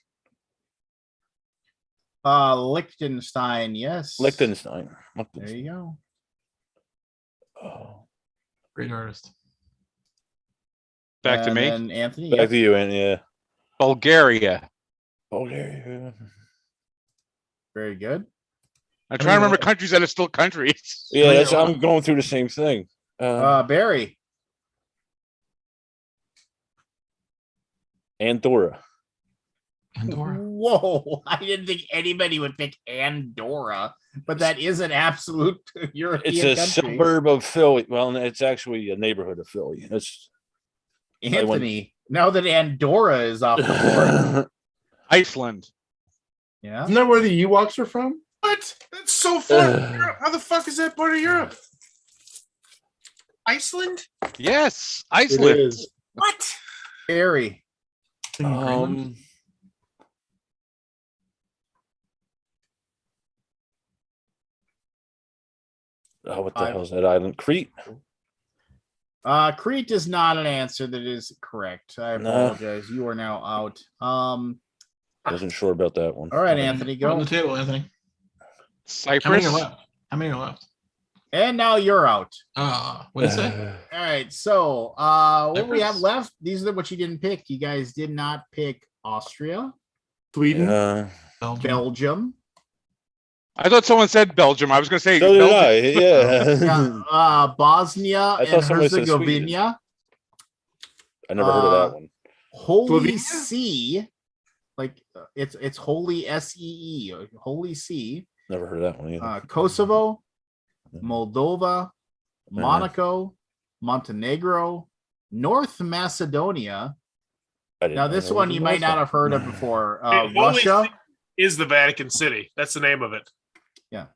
Liechtenstein, yes. Liechtenstein. There you go. Oh. Great artist. Back to me. And Anthony. Back to you, and yeah. Bulgaria. Bulgaria. Very good. I'm trying to remember countries that are still countries. Yeah, I'm going through the same thing. Barry. Andorra. Whoa! I didn't think anybody would pick Andorra, but that is an absolute European It's a country. suburb of Philly. Well, it's actually a neighborhood of Philly. It's Anthony. Now that Andorra is off the board. Iceland. Yeah. Isn't that where the Ewoks are from? What? That's so far from Europe. How the fuck is that part of Europe? Iceland? Yes, It Iceland. is. What? Barry. What the hell is that island? Crete? Crete is not an answer that is correct. I apologize. You are now out. I wasn't sure about that one. All right, Anthony, go on the table, Anthony. Cyprus. How many are left? And now you're out. What did you say? All right. So what we have left, these are what you didn't pick. You guys did not pick Austria, Sweden, Belgium. I thought someone said Belgium. I was going to say So did Belgium. I, yeah. Bosnia and somebody said Sweden. Herzegovina. I never heard of that one. Holy Slovenia? See, like it's Holy SEE, Holy See. Never heard of that one either. Kosovo, Moldova, Monaco, Montenegro, North Macedonia. Now this one you might not have heard of before. Holy Russia See is the Vatican City. That's the name of it. Yeah.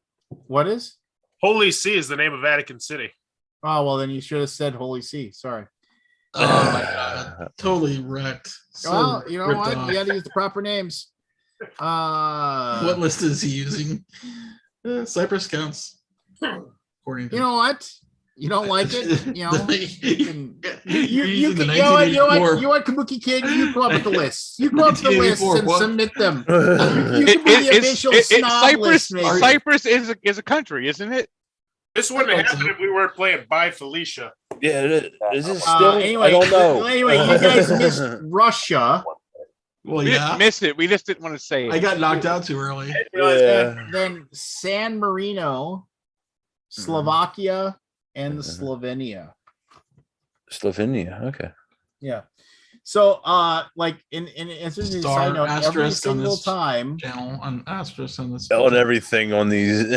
What is? Holy See is the name of Vatican City. Oh, well, then you should have said Holy See. Sorry. Oh my god. Totally wrecked. Well, you know what? You got to use the proper names. What list is he using? Cyprus counts. According to You know what? You don't like it? You know, you you know what, Kabuki Kid? You come up with the lists. You come up with the lists and submit them. You can be the official snob list maker. Cyprus is a country, isn't it? This wouldn't have happened if we weren't playing By Felicia. Yeah, is it still? Anyway, I don't know. Anyway, you guys missed Russia. Well, We yeah. didn't miss it. We just didn't want to say it. I got knocked out too early. Yeah. Then San Marino, Slovakia, and Slovenia. Slovenia. Okay. Yeah. So, like in as a side note, every asterisk on single this time, channel on asterisk on this. On everything on these.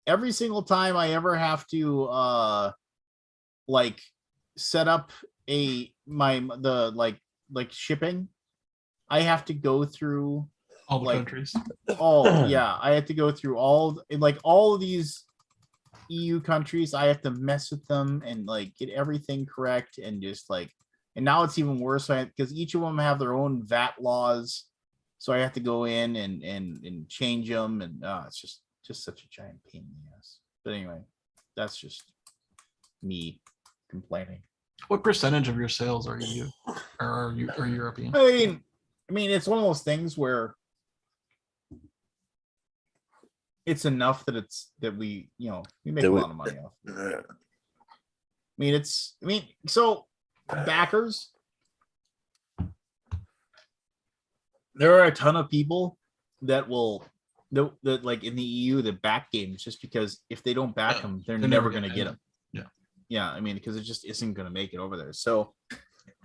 every single time I ever have to like set up like shipping, I have to go through all the countries. Yeah, I have to go through all of these EU countries. I have to mess with them and like get everything correct and just like, and now it's even worse because each of them have their own VAT laws, so I have to go in and change them, and it's just such a giant pain in the ass. But anyway, that's just me complaining. What percentage of your sales are EU or European? I mean, it's one of those things where it's enough that we make a lot of money off. So backers, there are a ton of people that like in the EU that back games just because if they don't back them, they're never going to get them. Yeah, I mean, because it just isn't going to make it over there. So,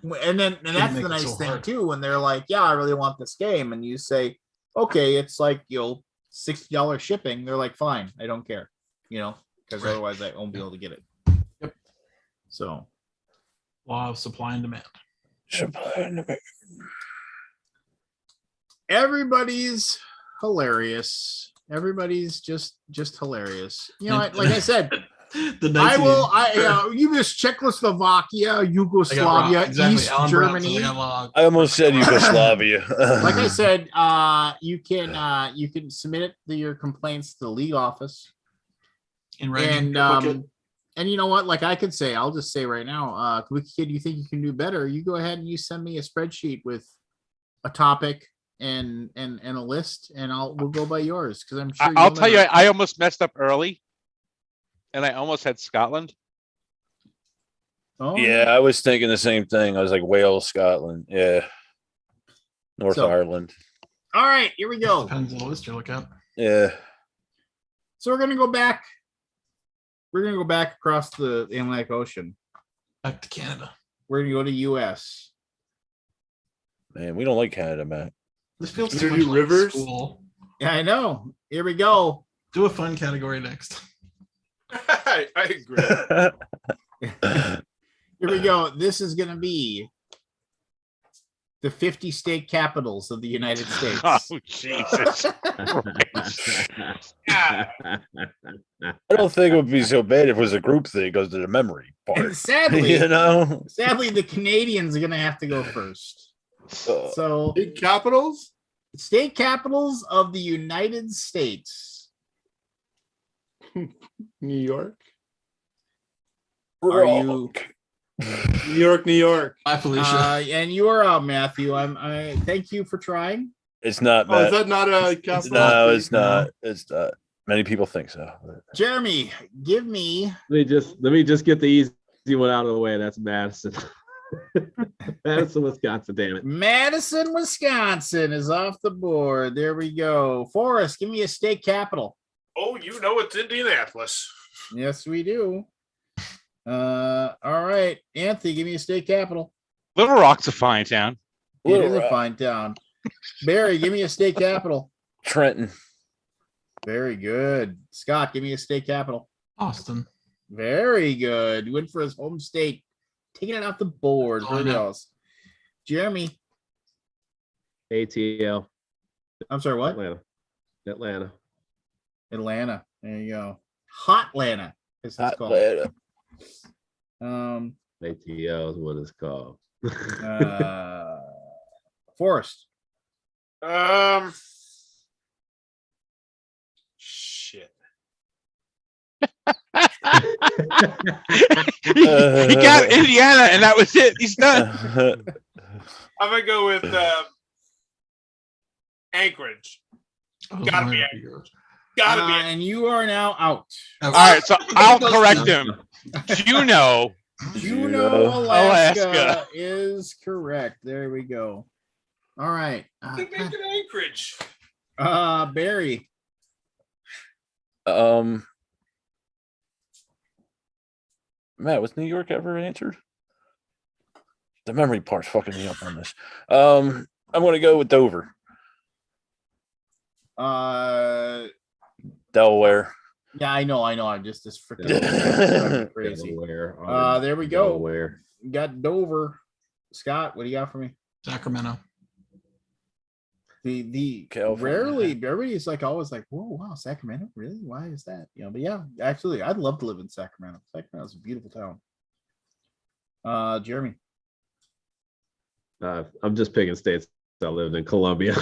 and that's the nice thing too. When they're like, "Yeah, I really want this game," and you say, "Okay, it's like $60 shipping." They're like, "Fine, I don't care," because otherwise I won't be able to get it. Yep. So, law of supply and demand. Everybody's hilarious. Everybody's just hilarious. Like I said. You miss Czechoslovakia, Yugoslavia, East Germany. I almost said Yugoslavia. Like I said, you can submit it to your complaints to the league office. And you know what? Like I could say, I'll just say right now, Kid, you think you can do better? You go ahead and you send me a spreadsheet with a topic and a list, and we'll go by yours because I'm sure. I'll tell you, I almost messed up early. And I almost had Scotland. Oh, yeah, I was thinking the same thing. I was like Wales, Scotland, yeah, North Ireland. All right, here we go. Depends on the list you look at. Yeah. So we're gonna go back. We're gonna go back across the Atlantic Ocean. Back to Canada. We're gonna go to U.S. Man, we don't like Canada, man. This feels too much like school. Yeah, I know. Here we go. Do a fun category next. I agree. Here we go. This is going to be the 50 state capitals of the United States. Oh, Jesus. I don't think it would be so bad if it was a group thing because of the memory part. And sadly, sadly, the Canadians are going to have to go first. So, state capitals of the United States. New York. Are you New York? Hi, Felicia. And you are out, Matthew. I thank you for trying. It's not. Oh, is that not a capital? No, it's not. It's not. Many people think so. Jeremy, give me. Let me just get the easy one out of the way. That's Madison. Madison, Wisconsin. Damn it. Madison, Wisconsin is off the board. There we go. Forrest, give me a state capital. Oh, it's Indianapolis. Yes, we do. All right. Anthony, give me a state capital. Little Rock's a fine town. It is a fine town. Barry, give me a state capital. Trenton. Very good. Scott, give me a state capital. Austin. Very good. He went for his home state. Taking it off the board. Who else? Jeremy. ATL. I'm sorry, what? Atlanta. There you go. Hotlanta. Is it's called. ATL is what it's called. Forrest. Shit. He got Indiana, and that was it. He's done. I'm gonna go with Anchorage. Gotta be Anchorage. Gotta be. And you are now out. All right, so I'll correct him. Juneau, Alaska is correct. There we go. All right. They make it Anchorage. Barry. Matt, was New York ever answered? The memory part's fucking me up on this. I'm going to go with Dover. Delaware. Yeah, I know. I'm just this freaking crazy. There we go. Delaware. Got Dover. Scott, what do you got for me? Sacramento. The California. rarely everybody's like always like, whoa, wow, Sacramento, really? Why is that? You know, but yeah, actually, I'd love to live in Sacramento. Sacramento's a beautiful town. Jeremy. I'm just picking states. I lived in Columbia.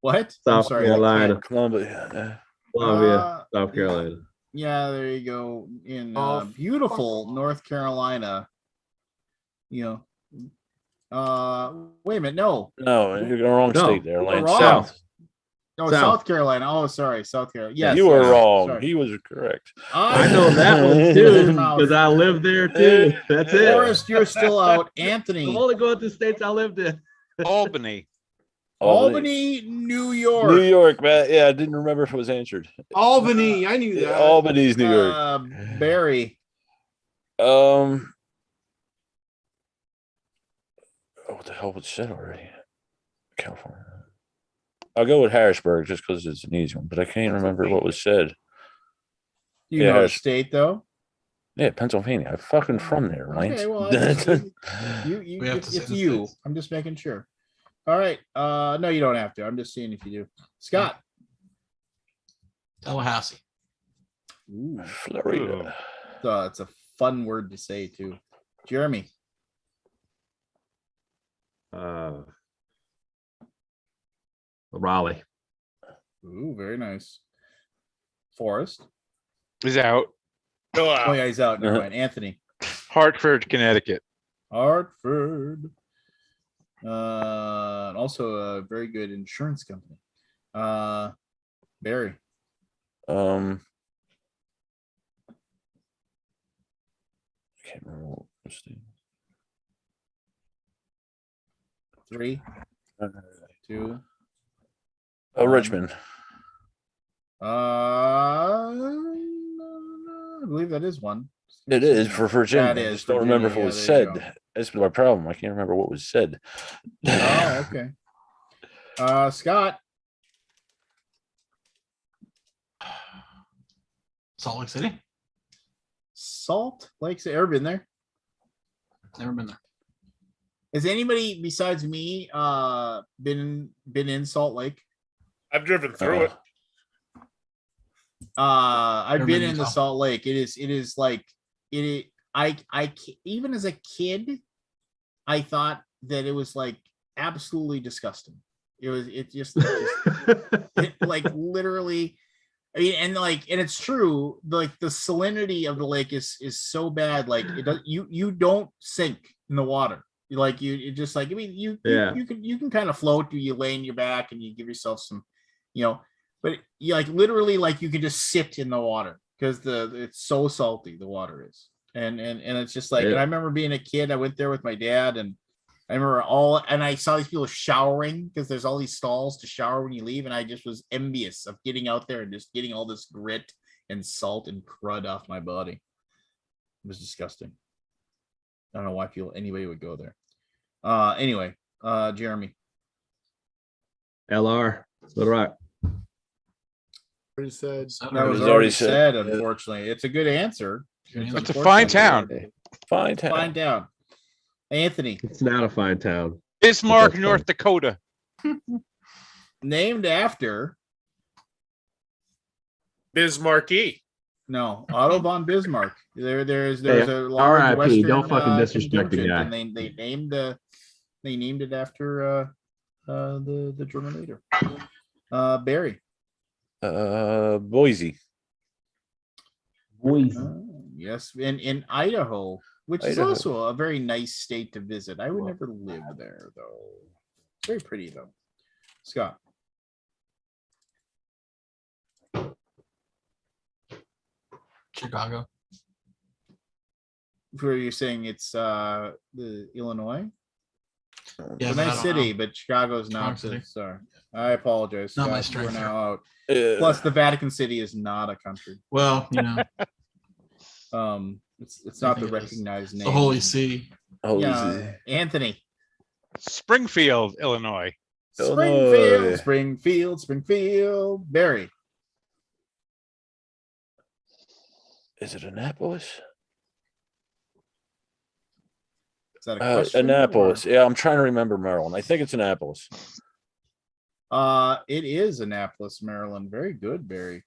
What? South Carolina. Columbia. South Carolina. Yeah, there you go. In beautiful North Carolina. You know, wait a minute, no, you're in the wrong state there, Lance. wrong. South. No, South Carolina. Oh, sorry, South Carolina. Yes, you were wrong. Sorry. He was correct. I know that one too because I lived there too. That's it. Forrest, you're still out. Anthony. I'm only going to states I lived in. Albany. Albany, New York. New York, man. Yeah, I didn't remember if it was answered. Albany, I knew that. Albany's New York. Barry. What the hell was said already? California. I'll go with Harrisburg just because it's an easy one, but I can't remember what was said. You know the state though? Yeah, Pennsylvania. I'm fucking from there, right? Okay, well, it's you. I'm just making sure. All right. No, you don't have to. I'm just seeing if you do. Scott. Tallahassee. Ooh, Florida. It's a fun word to say too. Jeremy. Raleigh. Ooh, very nice. Forrest. He's out. Oh yeah, he's out. Never mind. Anthony. Hartford, Connecticut. Hartford. Also a very good insurance company. Barry. I can't remember what was the 3, 2. Richmond. I believe that is one. It is for Virginia. That is I just don't Virginia. remember if it was said. That's my problem. I can't remember what was said. Oh, okay. Scott. Salt Lake City. Salt Lake City. Ever been there? Never been there. Has anybody besides me been in Salt Lake? I've driven through it. I've been in the Salt Lake. It is like it. I even as a kid, I thought that it was like absolutely disgusting. It just like literally. I mean, and it's true. Like the salinity of the lake is so bad. Like it does. You don't sink in the water. Like you just like, I mean, you can kind of float. You lay in your back and you give yourself some, but you like literally like you can just sit in the water because it's so salty the water is, and it's just like, and I remember being a kid, I went there with my dad, and I remember and I saw these people showering because there's all these stalls to shower when you leave, and I just was envious of getting out there and just getting all this grit and salt and crud off my body. It was disgusting. I don't know why anybody would go there. Anyway, Jeremy. LR. Little Rock. Already said. That was already said, unfortunately. It's a good answer. It's a fine town. Fine town. Fine town. Anthony. It's not a fine town. Bismarck, North Dakota. Named after Bismarcky. No, Otto von Bismarck. There's a large Western don't fucking disrespect the guy. And they named it after the German leader. Barry. Boise. Yes, in Idaho, which is also a very nice state to visit. I would never live there though. It's very pretty though. Scott. Chicago. Where you're saying it's the Illinois? Yeah, it's a nice city, but Chicago's not. Sorry, I apologize. Not Scott, my strength. we're now out. Plus, the Vatican City is not a country. Well, it's not the recognized name. The Holy See. Anthony. Springfield, Illinois. Springfield. Barry. Is it Annapolis? Is that a question? Annapolis. Yeah, I'm trying to remember Maryland. I think it's Annapolis. It is Annapolis, Maryland. Very good, Barry.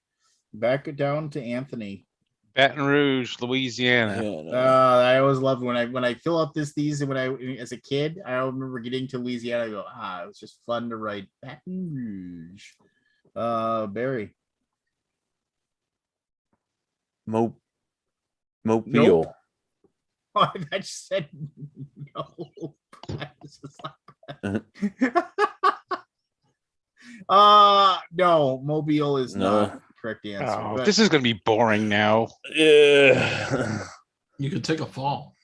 Back it down to Anthony. Baton Rouge, Louisiana. Yeah, no. I always loved when I fill out these and when I as a kid, I remember getting to Louisiana. I go, it was just fun to write Baton Rouge. Barry. Mobile. Nope. I just said no. No, Mobile is not the correct answer. Oh, this is gonna be boring now. Yeah. You could take a fall.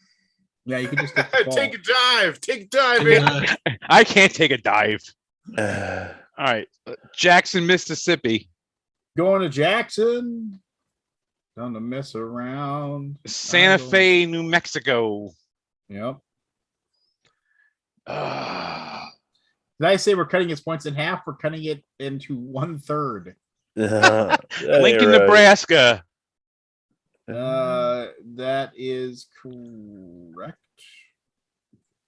Yeah, you could just take a dive. Take a dive, man. I can't take a dive. All right, Jackson, Mississippi. Going to Jackson. Don't mess around. Santa Fe, New Mexico. Yep. Did I say we're cutting his points in half? We're cutting it into 1/3. Lincoln, Nebraska. That is correct.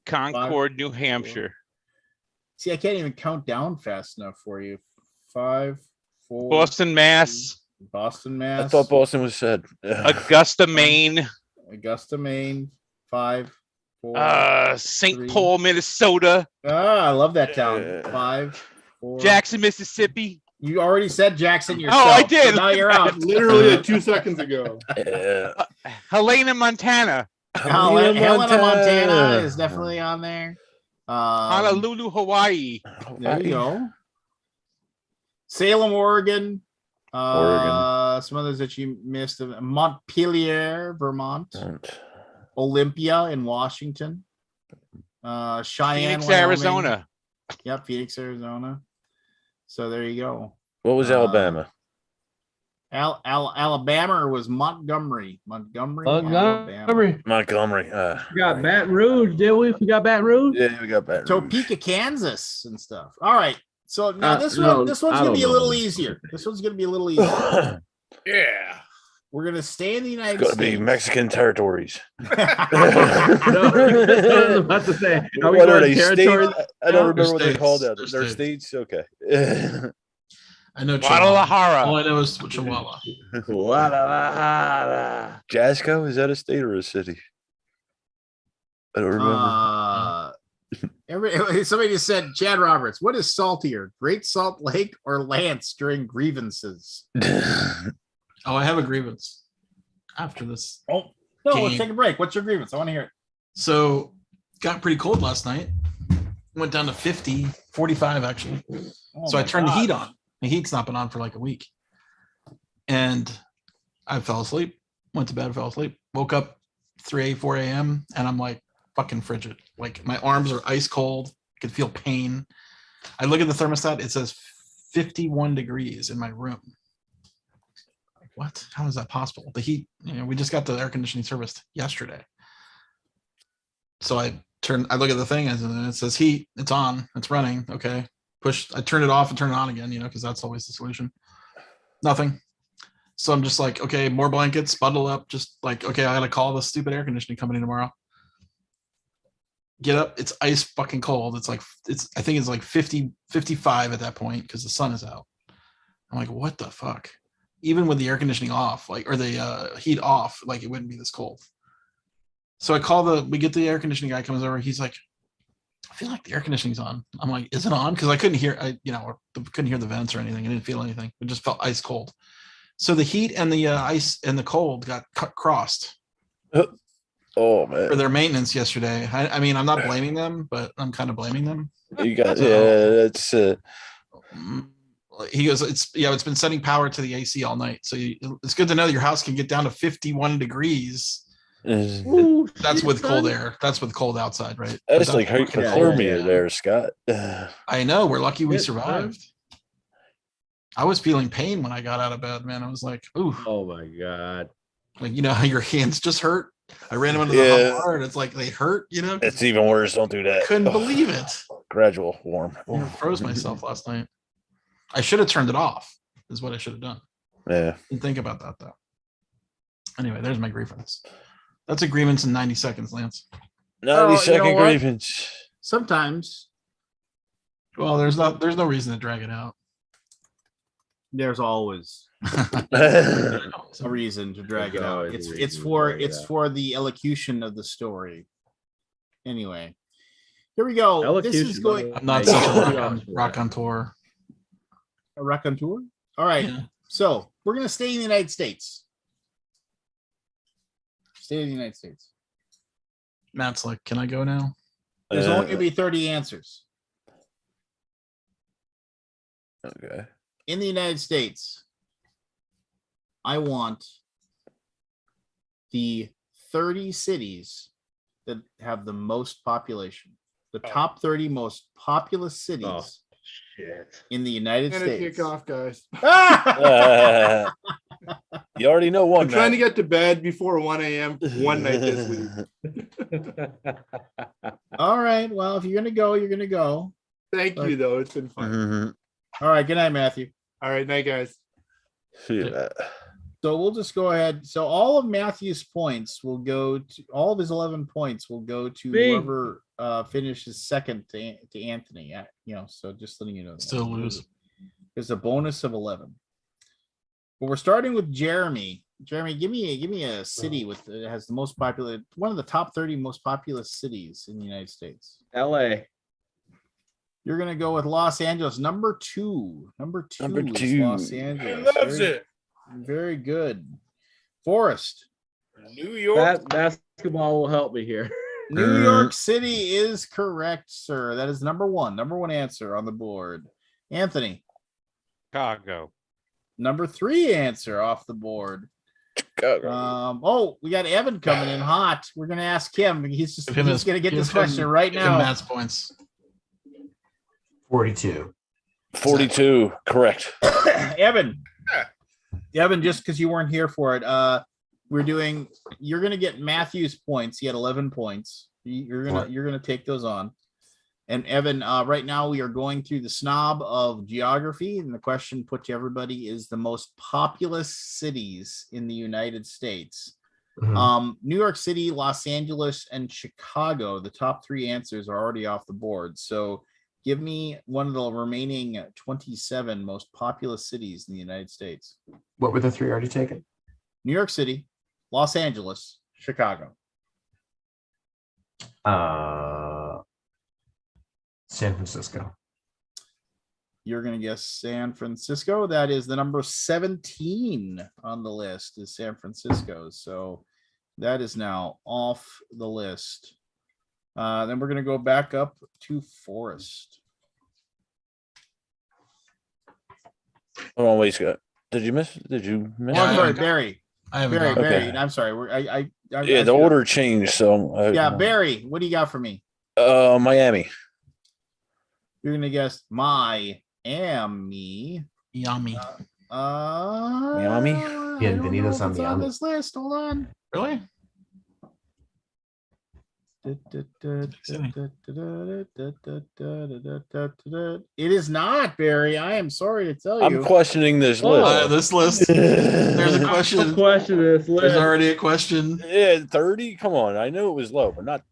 Concord, New Hampshire. See, I can't even count down fast enough for you. 5, 4. Boston, Mass. Boston, Mass. I thought Boston was said. Augusta, Maine. Augusta, Maine. 5, 4. St. Paul, Minnesota. I love that town. 5, 4. Jackson, Mississippi. You already said Jackson yourself. Oh, I did. So now you're out. Literally 2 seconds ago. Helena, Montana. Helena, Montana is definitely on there. Honolulu, Hawaii. There you go. Salem, Oregon. Some others that you missed. Montpelier, Vermont. Olympia in Washington. Cheyenne, Phoenix, Wyoming. Arizona. Yep, Phoenix, Arizona. So there you go. What was Alabama? Alabama was Montgomery. Alabama. Montgomery. We got Baton Rouge, did we? We got Baton Rouge. Yeah, we got Baton Rouge. Topeka, Kansas, and stuff. All right. So now this one's gonna be a little easier. This one's gonna be a little easier. Yeah. We're gonna stay in the United It's States. gonna be Mexican territories. I was about to say, are we What going are they? States? territories? I don't remember what they're states. called out. They're They're states. Okay. I know Guadalajara. All I know is Chihuahua. Jasco, is that a state or a city? I don't remember. Somebody just said, Chad Roberts, what is saltier, Great Salt Lake or Lance during grievances? Oh, I have a grievance after this. Oh, no, let's game. take a break. What's your grievance? I want to hear it. So, got pretty cold last night. Went down to 50, 45 actually. So I turned the heat on. The heat's not been on for like a week. And I fell asleep, went to bed, fell asleep, woke up 4 a.m. and I'm like fucking frigid. Like my arms are ice cold. I could feel pain. I look at the thermostat, it says 51 degrees in my room. Like, what? How is that possible? The heat, we just got the air conditioning serviced yesterday. So I look at the thing and it says heat, it's on, it's running. Okay. I turn it off and turn it on again, because that's always the solution. Nothing. So I'm just like, okay, more blankets, bundle up, just like, okay, I gotta call the stupid air conditioning company tomorrow. Get up, it's ice fucking cold. I think it's like 50, 55 at that point because the sun is out. I'm like, what the fuck? Even with the air conditioning off, or the heat off, it wouldn't be this cold. So we get the air conditioning guy comes over, he's like, I feel like the air conditioning's on. I'm like, is it on? Because I couldn't hear, couldn't hear the vents or anything. I didn't feel anything. It just felt ice cold. So the heat and the ice and the cold got crossed. Oh man! For their maintenance yesterday. I mean, I'm not blaming them, but I'm kind of blaming them. You got that's. He goes, it's been sending power to the AC all night. So it's good to know that your house can get down to 51 degrees. Ooh, that's with cold air. That's with cold outside, right? That's like hypothermia there, Scott. I know. We're lucky we survived. I was feeling pain when I got out of bed, man. I was like, ooh. Oh my God. Like, how your hands just hurt. I ran them into the hot water and it's like they hurt, It's even worse. Don't do that. Couldn't believe it. Gradual warm. I froze myself last night. I should have turned it off, is what I should have done. Yeah. Didn't think about that though. Anyway, there's my grievance. That's a grievance in 90 seconds, Lance. 90-second grievance. Sometimes. Well, there's no reason to drag it out. There's always a reason to drag it out. It's for the elocution of the story. Anyway, here we go. Elocution, this is going. I'm not such a rock on tour. A raconteur. All right. Yeah. So we're gonna stay in the United States. Stay in the United States. Matt's like, can I go now? There's only gonna be 30 answers. Okay. In the United States, I want the 30 cities that have the most population. The top 30 most populous cities in the United States. Kick off, guys. You already know one. I'm trying to get to bed before 1 a.m. one night this week. All right. Well, if you're gonna go, you're gonna go. Thank you, though. It's been fun. Mm-hmm. All right. Good night, Matthew. All right, night, guys. Yeah. So we'll just go ahead. So all of Matthew's points will go to all of his 11 points will go to whoever finishes second to Anthony. So just letting you know. Still lose. There's a bonus of 11. But we're starting with Jeremy. Jeremy, give me a city that has the most popular, one of the top 30 most populous cities in the United States. LA. You're gonna go with Los Angeles, number two. Number two is Los Angeles. He loves it. Very good. Forrest. New York. That basketball will help me here. New York City is correct, sir. That is number one. Number one answer on the board. Anthony. Chicago. Number three answer off the board. Chicago. We got Evan coming in hot. We're gonna ask him. He's gonna get this question right Give now. him Matt's points. 42. 42. Correct. Evan, just because you weren't here for it, you're gonna get Matthew's points. He had 11 points. You're gonna take those on. And Evan, right now we are going through the snob of geography, and the question put to everybody is the most populous cities in the United States. Mhm. New York City, Los Angeles, and Chicago. The top three answers are already off the board. So give me one of the remaining 27 most populous cities in the United States. What were the three already taken? New York City, Los Angeles, Chicago. San Francisco. You're going to guess San Francisco. That is the number 17 on the list is San Francisco. So that is now off the list. Then we're going to go back up to Forrest. Hold on, wait, Scott. Did you miss? Oh, I'm sorry, Barry. I haven't Barry, got it. Barry. Okay. I'm sorry. Yeah, the order changed. So Yeah, Barry, what do you got for me? Miami. You're gonna guess Miami. Yummy. Miami? Bienvenidos a on Miami. this list. Hold on. Really? It is not, Barry. I am sorry to tell you. I'm questioning this list. This list. There's a question. This list. There's already a question. Yeah, 30. Come on, I knew it was low, but not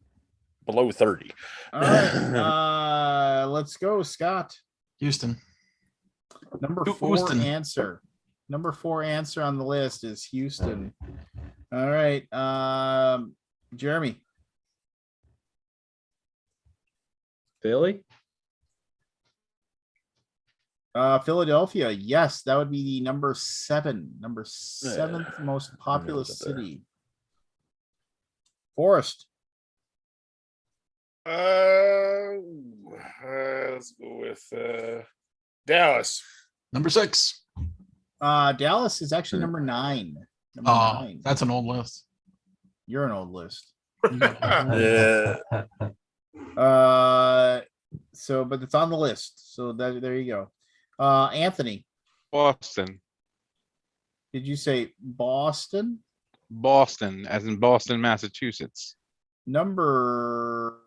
below 30. All right. Let's go, Scott. Houston. Number Houston. answer. Number 4 answer on the list is Houston. All right. Jeremy. Philly. Philadelphia. Yes, that would be the number 7th most populous city. Forrest. Let's go with Dallas. Number 6. Dallas is actually number 9. Number 9. That's an old list. You're an old list. Yeah. So but it's on the list. So there you go. Anthony, Boston. did you say Boston? Boston, as in Boston, Massachusetts. Number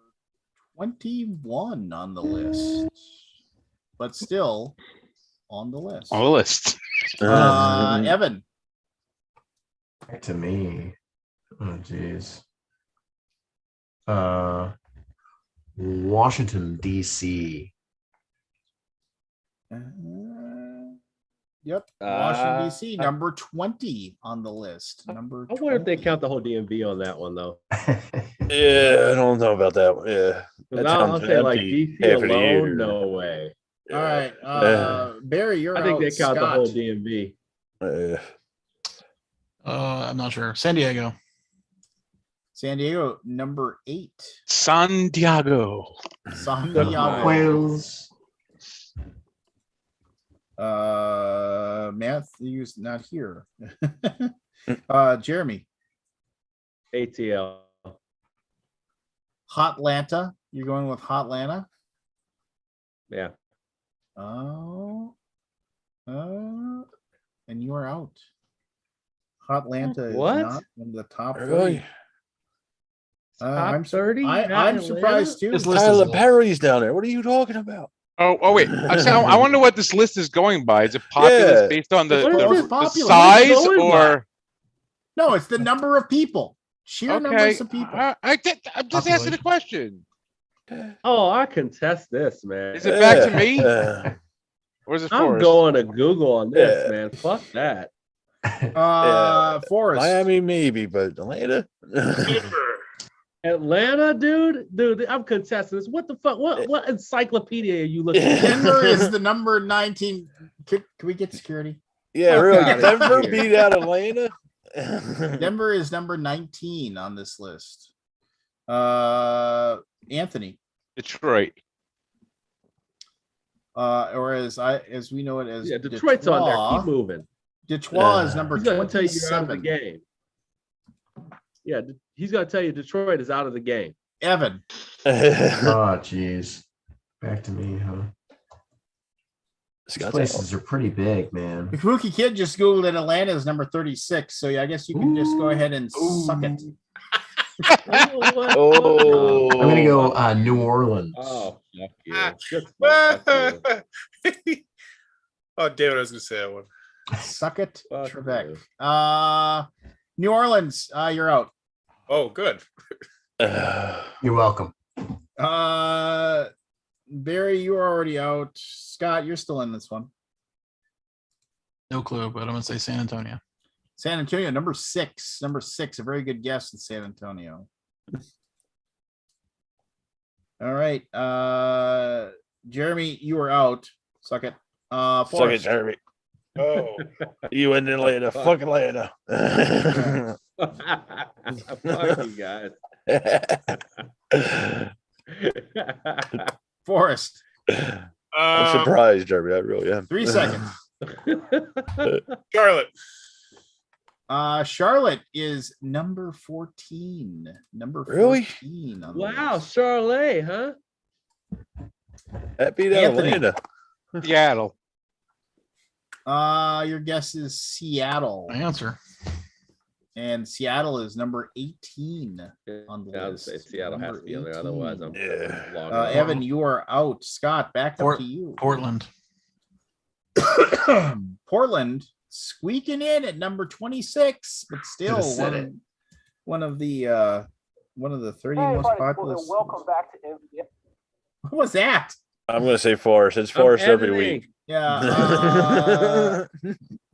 21 on the list, but still on the list. On the list. Evan. Back to me. Oh, geez. Washington, D.C. Yep. Washington, D.C. Number 20 on the list. Number I wonder if they 20. count the whole DMV on that one though. Yeah, I don't know about that one. Yeah, that I'll sounds say like empty DC half of the year. alone, no way. All right. Yeah. Barry, you're I think out. they count the whole Scott. DMV. I'm not sure. San Diego. San Diego, number 8. Santiago. Santiago. Wales. Matthew's not here. Jeremy. ATL. Hotlanta. You're going with Hotlanta? Yeah. Oh. And you are out. Hotlanta is What? not one of the top 30. Really? Top 30? I'm surprised too. This list is Tyler low. Perry's down there. What are you talking about? Oh wait. I wonder what this list is going by. Is it populous Yeah. based on the, What is the, this the populous? size What is going or? No, it's the number of people. Sheer Okay. numbers of people. I'm just asking a question. Oh, I contest this, man. Is it back to me? Or is it I'm Forrest? going to Google on this, Yeah. man. Fuck that. Forrest. Miami, maybe, but Atlanta. Atlanta, dude, I'm contesting this. What the fuck? What encyclopedia are you looking at? Denver is the number 19. Can we get security? Yeah, Fuck really. outta Denver here. beat out Atlanta. Denver is number 19 on this list. Anthony. Detroit. Or as we know it as Yeah, Detroit's on there. Detroit. Keep moving. Detroit is number He's gonna tell you you're out of the 27. game. Yeah, he's gonna tell you Detroit is out of the game. Evan. Oh, jeez. Back to me, huh? These places are pretty big, man. The Kabuki Kid just Googled it. Atlanta is number 36. So yeah, I guess you can just go ahead and suck it. Oh, I'm gonna go New Orleans. Oh, fuck you. Just fuck you. Oh, damn it, I was gonna say that one. Suck it, Fuck Trebek. you. New Orleans, you're out. Oh, good. You're welcome. Barry, you're already out. Scott, you're still in this one. No clue, but I'm gonna say San Antonio. San Antonio, number 6. Number 6, a very good guess in San Antonio. All right. Jeremy, you are out. Suck it. suck it, Forrest. Jeremy. Oh, You in Atlanta. Fuck Atlanta. Fuck you guys. Forrest. I'm surprised, Jeremy. I really am. 3 seconds. Charlotte. Charlotte is number 14. Number 14 Really? on the Wow, list. Charlotte, huh? That beat out Anthony. Atlanta. Seattle. Your guess is Seattle. My answer. And Seattle is number 18 on the Yeah, I would list. say Seattle has Number to be on there. 18. Otherwise, I'm Yeah. logging off. Evan, you are out. Scott, back up to you. Portland. Portland squeaking in at number 26, but still Could've said one of the 30 most populous. Welcome back to India. What was that? I'm going to say Forrest. It's I'm Forrest every editing. week. Yeah.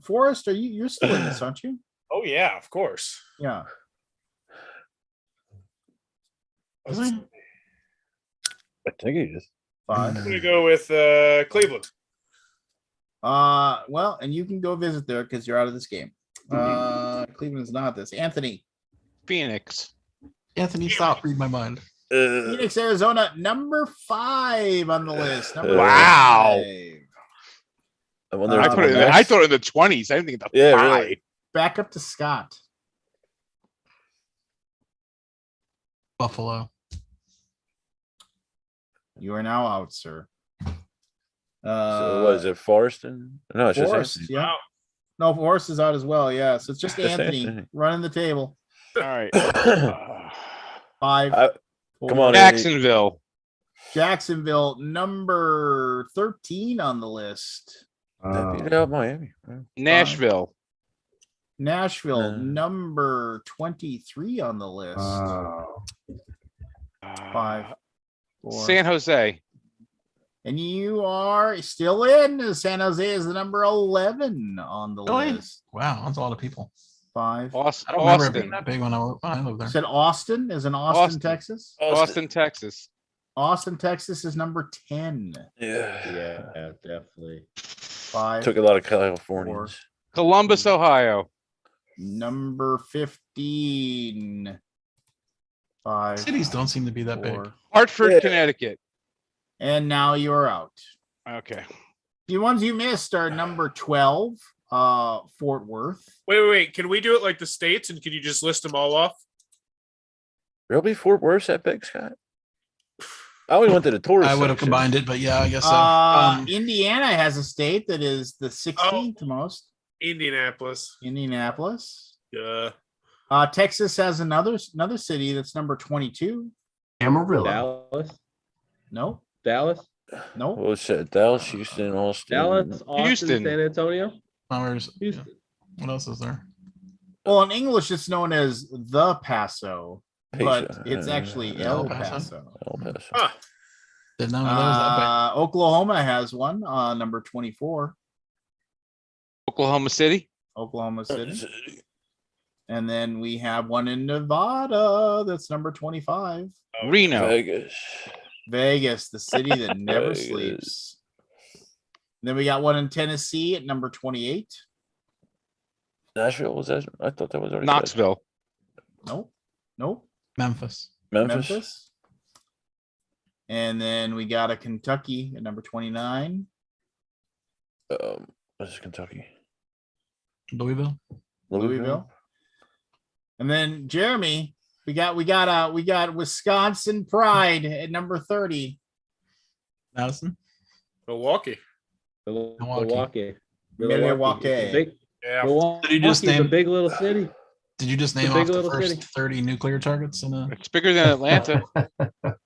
Forrest, you're still in this, aren't you? Oh yeah, of course. Yeah. I think he is. 5. I'm gonna go with Cleveland. Well, and you can go visit there because you're out of this game. Cleveland's not this. Anthony. Phoenix. Anthony, stop. Read my mind. Phoenix, Arizona, number 5 on the list. Number Wow. 5. I wonder I if put it. the I thought in the 20s. I didn't think the Yeah, 5. really. Back up to Scott. Buffalo. You are now out, sir. So what is it? Forrest and no, it's just Forrest, Anthony. yeah. No, Forrest is out as well. Yeah, so it's just Just Anthony Anthony. running the table. All right. 5. Come 4. on, Jacksonville. Jacksonville, number 13 on the list. That beat out Miami. Nashville. Nashville, number 23 on the list. Oh. 5, 4. San Jose. And you are still in. San Jose is the number 11 on the Really? list. Wow, that's a lot of people. 5. I don't remember it being that big when I lived there. Said Austin is in Austin, Texas. Austin, Texas. Austin, Texas is number 10. Yeah, definitely. 5. Took a lot of Californians. 4. Columbus, Ohio. Number 15. 5. Cities don't seem to be that 4. big. Hartford, Connecticut. And now you're out. Okay. The ones you missed are number 12, Fort Worth. Wait. Can we do it like the states, and can you just list them all off? Really, Fort Worth that big, Scott? I only went to the tourist. I would have combined it, but yeah, I guess so. Indiana has a state that is the 16th most. Indianapolis. Yeah. Texas has another city that's number 22. Amarillo. Dallas. No. Dallas. No. What's that? Dallas, Houston, Austin. Dallas, Austin, Houston. San Antonio. Houston. What else is there? Well, in English, it's known as the Paso, but it's actually El Paso. El Paso. Huh. Didn't know that was that big. Oklahoma has one, number 24. Oklahoma City. Oklahoma City. And then we have one in Nevada that's number 25. Reno. Vegas, the city that never Vegas. sleeps. Then we got one in Tennessee at number 28. Nashville, was that? I thought that was already Knoxville. Nope. Memphis. Memphis. And then we got a Kentucky at number 29. What's Kentucky? Louisville. And then Jeremy, we got Wisconsin Pride at number 30. Madison. Milwaukee. Milwaukee. Milwaukee. Yeah. Milwaukee Did you just is a name- big little city. Did you just It's a name big off the little first city. 30 nuclear targets in a? It's bigger than Atlanta.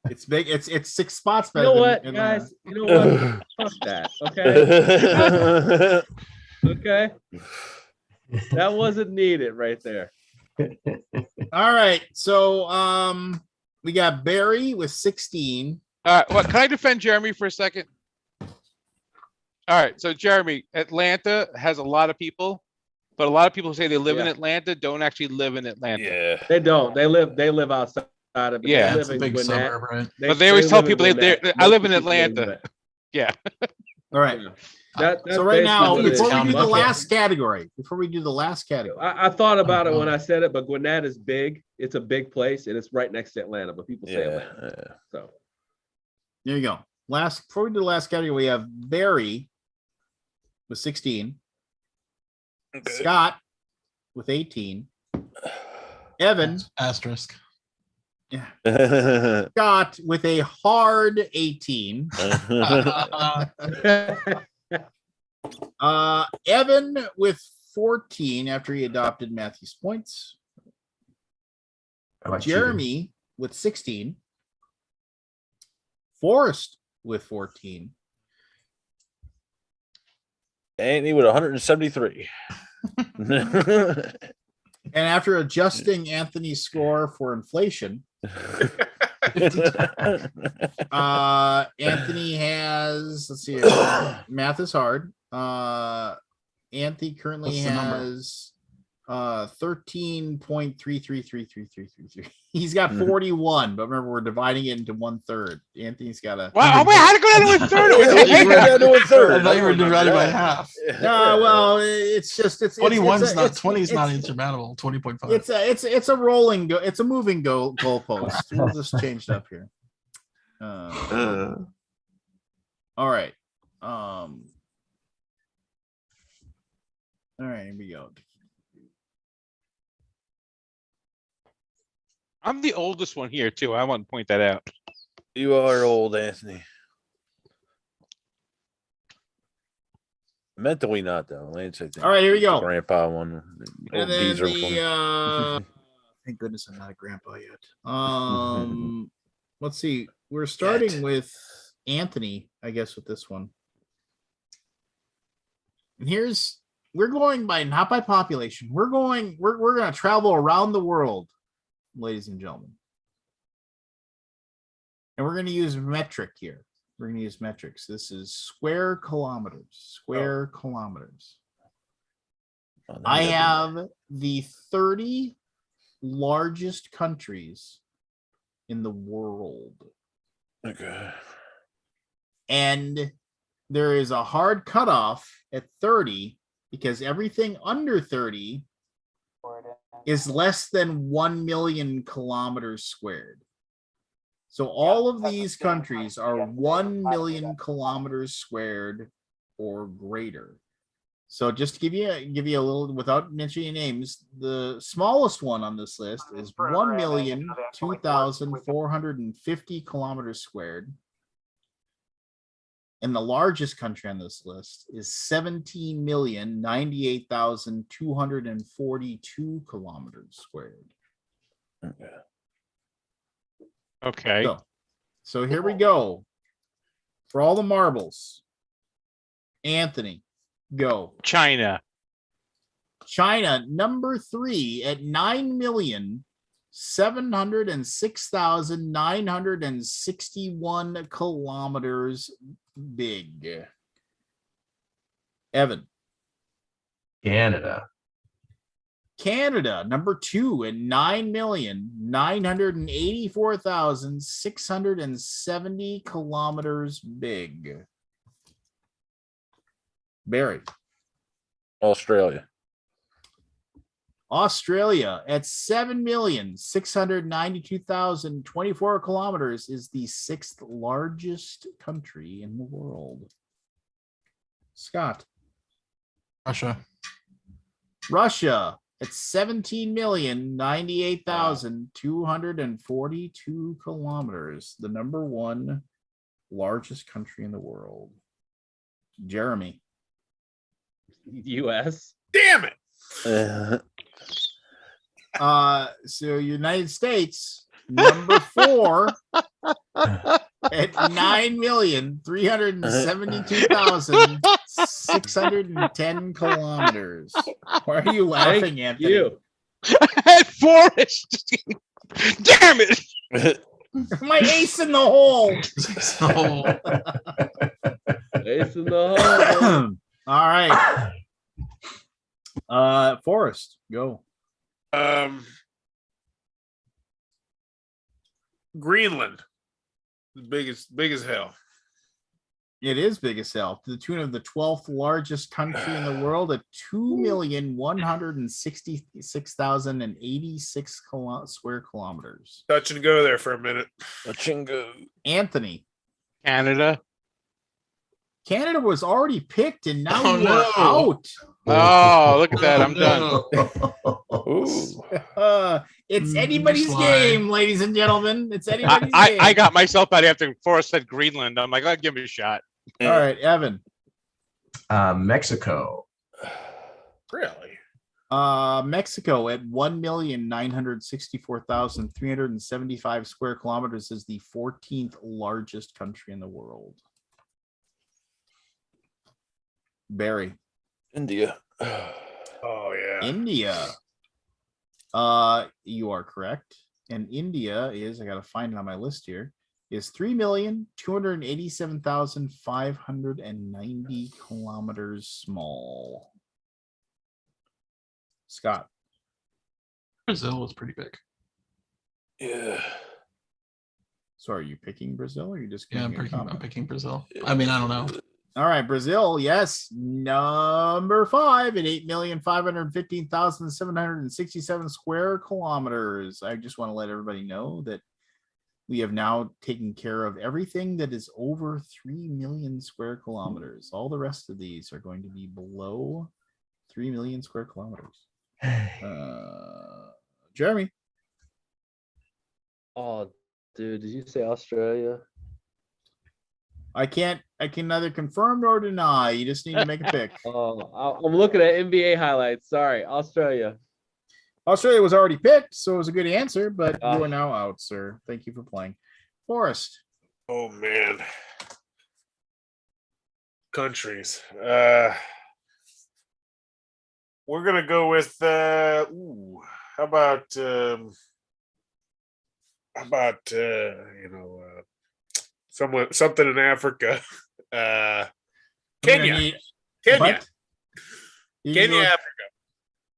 It's big. It's 6 spots You better. know than what, Atlanta. guys? You know what? Fuck that. Okay. Okay. That wasn't needed right there. All right. So we got Barry with 16. What can I defend Jeremy for a second? All right, so Jeremy, Atlanta has a lot of people, but a lot of people who say they live in Atlanta don't actually live in Atlanta. Yeah. They don't. They live outside of it. Yeah, They It's live a in big Gwinnett. suburb, right? But they always tell live in people Gwinnett. I live in Most people live Atlanta. Gwinnett. Yeah. All right. That's So right now, basically what it before we is. do the last category, I thought about it when I said it, but Gwinnett is big. It's a big place, and it's right next to Atlanta. But people say Atlanta. So there you go. Before we do the last category, we have Barry with 16. Okay. Scott with 18. Evan. Asterisk. Yeah. Scott with a hard 18. Evan with 14 after he adopted Matthew's points. Jeremy with 16. Forrest with 14. Anthony with 173. And after adjusting Anthony's score for inflation, Anthony has, let's see here, math is hard. Anthony currently What's the number? has 13.33333333. He's got 41, but remember we're dividing it into 1/3. Anthony's got a Wow, wait, how to go down to a third? I thought you were divided by half. well, it's 21's not 20 is not insurmountable. 20.5. It's a rolling go. It's a moving goalpost. We'll just change it up here. All right. All right, here we go. I'm the oldest one here too. I want to point that out. You are old, Anthony. Mentally not though. Lance, I think. All right, here we go. Grandpa one. And then thank goodness I'm not a grandpa yet. Let's see. We're starting with Anthony, I guess, with this one. And here's we're going by not by population. We're going to travel around the world, ladies and gentlemen. And we're going to use metric here. We're going to use metrics. This is square kilometers. Square kilometers. Oh, I have the 30 largest countries in the world. Okay. And there is a hard cutoff at 30 because everything under 30 is less than 1 million kilometers squared. So all of these countries are 1 million kilometers squared or greater. So just to give you a little, without mentioning names, the smallest one on this list is 1,002,450 kilometers squared. And the largest country on this list is 17,098,242 kilometers squared. Okay. So here we go. For all the marbles. Anthony, go. China. China, number 3 at 9,706,961 kilometers big. Evan. Canada, number 2 at 9,984,670 kilometers big. Barry. Australia at 7,692,024 kilometers is the 6th largest country in the world. Scott. Russia at 17,098,242 kilometers, the number 1 largest country in the world. Jeremy. U.S. Damn it. So United States, number 4 at 9,372,610 kilometers. Why are you laughing, Anthony? You. Forest. Damn it. My ace in the hole. Ace in the hole. All right. Forrest, go. Greenland. Big as hell. It is big as hell, to the tune of the 12th largest country in the world at 2,166,086 square kilometers. Touch and go there for a minute. Touch and go. Anthony. Canada was already picked, and now you are out. Oh, look at that. I'm done. It's anybody's game, ladies and gentlemen. It's anybody's game. I got myself out after Forrest said Greenland. I'm like, I'll give it a shot. All right, Evan. Mexico. Really? Mexico at 1,964,375 square kilometers is the 14th largest country in the world. Barry. India. Oh yeah. India. You are correct. And India is, I gotta find it on my list here, is 3,287,590 kilometers small. Scott. Brazil was pretty big. Yeah. So are you picking Brazil, or are you just I'm making a comment? picking Brazil. I mean, I don't know. All right, Brazil, yes, number 5 at 8,515,767 square kilometers. I just want to let everybody know that we have now taken care of everything that is over 3 million square kilometers. All the rest of these are going to be below 3 million square kilometers. Jeremy. Oh, dude, did you say Australia? I can neither confirm nor deny. You just need to make a pick. Oh, I'm looking at NBA highlights. Sorry, Australia. Australia was already picked, so it was a good answer, but you are now out, sir. Thank you for playing. Forrest. Oh man. Countries. We're gonna go with how about something in Africa. Kenya. Kenya, Africa.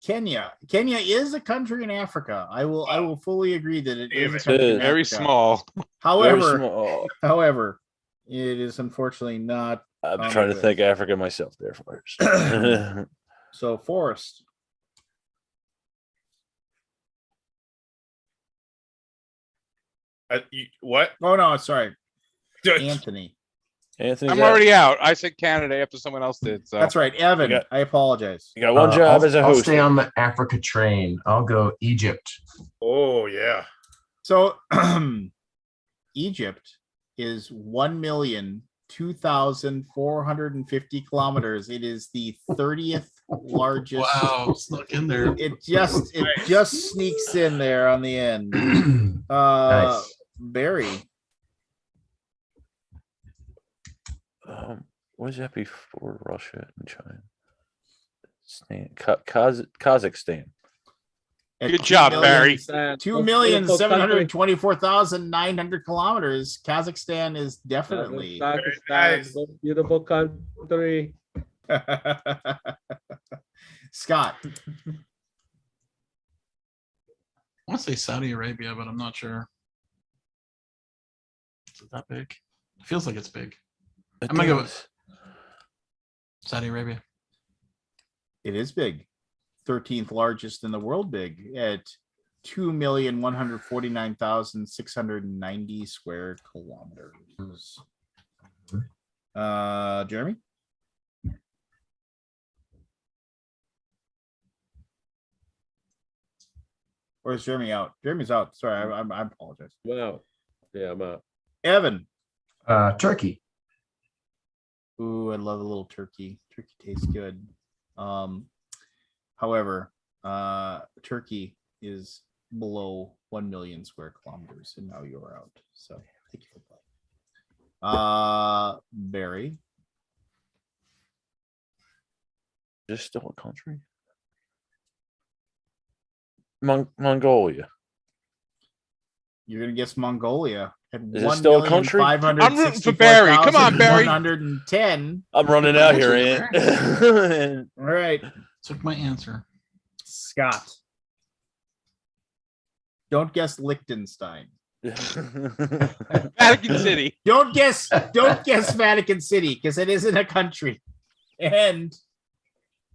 Kenya is a country in Africa. I will fully agree that it is a country in Very Africa. small. However, it is unfortunately not. I'm trying to think Africa myself there first. So, Forrest. What? Oh no, sorry, Anthony. I'm already out. I said Canada after someone else did. So that's right, Evan. I apologize. You got one job as a host. I'll stay on the Africa train. I'll go Egypt. Oh yeah. So Egypt is 1,02,450 kilometers. It is the 30th largest. Wow, snuck in there. It just sneaks in there on the end. Nice. Barry. What is that before Russia and China? Kazakhstan. Good job, Barry. 2,724,900 kilometers. Kazakhstan is definitely Pakistan, beautiful country. Scott. I want to say Saudi Arabia, but I'm not sure. Is it that big? It feels like it's big. I'm gonna go with Saudi Arabia. It is big. 13th largest in the world, big at 2,149,690 square kilometers. Jeremy? Or is Jeremy out? Jeremy's out. Sorry, I apologize. Wow. Yeah, I'm out. Evan. Turkey. Ooh, I love a little turkey. Turkey tastes good. However, Turkey is below 1 million square kilometers, and now you're out. So thank you for playing. Barry. Is this still a country? Mongolia. You're gonna guess Mongolia. Is it still a country? I'm rooting for Barry. Come on, Barry. 110. I'm running out here, Ant. All right. Took my answer. Scott. Don't guess Liechtenstein. Vatican City. Don't guess Vatican City, because it isn't a country. And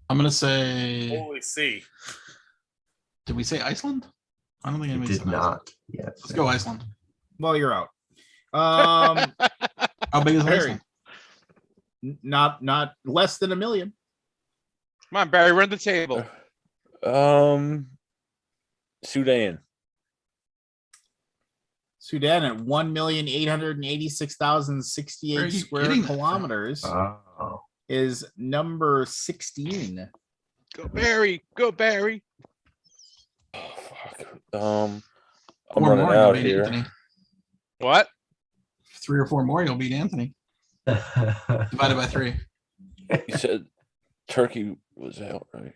I'm gonna say. Holy see. Did we say Iceland? I don't think It did not. Yes. Let's go Iceland. Well, you're out. How big is Barry. Iceland? Not less than 1 million. Come on, Barry, run the table. Sudan. Sudan at 1,886,068 square kilometers is number 16. Go Barry. Go Barry. Oh, fuck. I'm running out here. Anthony. What? 3 or 4 more, you'll beat Anthony. Divided by 3. You said Turkey was out, right?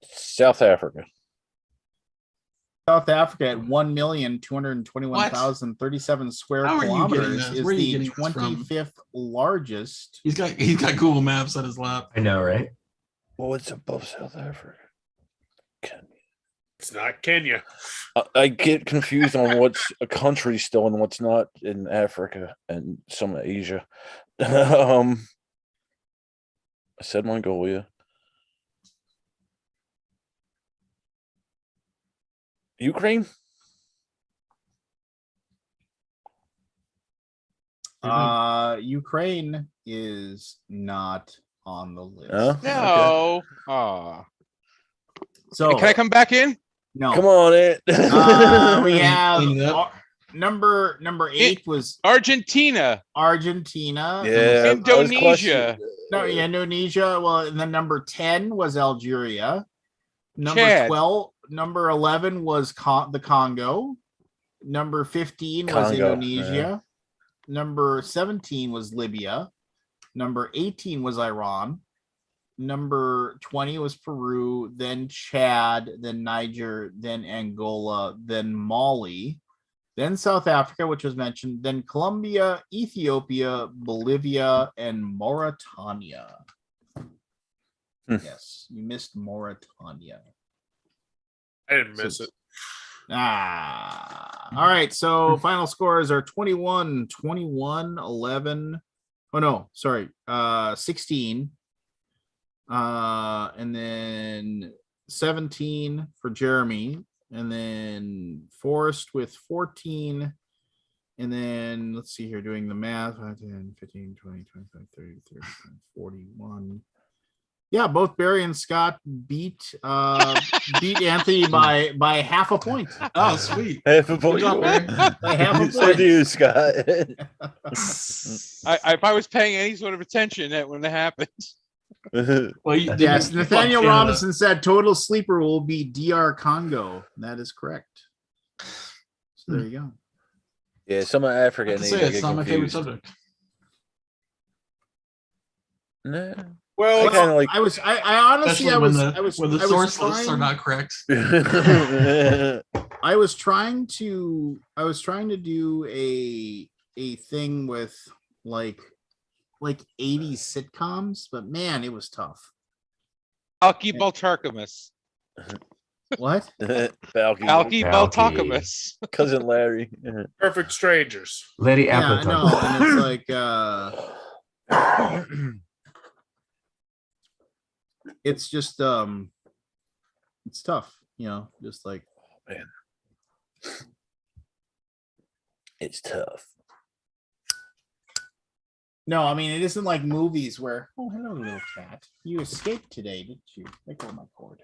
South Africa. South Africa at 1,221,037 square kilometers is the 25th largest. He's got Google Maps on his lap. I know, right? Well, it's above South Africa. Kenya. It's not Kenya. I get confused on what's a country still and what's not in Africa and some of Asia. I said Mongolia. Ukraine? Ukraine is not on the list. No. Okay. So can I come back in? No. Come on, Ed. We have number 8 was Argentina. Yeah. Indonesia. No, Indonesia. Well, and then number 10 was Algeria. Number Chad. 12, number 11 was the Congo. Number 15 was Indonesia. Number 17 was Libya. Number 18 was Iran. Number 20 was Peru, then Chad, then Niger, then Angola, then Mali, then South Africa, which was mentioned, then Colombia, Ethiopia, Bolivia, and Mauritania. Yes, you missed Mauritania. I didn't miss it. All right. So final scores are 21, 21, 11. Oh, no, sorry. 16. And then 17 for Jeremy. And then Forrest with 14. And then let's see here, doing the math. 10, 15, 20, 25, 30, 35, 41. Yeah, both Barry and Scott beat Anthony by half a point. Oh, sweet. Half a point. By half a So point. do you, Scott. If I was paying any sort of attention, that wouldn't have happened. Well, Yes, Nathaniel Robinson said total sleeper will be DR Congo. That is correct. So there you go. Yeah, some of Africa. I have to say, it's not my favorite subject. Nah. Well, I kind of like. I honestly, Especially when the source lists are not correct. I was trying to do a thing with like 80s sitcoms, but man, it was tough. Alki Baltarkamus. What? Alki Baltarkamus. Cousin Larry. Perfect Strangers. Lady Yeah, I Appleton. know, and it's like it's just it's tough, just like, oh, man, it's tough. No, I mean, it isn't like movies where, oh, hello, little cat, you escaped today, didn't you? Let go of my cord.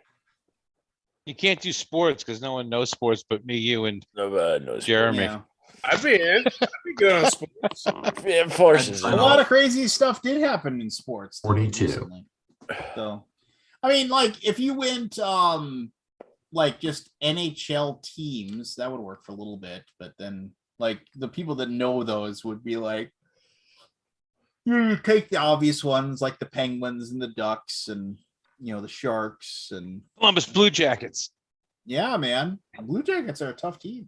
You can't do sports because no one knows sports but me, you, and Nobody knows. Jeremy. Yeah. I'd be good on sports. Yeah, forces. A lot of crazy stuff did happen in sports. 42. Recently. So, I mean, like if you went like just NHL teams, that would work for a little bit, but then like the people that know those would be like, you take the obvious ones like the Penguins and the Ducks and the Sharks and Columbus Blue Jackets. Yeah, man, Blue Jackets are a tough team.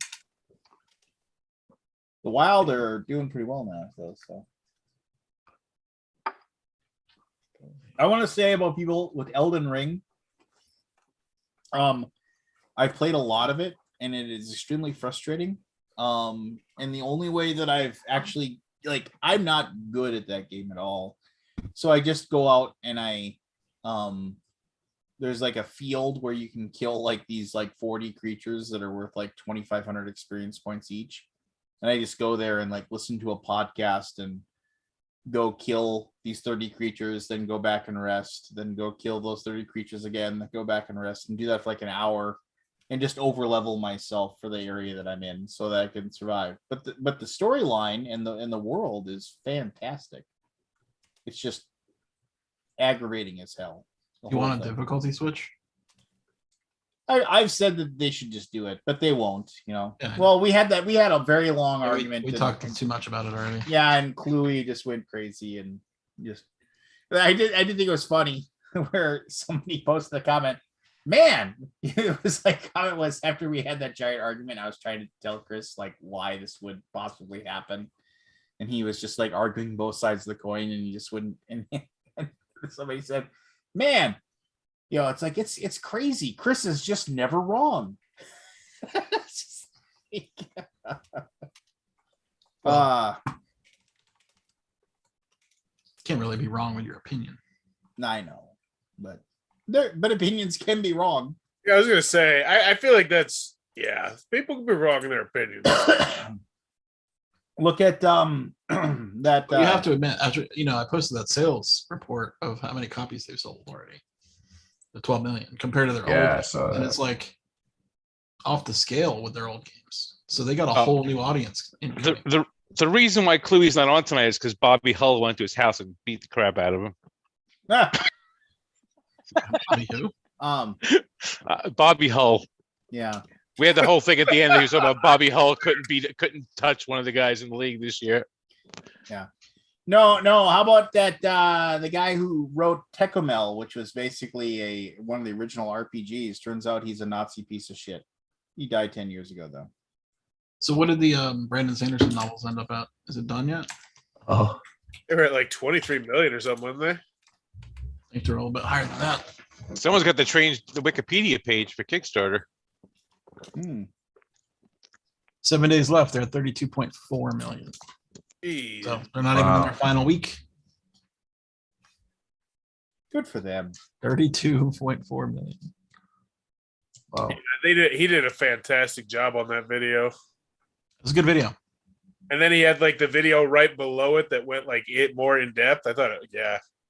The Wild are doing pretty well now, though. So I want to say about people with Elden Ring. I've played a lot of it, and it is extremely frustrating. And the only way that I've actually I'm not good at that game at all. So I just go out and there's like a field where you can kill like these 40 creatures that are worth like 2,500 experience points each. And I just go there and listen to a podcast and go kill these 30 creatures, then go back and rest, then go kill those 30 creatures again, then go back and rest, and do that for like an hour and just over level myself for the area that I'm in so that I can survive. But the storyline and the world is fantastic. It's just aggravating as hell. You want a difficulty switch? I've said that they should just do it, but they won't, Yeah. Well, we had a very long argument. We talked too much about it already. Yeah, and Chloe just went crazy and just I did think it was funny where somebody posted a comment. Man, it was comment was after we had that giant argument, I was trying to tell Chris why this would possibly happen. And he was just arguing both sides of the coin, and he just wouldn't and somebody said, man, it's it's crazy. Chris is just never wrong. Can't really be wrong with your opinion. I know, but opinions can be wrong. Yeah, I was gonna say, I feel like that's people can be wrong in their opinions. Look at that. You have to admit, after I posted that sales report of how many copies they've sold already. The 12 million compared to their old, and it's off the scale with their old games. So they got a whole new audience. The reason why Cluey's not on tonight is because Bobby Hull went to his house and beat the crap out of him. Bobby who? Bobby Hull. Yeah. We had the whole thing at the end. He was talking about Bobby Hull couldn't touch one of the guys in the league this year. Yeah. No. How about that? The guy who wrote Tecumel, which was basically one of the original RPGs. Turns out he's a Nazi piece of shit. He died 10 years ago, though. So what did the Brandon Sanderson novels end up at? Is it done yet? Oh, They were at like 23 million or something, weren't they? I think they're a little bit higher than that. Someone's got to change the Wikipedia page for Kickstarter. 7 days left. They're at 32.4 million. Jeez. So they're not even in their final week. Good for them. 32.4 million. wow. Yeah, he did a fantastic job on that video. It was a good video. And then he had like the video right below it that went like more in depth. I thought,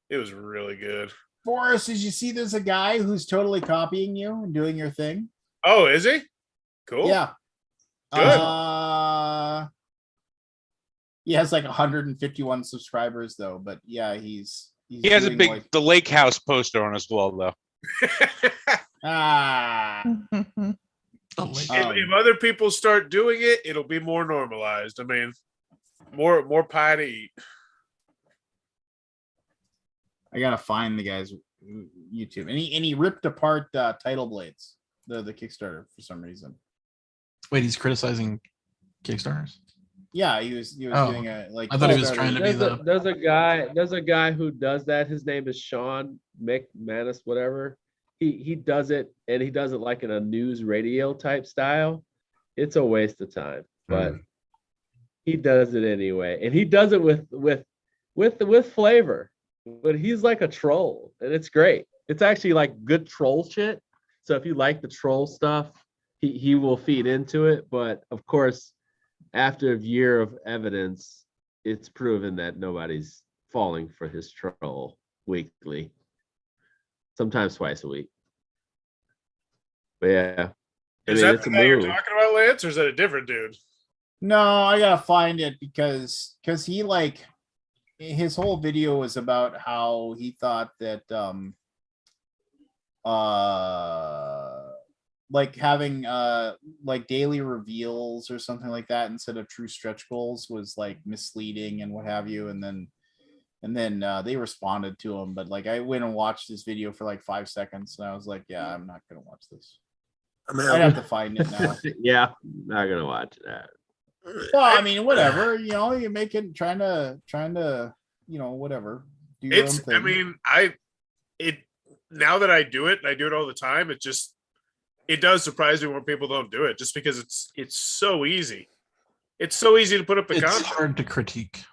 it was really good. Forrest, did you see there's a guy who's totally copying you and doing your thing? Oh, is he? Cool. Yeah. Good. He has like 151 subscribers though, but yeah, he's He has a doing, big like, the lake house poster on his wall though. If other people start doing it, it'll be more normalized. I mean, more pie to eat. I gotta find the guy's YouTube, and he ripped apart Title Blades, the Kickstarter for some reason. Wait, he's criticizing Kickstarters? Yeah, he was doing a like. I thought he was trying to be There's a guy who does that. His name is Sean McManus, whatever. He does it, and he does it like in a news radio type style. It's a waste of time, but he does it anyway, and he does it with flavor. But he's like a troll, and it's great. It's actually like good troll shit. So if you like the troll stuff, he will feed into it. But of course, after a year of evidence, it's proven that nobody's falling for his troll weekly. Sometimes twice a week. But yeah. Is that the guy you're talking about, Lance, or is that a different dude? No, I gotta find it because he like his whole video was about how he thought that like having like daily reveals or something like that instead of true stretch goals was like misleading and what have you, and then they responded to him, but like I went and watched this video for like 5 seconds and I was like, yeah, I'm not gonna watch this. I'd have to find it now. Yeah, not gonna watch that. Well, I mean, whatever, you're making trying to whatever. Do your own thing. I mean, now that I do it, and I do it all the time, it does surprise me when people don't do it, just because it's so easy. It's so easy to put up the content. It's hard to critique.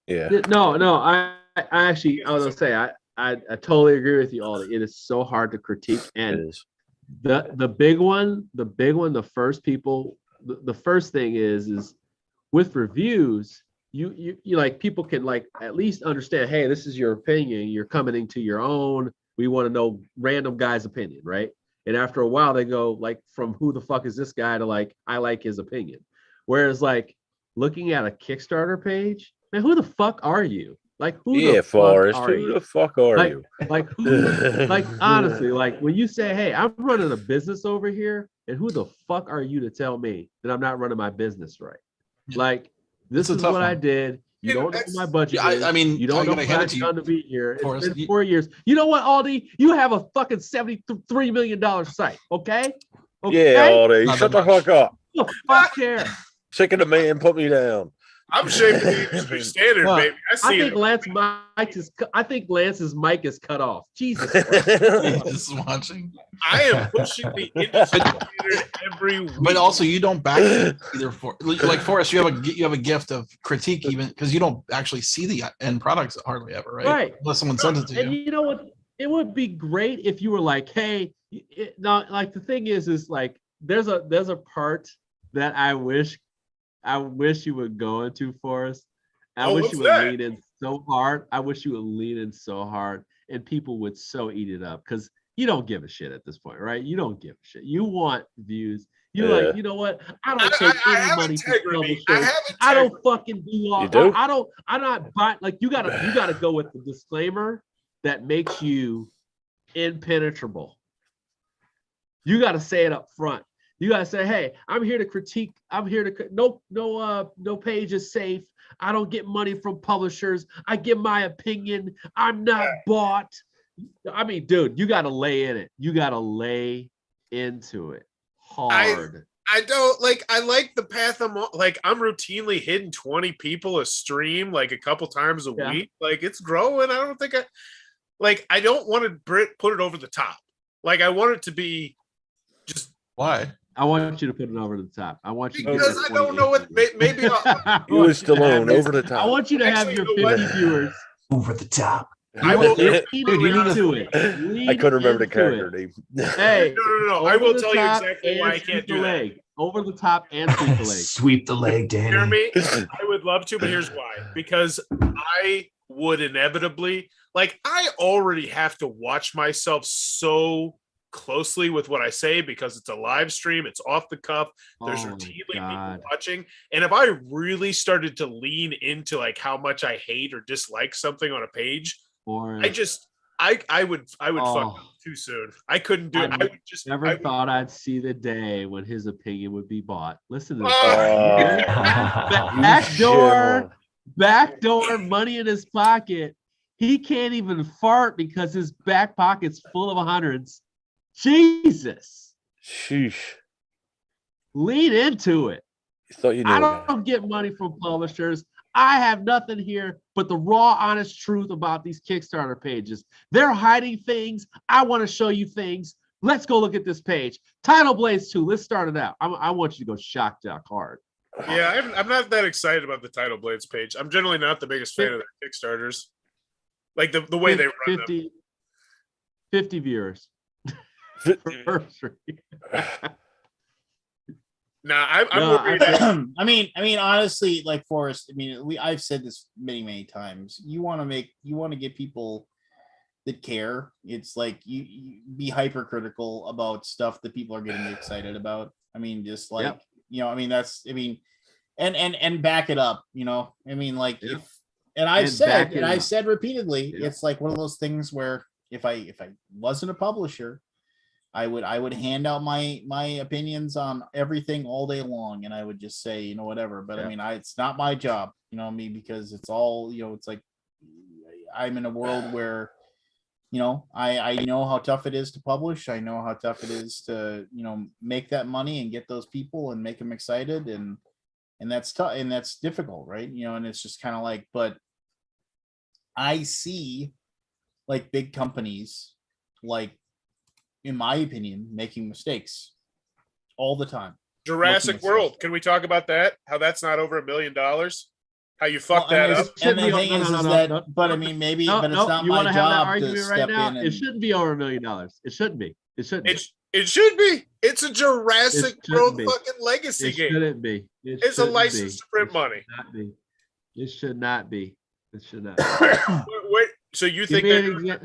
Yeah. No, I actually, I was gonna say, I totally agree with you, Aldi. It is so hard to critique, and the big one, the first people, the first thing is with reviews, you like people can like at least understand, hey, this is your opinion, you're coming into your own. We want to know random guy's opinion, right? And after a while, they go like from who the fuck is this guy to like I like his opinion. Whereas like looking at a Kickstarter page, man, who the fuck are you? Like who the Forrest, fuck are who you? the fuck are you? Like who? Like honestly, like when you say, "Hey, I'm running a business over here," and who the fuck are you to tell me that I'm not running my business right? Like this is what I did. You don't know my budget. I mean, you don't know what I've done to be here. It's been 4 years. You know what, Aldi? You have a fucking $73 million site. Okay? Yeah, Aldi, shut the fuck up. Who the fuck cares? Sick of the man, put me down. I'm shaping the industry standard, baby. I think Lance's mic is cut off. Jesus Christ. He's watching. I am pushing the industry standard every week. But also, you don't back it either for like Forrest. You have a gift of critique, even because you don't actually see the end products hardly ever, right? Right. Unless someone sends it to you. And you know what? It would be great if you were like, hey, like the thing is like there's a part that I wish you would go into, Forrest. I wish you would lean in so hard. I wish you would lean in so hard, and people would so eat it up because you don't give a shit at this point, right? You don't give a shit. You want views. You're like, you know what? I don't take any money from publishers. I don't fucking do all. I'm not buying. Like you gotta go with the disclaimer that makes you impenetrable. You got to say it up front. You gotta say, hey, I'm here to critique. I'm here to no page is safe. I don't get money from publishers. I give my opinion. I'm not bought. I mean, dude, you gotta lay in it. You gotta lay into it hard. I don't like. I like the path I'm on. Like, I'm routinely hitting 20 people a stream, like a couple times a week. Like, it's growing. I don't think I don't want to put it over the top. Like, I want it to be just. Why? I want you to put it over the top. I want you to because I don't know what. Maybe you and Stallone over the top. I want you to have your 50 viewers over the top. I will lean into it. I couldn't remember the character name. Hey, no. I will tell you exactly why I can't do that. Over the top and sweep the leg. Sweep the leg, Danny. Jeremy, I would love to, but here's why. Because I would inevitably, like, I already have to watch myself so closely with what I say because it's a live stream, it's off the cuff, there's routinely people watching. And if I really started to lean into like how much I hate or dislike something on a page, I would fuck up too soon. I couldn't do it. I would just thought I'd see the day when his opinion would be bought. Listen to this. Backdoor money in his pocket. He can't even fart because his back pocket's full of hundreds. Jesus. Sheesh. Lean into it. You thought you knew I don't get money from publishers. I have nothing here but the raw, honest truth about these Kickstarter pages. They're hiding things. I want to show you things. Let's go look at this page. Title Blades 2. Let's start it out. I want you to go shock jock hard. Yeah, I'm not that excited about the Title Blades page. I'm generally not the biggest fan of their Kickstarters. Like the way they run 50 viewers. I mean, honestly, like Forrest. I mean, I've said this many times. You want to get people that care. It's like you be hypercritical about stuff that people are getting excited about. I mean, just like I mean, that's. I mean, and back it up. I mean, like I've said repeatedly, it's like one of those things where if I wasn't a publisher, I would hand out my opinions on everything all day long, and I would just say, whatever. But I mean, it's not my job, because it's all, it's like I'm in a world where, I know how tough it is to publish. I know how tough it is to, make that money and get those people and make them excited, and that's tough and that's difficult, right? And it's just kind of like, but I see like big companies, like, in my opinion, making mistakes all the time. Jurassic World. Can we talk about that? How that's not over $1 million? How you fucked that up? And the thing is that, but I mean, maybe, but it's not my job to step in. It shouldn't be over $1 million. It shouldn't be. It shouldn't be. It should be. It's a Jurassic World fucking legacy game. It shouldn't be. It's a license to print money. It should not be. It should not. Wait, so you think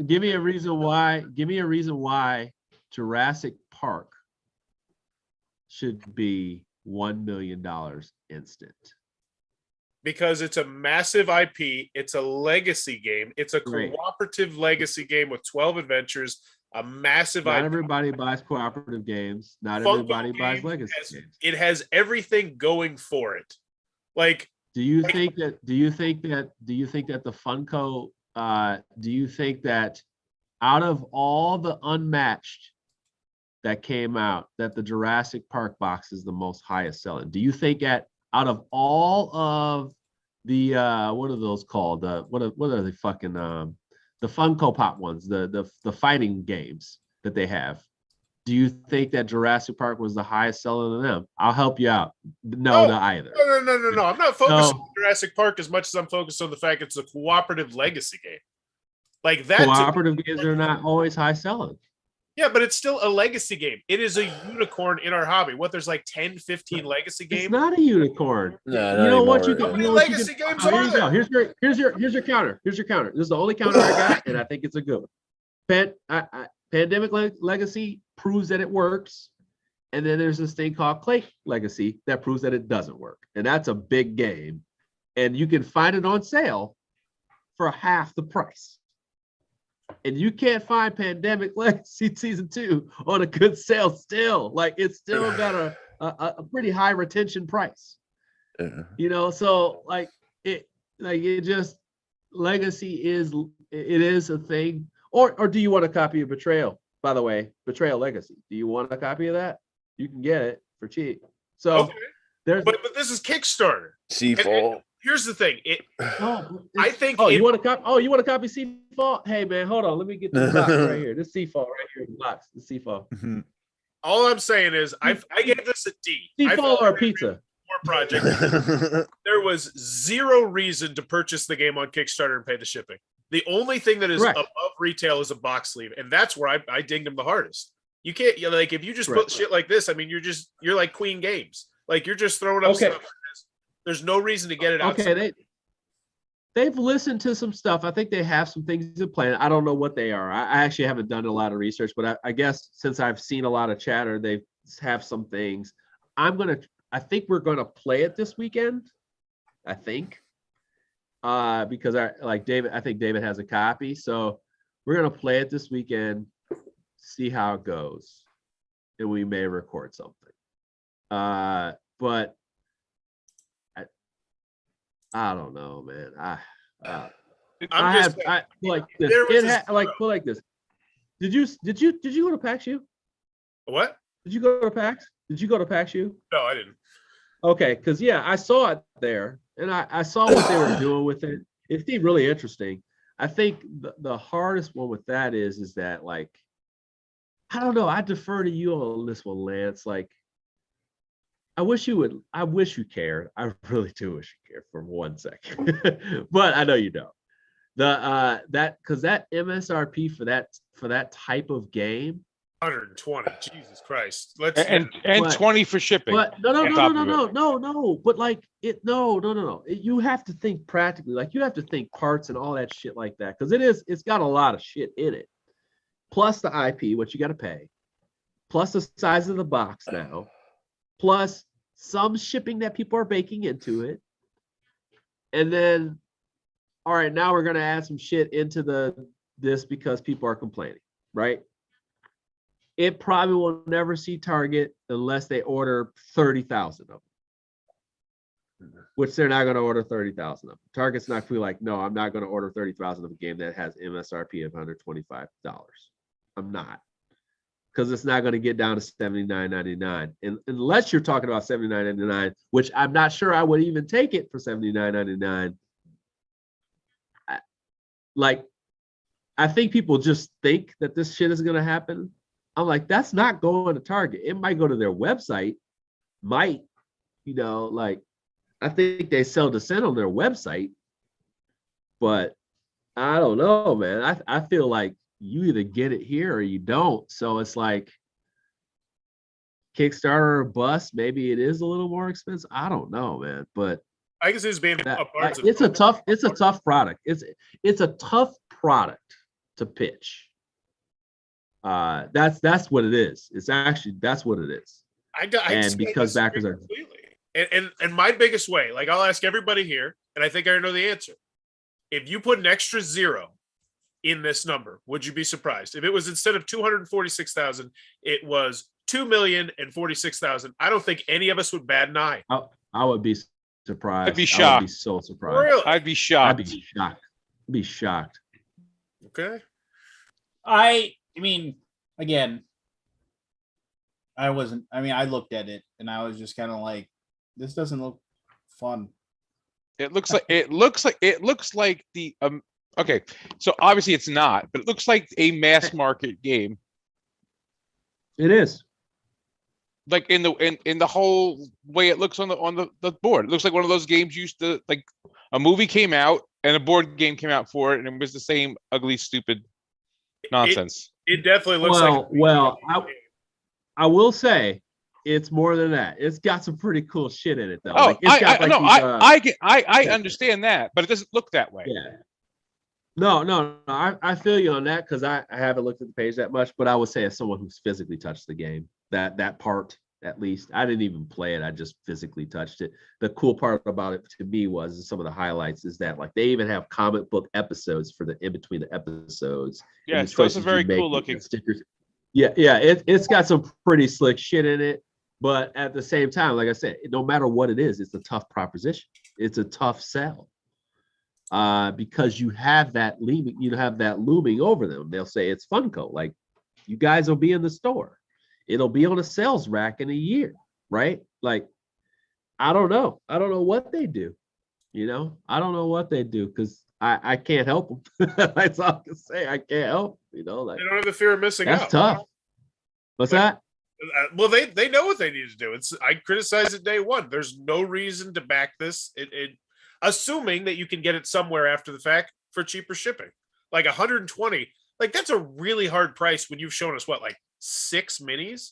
give me a reason why? Give me a reason why Jurassic Park should be $1 million instant. Because it's a massive IP. It's a legacy game. It's a cooperative legacy game with 12 adventures. A massive Not IP. everybody buys cooperative games. Not everybody buys legacy games. It has everything going for it. Like, do you think that the Funko do you think that out of all the Unmatched that came out, that the Jurassic Park box is the most highest selling? Do you think that out of all of the what are those called? What are they fucking the Funko Pop ones, the fighting games that they have? Do you think that Jurassic Park was the highest selling of them? I'll help you out. No, not either. No. I'm not focused on Jurassic Park as much as I'm focused on the fact it's a cooperative legacy game. Like that. Cooperative games are not always high selling. Yeah, but it's still a legacy game. It is a unicorn in our hobby. There's like 10, 15 legacy games. It's not a unicorn. No, you know what you How many legacy games are there? Here's your counter. Here's your counter. This is the only counter I got, and I think it's a good one. Pandemic Legacy proves that it works, and then there's this thing called Clay Legacy that proves that it doesn't work, and that's a big game, and you can find it on sale for half the price. and you can't find Pandemic Legacy Season 2 on a good sale still. Like, it's still got a pretty high retention price. You know, so it just, Legacy is a thing. Or do you want a copy of Betrayal? By the way, Betrayal Legacy. Do you want a copy of that? You can get it for cheap. So but this is Kickstarter. Seafall. Here's the thing. I think. You want a copy? Oh, you want a copy of Seafall? Hey man, hold on. Let me get the box right here. This Seafall right here in the box. The Seafall. All I'm saying is, I gave this a D. Seafall or pizza? More project. There was zero reason to purchase the game on Kickstarter and pay the shipping. The only thing that is above retail is a box sleeve, and that's where I dinged them the hardest. You can't like if you just put shit like this. I mean, you're like Queen Games. Like you're just throwing up stuff. There's no reason to get it out. Okay, they've listened to some stuff. I think they have some things in plan. I don't know what they are. I actually haven't done a lot of research, but I guess since I've seen a lot of chatter, they have some things. I think we're gonna play it this weekend. I think. Because I think David has a copy. So we're gonna play it this weekend, see how it goes. And we may record something. But I don't know, man. Like this. Did you go to PAX U? What? Did you go to PAX? Did you go to PAX U? No, I didn't. Okay, because I saw it there, and I saw what they were doing with it. It seemed really interesting. I think the hardest one with that is that, like, I don't know. I defer to you on this one, Lance. Like, I wish you cared. I really do wish you cared for 1 second, but I know you don't. Because that MSRP for that type of game, 120. Jesus Christ. And 20 for shipping. But no. But like no. You have to think practically. Like, you have to think parts and all that shit like that, because it's got a lot of shit in it. Plus the IP, which you got to pay. Plus the size of the box now. Plus some shipping that people are baking into it. And then, all right, now we're gonna add some shit into this because people are complaining, right? It probably will never see Target unless they order 30,000 of them, which they're not going to order 30,000 of them. Target's not feel like, no, I'm not going to order 30,000 of a game that has MSRP of $125. I'm not, because it's not going to get down to $79.99, and unless you're talking about $79.99, which I'm not sure I would even take it for $79.99. I think people just think that this shit is going to happen. I'm like, that's not going to Target. It might go to their website. I think they sell Descent on their website, but I don't know, man. I feel like you either get it here or you don't. So it's like Kickstarter or bust. Maybe it is a little more expensive. I don't know, man. But I guess it's being it's a tough product. It's a tough product to pitch. That's what it is. That's what it is. Because backers are completely. And my biggest way, like, I'll ask everybody here, and I think I know the answer. If you put an extra 0 in this number, would you be surprised? If it was, instead of 246,000, it was 2,046,000, I don't think any of us would bat an eye. I would be surprised. I'd be shocked. I would be so surprised. Really? I'd be shocked. I'd be shocked. Okay. I mean, again, I looked at it and I was just kind of like, this doesn't look fun. It looks like the okay, so obviously it's not, but it looks like a mass market game. It is. Like in the whole way it looks on the board. It looks like one of those games used to, like, a movie came out and a board game came out for it, and it was the same ugly, stupid nonsense. It definitely looks I will say it's more than that. It's got some pretty cool shit in it, though. Oh, I understand that, but it doesn't look that way. Yeah. No. I feel you on that, because I haven't looked at the page that much, but I would say, as someone who's physically touched the game, that part At least I didn't even play it. I just physically touched it. The cool part about it to me was some of the highlights is that like they even have comic book episodes for the in between the episodes. Yes, those are very cool looking stickers. Yeah, it's got some pretty slick shit in it. But at the same time, like I said, no matter what it is, it's a tough proposition. It's a tough sell. Because you have that looming over them. They'll say it's Funko. Like, you guys will be in the store. It'll be on a sales rack in a year, right? Like, I don't know. I don't know what they do. I don't know what they do because I can't help them. That's all I can say. I can't help. Like, they don't have the fear of missing out. That's tough. What's that? Well, they know what they need to do. I criticized it day one. There's no reason to back this. Assuming that you can get it somewhere after the fact for cheaper shipping, like 120. Like that's a really hard price when you've shown us what, like 6 minis.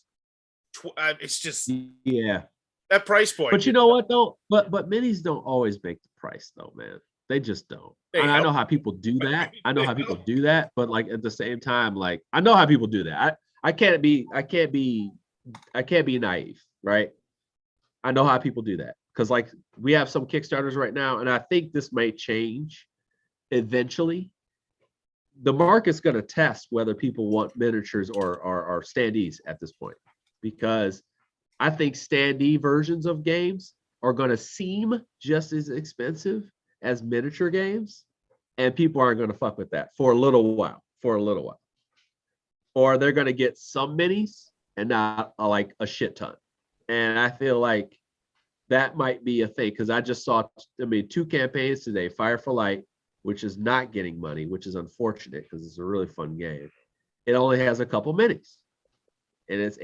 It's just that price point. But you know what though? But minis don't always make the price though, man. They just don't. And I know how people do that. But like at the same time, like I know how people do that. I can't be naive, right? I know how people do that because like we have some Kickstarters right now, and I think this may change eventually. The market's going to test whether people want miniatures or standees at this point, because I think standee versions of games are going to seem just as expensive as miniature games, and people aren't going to fuck with that for a little while. Or they're going to get some minis and not like a shit ton. And I feel like that might be a thing because I just saw, 2 campaigns today. Fire for Light, which is not getting money, which is unfortunate because it's a really fun game. It only has a couple minis, and it's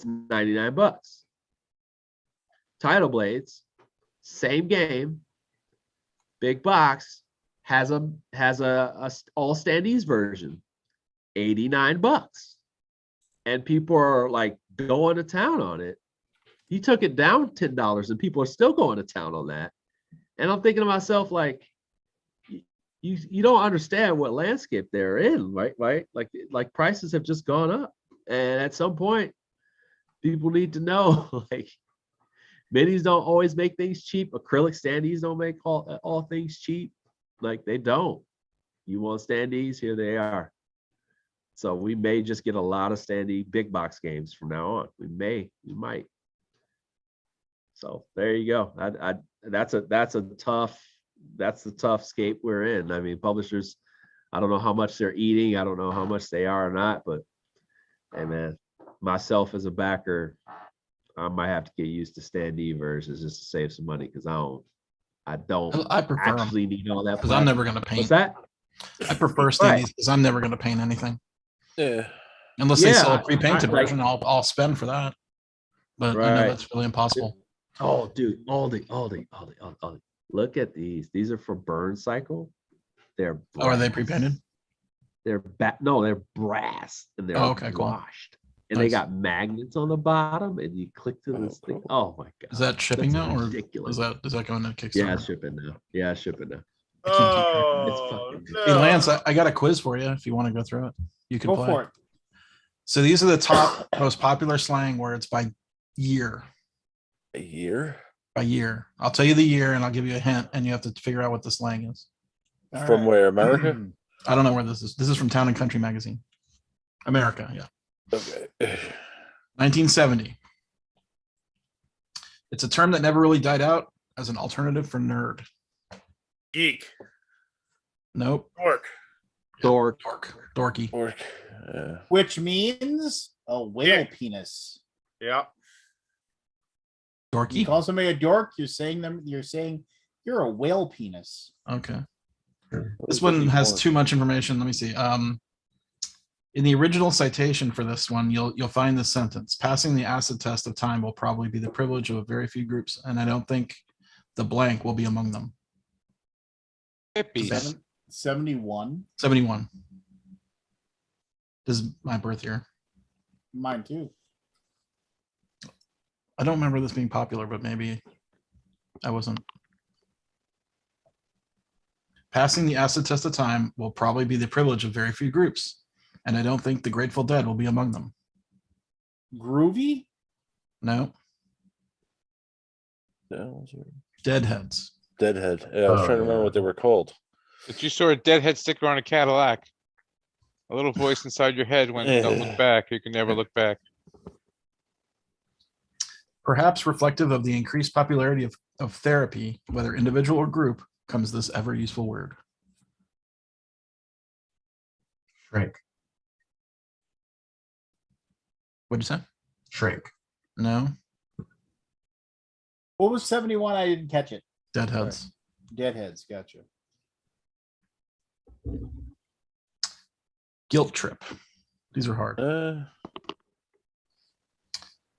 $99. Tidal Blades, same game, big box, has a all standees version, $89, and people are like going to town on it. He took it down $10, and people are still going to town on that. And I'm thinking to myself, like, you don't understand what landscape they're in, right? Like prices have just gone up, and at some point, people need to know, like, minis don't always make things cheap. Acrylic standees don't make all things cheap. Like, they don't. You want standees? Here they are. So we may just get a lot of standee big box games from now on. We might. So there you go. That's the tough scape we're in. I mean, publishers, I don't know how much they're eating. I don't know how much they are or not, but hey man, myself as a backer, I might have to get used to standee versions just to save some money because I prefer actually need all that because I'm never going to paint. What's that? I prefer standees because I'm never going to paint anything. Yeah. Unless they sell a pre-painted version, I'll spend for that. But I know that's really impossible. Oh, dude, Aldi. Look at these. These are for Burn Cycle. They're brass. Are they pre-painted? They're brass and they're washed. Cool. And they got magnets on the bottom, and you click to this thing. Oh my god! Is that shipping now, or ridiculous? Is that going to Kickstarter? Yeah, it's shipping now. Oh, no. Hey, Lance, I got a quiz for you if you want to go through it. You can play. For it. So these are the top most popular slang words by year. A year? By year. I'll tell you the year and I'll give you a hint and you have to figure out what the slang is. From where? America? I don't know where this is. This is from Town and Country magazine. America, yeah. Okay. 1970. It's a term that never really died out as an alternative for nerd. Geek. Nope. Dorky. Which means a whale penis. Yeah. Dorky. You call somebody a dork, you're saying you're a whale penis. Okay. This one has too much information. Let me see. In the original citation for this one, you'll find this sentence: passing the acid test of time will probably be the privilege of a very few groups, and I don't think the blank will be among them. 71. 71. This is my birth year. Mine too. I don't remember this being popular, but maybe I wasn't. Passing the acid test of time will probably be the privilege of very few groups, and I don't think the Grateful Dead will be among them. Groovy? No. No. Deadheads. Deadhead. Yeah, I was trying to remember what they were called. But you saw a deadhead sticker on a Cadillac. A little voice inside your head went, "Don't look back. You can never look back." Perhaps reflective of the increased popularity of therapy, whether individual or group, comes this ever useful word. Shrink. What'd you say? Shrink. No. What was 71? I didn't catch it. Deadheads. Deadheads. Gotcha. Guilt trip. These are hard.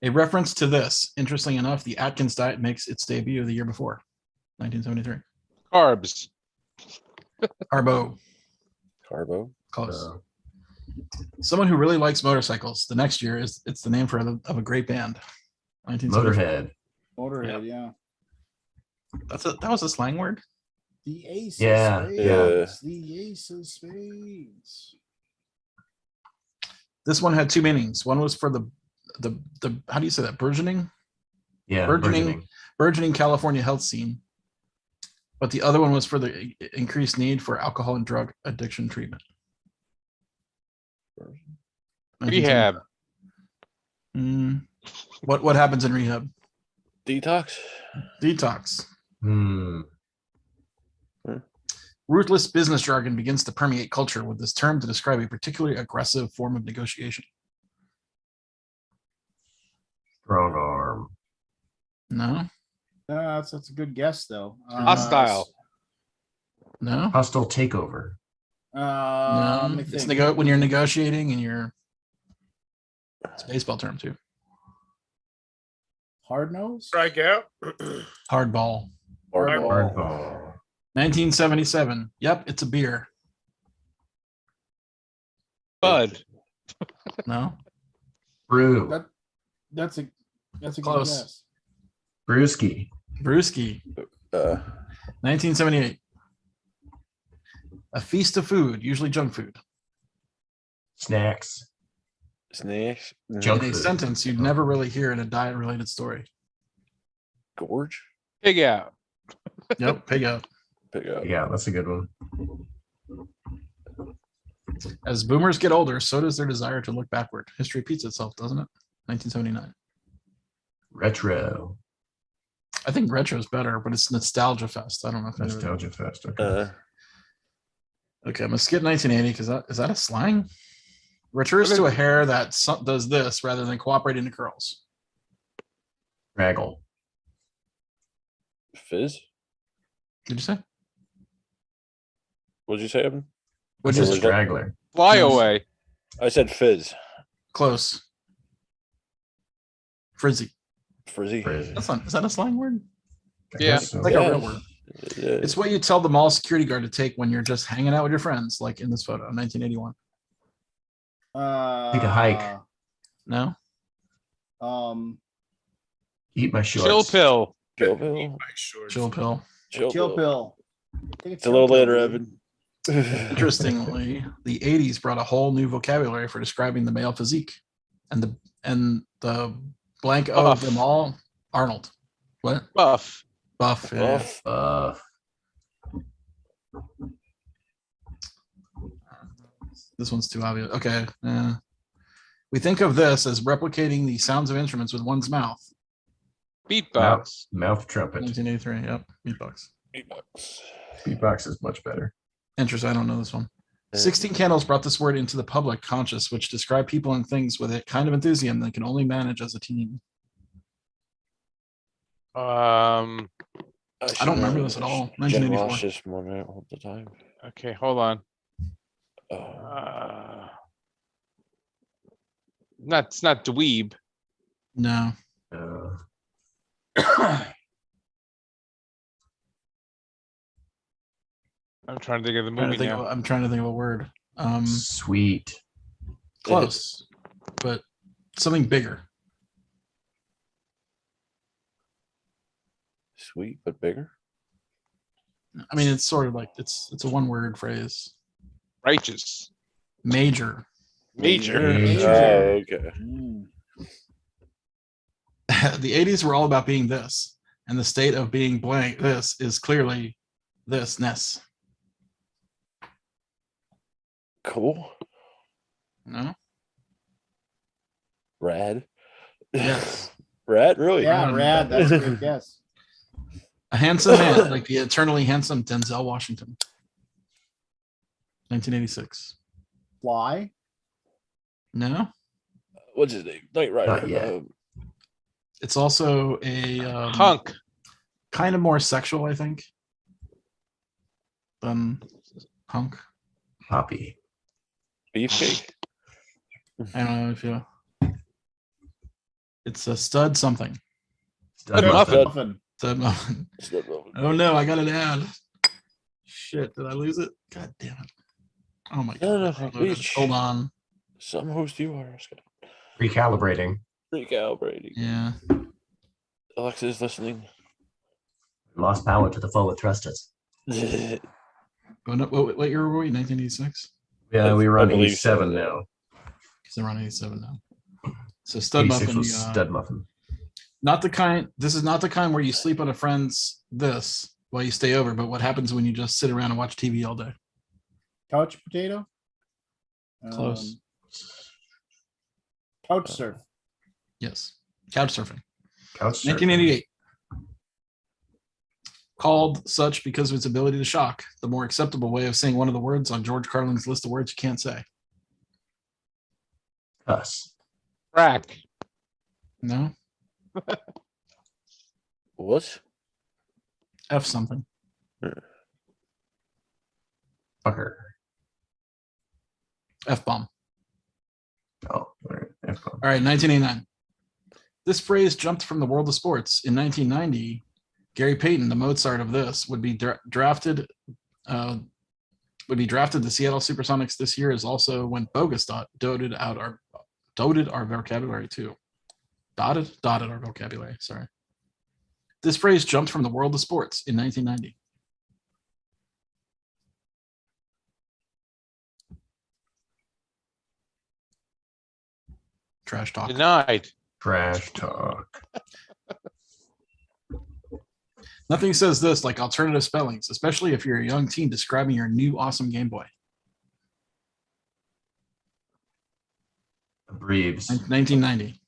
A reference to this, interestingly enough, the Atkins diet makes its debut the year before, 1973. Carbs. Carbo. Close. Someone who really likes motorcycles. The next year it's the name of a great band. Motorhead. Motorhead, yeah. That was a slang word. The ace Yeah, of spades. yeah. The ace of spades. This one had two meanings. One was for the how do you say that? Burgeoning California health scene. But the other one was for the increased need for alcohol and drug addiction treatment. Rehab. What happens in rehab? Detox. Ruthless business jargon begins to permeate culture with this term to describe a particularly aggressive form of negotiation. Strong arm. No. That's a good guess, though. Hostile. No. Hostile takeover. Let me It's think. when you're negotiating and it's a baseball term too. Hard nose? Strike out. Hardball. Hardball. 1977. Yep, it's a beer. Bud. No. Brew. That's a good Close. guess. Brewski. 1978. A feast of food, usually junk food. Snacks. In Junk a food. sentence you'd never really hear in a diet-related story. Gorge. Pig out. Yep, pig out. Yeah, that's a good one. As boomers get older, so does their desire to look backward. History repeats itself, doesn't it? 1979. Retro. I think retro is better, but it's Nostalgia Fest. I don't know if Nostalgia Fest. Okay. Okay, I'm gonna skip 1980 because is that a slang? Refers to a hair that does this rather than cooperate into curls. Raggle. Fizz. Did you say? What'd you say, Evan? What'd you say? Straggler. Fly away. I said fizz. Close. Frizzy. Frizzy. That's not. Is that a slang word? Yeah. It's like a real word. It's what you tell the mall security guard to take when you're just hanging out with your friends, like in this photo, 1981. Take a hike. No. Eat my shorts. Chill pill. Chill pill. Chill pill. It's a little later, Evan. Interestingly, the 80s brought a whole new vocabulary for describing the male physique, and the blank of them all. Arnold. What? Buff. Yeah. This one's too obvious. Okay. We think of this as replicating the sounds of instruments with one's mouth. Beatbox. Mouth trumpet. 1983. Yep. Beatbox. Beatbox is much better. Interesting. I don't know this one. 16 Candles brought this word into the public conscious, which describe people and things with a kind of enthusiasm they can only manage as a team. I don't remember this at all. 1984. All the time. Okay, hold on. It's not dweeb. No. I'm trying to think of the movie now. I'm trying to think of a word. Sweet. Close, but something bigger. Sweet but bigger. I mean, it's sort of like it's a one-word phrase. Righteous. Major. Oh, okay. The 80s were all about being this, and the state of being blank. This is clearly thisness. Cool. No. Rad. Yes. Rad, really? Yeah, rad. That's a good guess. A handsome man, like the eternally handsome Denzel Washington. 1986. Fly. No. What's his name? Knight Rider. Not yet. It's also a Hunk. kind of more sexual, I think, than hunk. Poppy. Beefcake. I don't know if you. It's a stud something. Stud Muffin. muffin. Stud muffin. Oh no, I got an ad. Shit, did I lose it? God damn it. Oh my No, god. no, Hold on. Some host you are. Recalibrating. Recalibrating. Yeah. Alexa's listening. Lost power to the foe that trust us. What year were we? 1986? Yeah, we run I believe 87 so. now. Because they're on 87 now. So stud 86 muffin. was stud muffin. Not the kind. This is not the kind where you sleep on a friend's this while you stay over. But what happens when you just sit around and watch TV all day? Couch potato. Close. Couch surf. Yes. Couch surfing. Couch surfing. 1988. Called such because of its ability to shock. The more acceptable way of saying one of the words on George Carlin's list of words you can't say. Us. Crack. No. What? F something. Fucker. F bomb. Oh, all right. All right, 1989. This phrase jumped from the world of sports. In 1990, Gary Payton, the Mozart of this, would be drafted. Would be drafted to Seattle SuperSonics this year. Is also when bogus dotted our vocabulary too. Dotted our vocabulary. Sorry. This phrase jumped from the world of sports in 1990. Trash talk. Denied. Trash talk. Nothing says this like alternative spellings, especially if you're a young teen describing your new awesome Game Boy. Breves. 1990.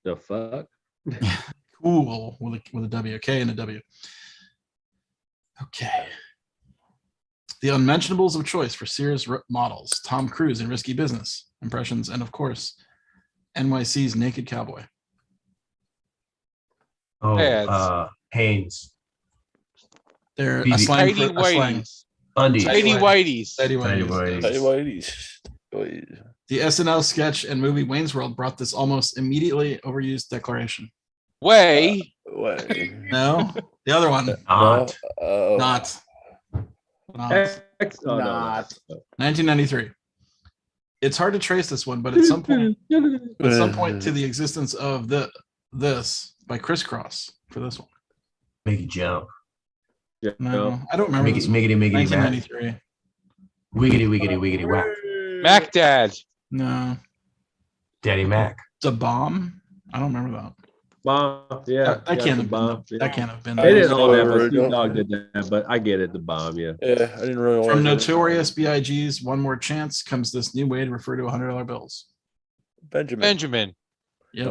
The fuck? Cool with a W, K and a W. Okay. The unmentionables of choice for Sears models: Tom Cruise in Risky Business impressions, and of course, NYC's Naked Cowboy. Oh, Haynes. They're a BB. slang Tidy for a slang. Whiteys. Undies. Tidy Whiteys. Tidy Tidy Whiteys. Whiteys. The SNL sketch and movie Wayne's World brought this almost immediately overused declaration. Way. No, the other one. Not. Not. Not. 1993. It's hard to trace this one, but at some point to the existence of this by Crisscross for this one. Make it jump. Yeah. No, I don't remember. This one. Miggity, 1993. Wiggity, whack. Mac Dad. No, Daddy Mac. it's a bomb. I don't remember that. Bomb. Yeah. That can't have bomb. been. That can't have been. They didn't know know that, that, but but Snoop Dogg did that. But I get it. The bomb. Yeah. Yeah, I didn't really From want Notorious B.I.G.'s "One More Chance" comes this new way to refer to $100 bills. Benjamin. Yep.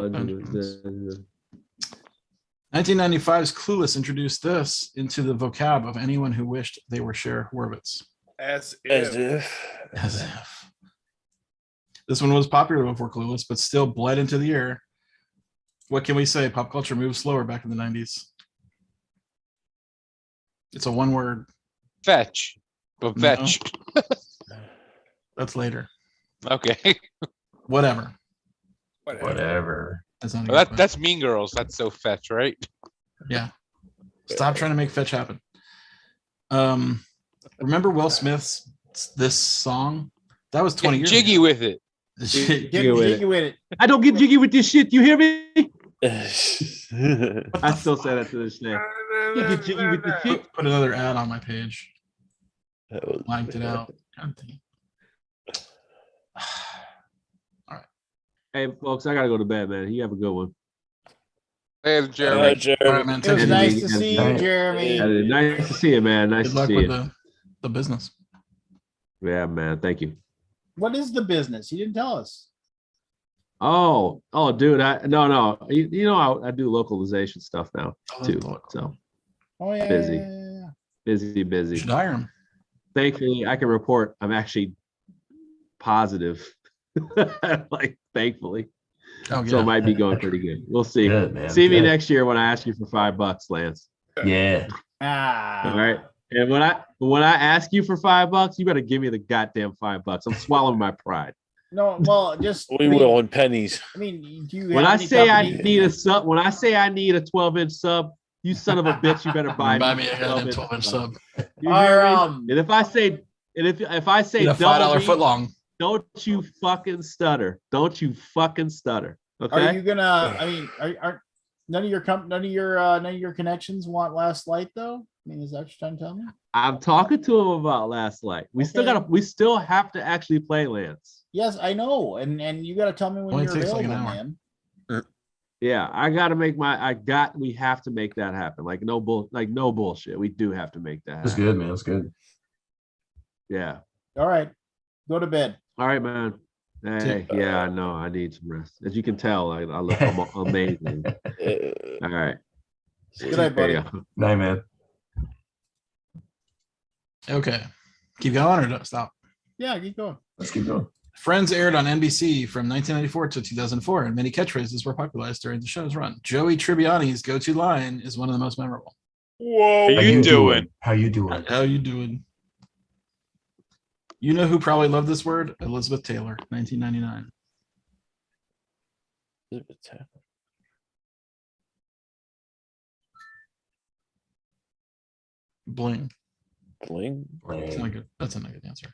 1995's Clueless introduced this into the vocab of anyone who wished they were Cher Horvitz. As As if. if. This one was popular before Clueless, but still bled into the air. What can we say? Pop culture moved slower back in the 90s. It's a one word. Fetch. But No. fetch. That's later. Okay. Whatever. Whatever. That's not a Well, good that's Mean Girls. That's so fetch, right? one. Yeah. Stop trying to make fetch happen. Remember Will Smith's this song? That was 20 Get years jiggy ago. with it. Get Jiggy with jiggy with it. I don't get jiggy with this shit. You hear me? I I still say that to this day. You get jiggy with this shit. Put another ad on my page. Blanked it out. God damn. Hey, folks, I gotta go to bed, man. You have a good one. Hey, Jeremy. All right, man. It was Take it nice easy. to see you, Jeremy. Nice to see you, man. Nice Good to luck see with you. the business. Yeah, man. Thank you. What is the business? You didn't tell us. Oh, dude. No. You know, I do localization stuff now too. So Oh yeah. busy. Yeah. busy. You should hire him. Thankfully, I can report I'm actually positive. Like, thankfully. Oh, yeah. So it might be going pretty good. We'll see. Good, man. See me Good. next year when I ask you for $5, Lance. Yeah. All right. And when I ask you for $5, you better give me the goddamn $5. I'm swallowing my pride. No, well, just We will in pennies. I mean, do you When have I any say company- I need a sub, when I say I need a 12-inch sub, you son of a bitch, you better buy me a goddamn 12-inch sub. You hear Our, me? And if I say Get a $5 foot long. don't you fucking stutter. Don't you fucking stutter. Okay. Are you gonna? I mean, are none of your connections want Last Light though? I mean, is that what you're trying to tell me? I'm talking to him about Last Light. We still have to actually play, Lance. Yes, I know, and you got to tell me when Only you're takes like available, an hour. man. Yeah, we have to make that happen. No bullshit. We do have to make that That's happen. good, man. That's good. Yeah. All right, go to bed. All right, man. Hey, yeah, I know. I need some rest. As you can tell, I look amazing. All right. Good night, buddy. Night, man. Okay. Keep going or stop? Yeah, keep going. Let's keep going. Friends aired on NBC from 1994 to 2004, and many catchphrases were popularized during the show's run. Joey Tribbiani's go-to line is one of the most memorable. Whoa. How you doing? How you doing? How you doing? You know who probably loved this word? Elizabeth Taylor, 1999. Bling. Bling. That's not good. That's not a good answer.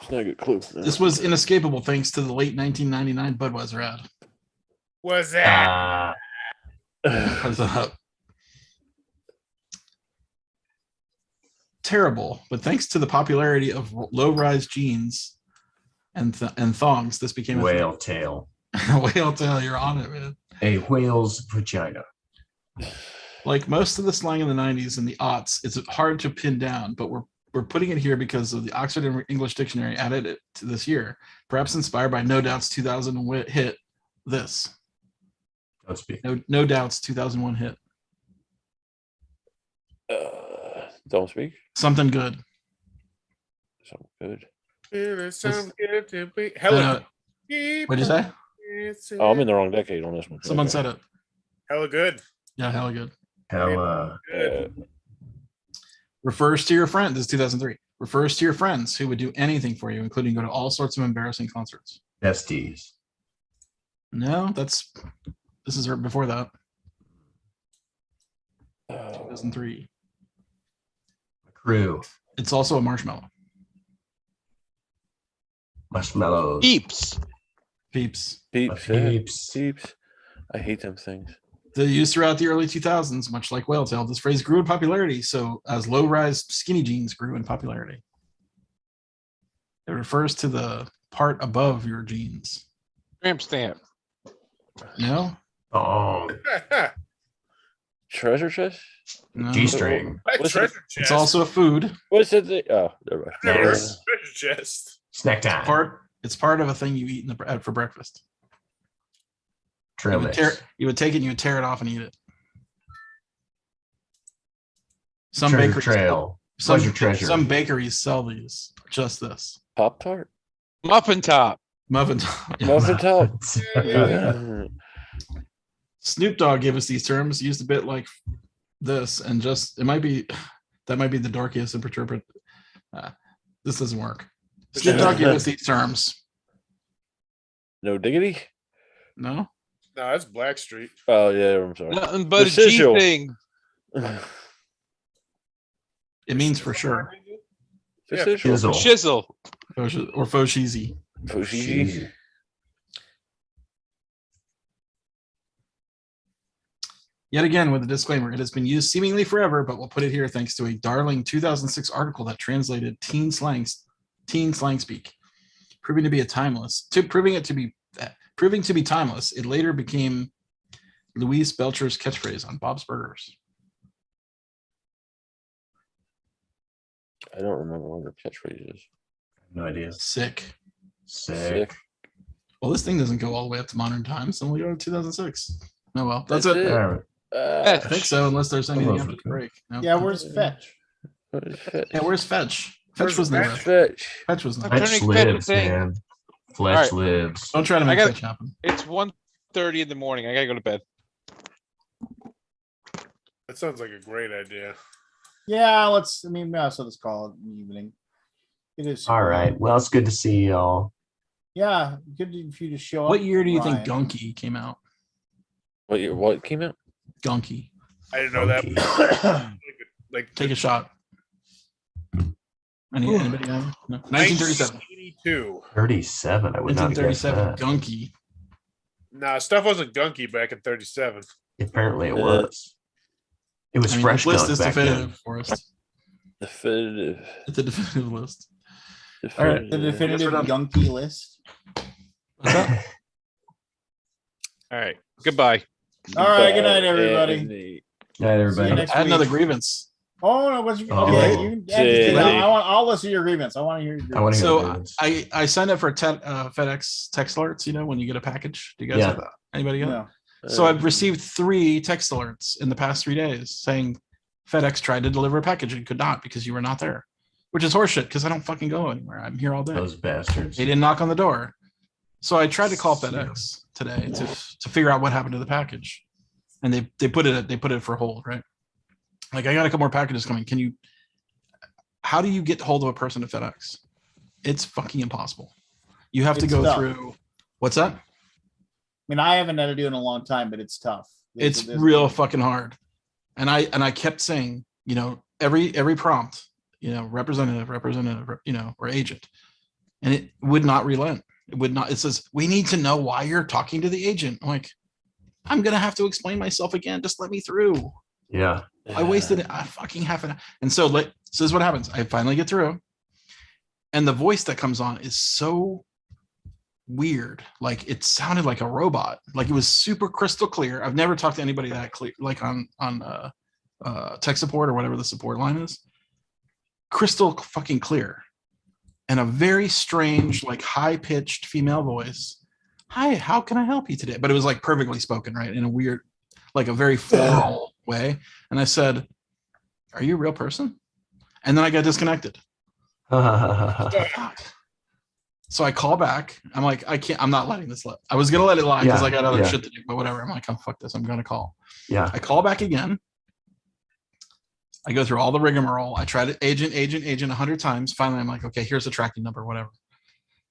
It's not a good clue. No. This was inescapable thanks to the late 1999 Budweiser ad. What's that? What's up? Terrible, but thanks to the popularity of low-rise jeans and thongs, this became a whale tail. Whale tail, you're on it, man. A whale's vagina. Like most of the slang in the 90s and the aughts, it's hard to pin down, but we're putting it here because of the Oxford English Dictionary added it to this year, perhaps inspired by No Doubt's 2000 hit This. Don't speak. No Doubt's 2001 hit. Don't speak. Something good. Something good. Hella. What'd you say? Oh, I'm in the wrong decade on this one. Someone said it. Hella good. Yeah, hella good. Hella. Refers to your friend. This is 2003. Refers to your friends who would do anything for you, including go to all sorts of embarrassing concerts. Besties. No, this is before that. 2003. Crew. It's also a marshmallow. Marshmallows. Peeps. Peeps. Peeps. Peeps. Peeps. I hate them things. The use throughout the early 2000s, much like whale tail, this phrase grew in popularity. So as low-rise skinny jeans grew in popularity. It refers to the part above your jeans. Tramp stamp. No? Oh. Treasure chest? No. G-string. Treasure chest. It's also a food. What's it? Oh, never mind. Never heard of Yes. treasure chest. Snack time. It's part of a thing you eat for breakfast. Trail You mix. would take it and you would tear it off and eat it. Some Treasure bakeries trail. Pleasure treasure. Some bakeries sell these. Just this. Pop Tart? Muffin top. Muffin top. Muffin top? Snoop Dogg gave us these terms, used a bit like this, and that might be the darkest interpret. This doesn't work. Snoop Dogg gave us these terms. No diggity? No? No, that's Blackstreet. Oh, yeah, I'm sorry. Nothing but a G Residual. thing. It means for sure. Residual. Shizzle. Shizzle. Or faux cheesy. Fushigi. Yet again, with a disclaimer, it has been used seemingly forever, but we'll put it here thanks to a darling 2006 article that translated teen slang speak, proving to be timeless. It later became Louise Belcher's catchphrase on Bob's Burgers? I don't remember what her catchphrase is. No idea. Sick. Sick. Well, this thing doesn't go all the way up to modern times. It's only go to 2006. Oh well, that's That's it. it. All right. I think so, unless there's anything after the break. No? Yeah, where's Fetch? Yeah, where's Fetch? Fetch was there. Fetch was there. Fetch turning lives, thing. man. Fletch All lives. Don't try to make I gotta- Fetch happen. It's 1:30 in the morning. I gotta go to bed. That sounds like a great idea. Yeah, let's. I mean, so let's call it an evening. It is. All right. Well, it's good to see y'all. Yeah, good if you just show up. What year do you think Ryan. Gunky came out? What year? What came out? Gunky. I didn't know that. Like Take a shot. Anybody have? No. 1937. 1982. 37. I would not guess 1937. that. Gunky. Nah, stuff wasn't gunky back in 37. Apparently it was. It was I mean, fresh the list dunk is back then. definitive for us. Definitive. It's a definitive list. All right, the definitive Gunky list. What's that? All right. Goodbye. All right, good night, everybody. Andy. Night, See you everybody. next I had another week. grievance. Oh no, what's your? Oh. Okay, you can add this to Yeah. that. I'll listen to your agreements. I want to hear your. I want to hear So the I signed up for FedEx text alerts. You know, when you get a package. Do you guys Yeah. have that? Anybody get it? No. So I've received 3 text alerts in the past 3 days saying FedEx tried to deliver a package and could not because you were not there, which is horseshit because I don't fucking go anywhere. I'm here all day. those bastards. They didn't knock on the door. So I tried to call FedEx today to figure out what happened to the package. And they put it for hold, right? Like, I got a couple more packages coming. How do you get hold of a person at FedEx? It's fucking impossible. You have to It's go tough. through, what's that? I mean, I haven't had to do it in a long time, but it's tough. It's real fucking hard. And I kept saying, you know, every prompt, you know, representative, you know, or agent. And it would not relent. It would not. It says, we need to know why you're talking to the agent. I'm like, I'm going to have to explain myself again. Just let me through. Yeah. I wasted a fucking half an hour. And so this is what happens. I finally get through. And the voice that comes on is so weird. Like, it sounded like a robot. Like, it was super crystal clear. I've never talked to anybody that clear, like on tech support or whatever the support line is. Crystal fucking clear. And a very strange, like, high-pitched female voice. Hi, how can I help you today? But it was like perfectly spoken, right? In a weird, like a very formal way. And I said, are you a real person? And then I got disconnected. So I call back. I'm like, I'm not letting this live. I was going to let it lie because I got other shit to do, but whatever. I'm like, oh, fuck this. I'm going to call. Yeah. I call back again. I go through all the rigmarole. I tried it, agent 100 times. Finally, I'm like, okay, here's the tracking number, whatever.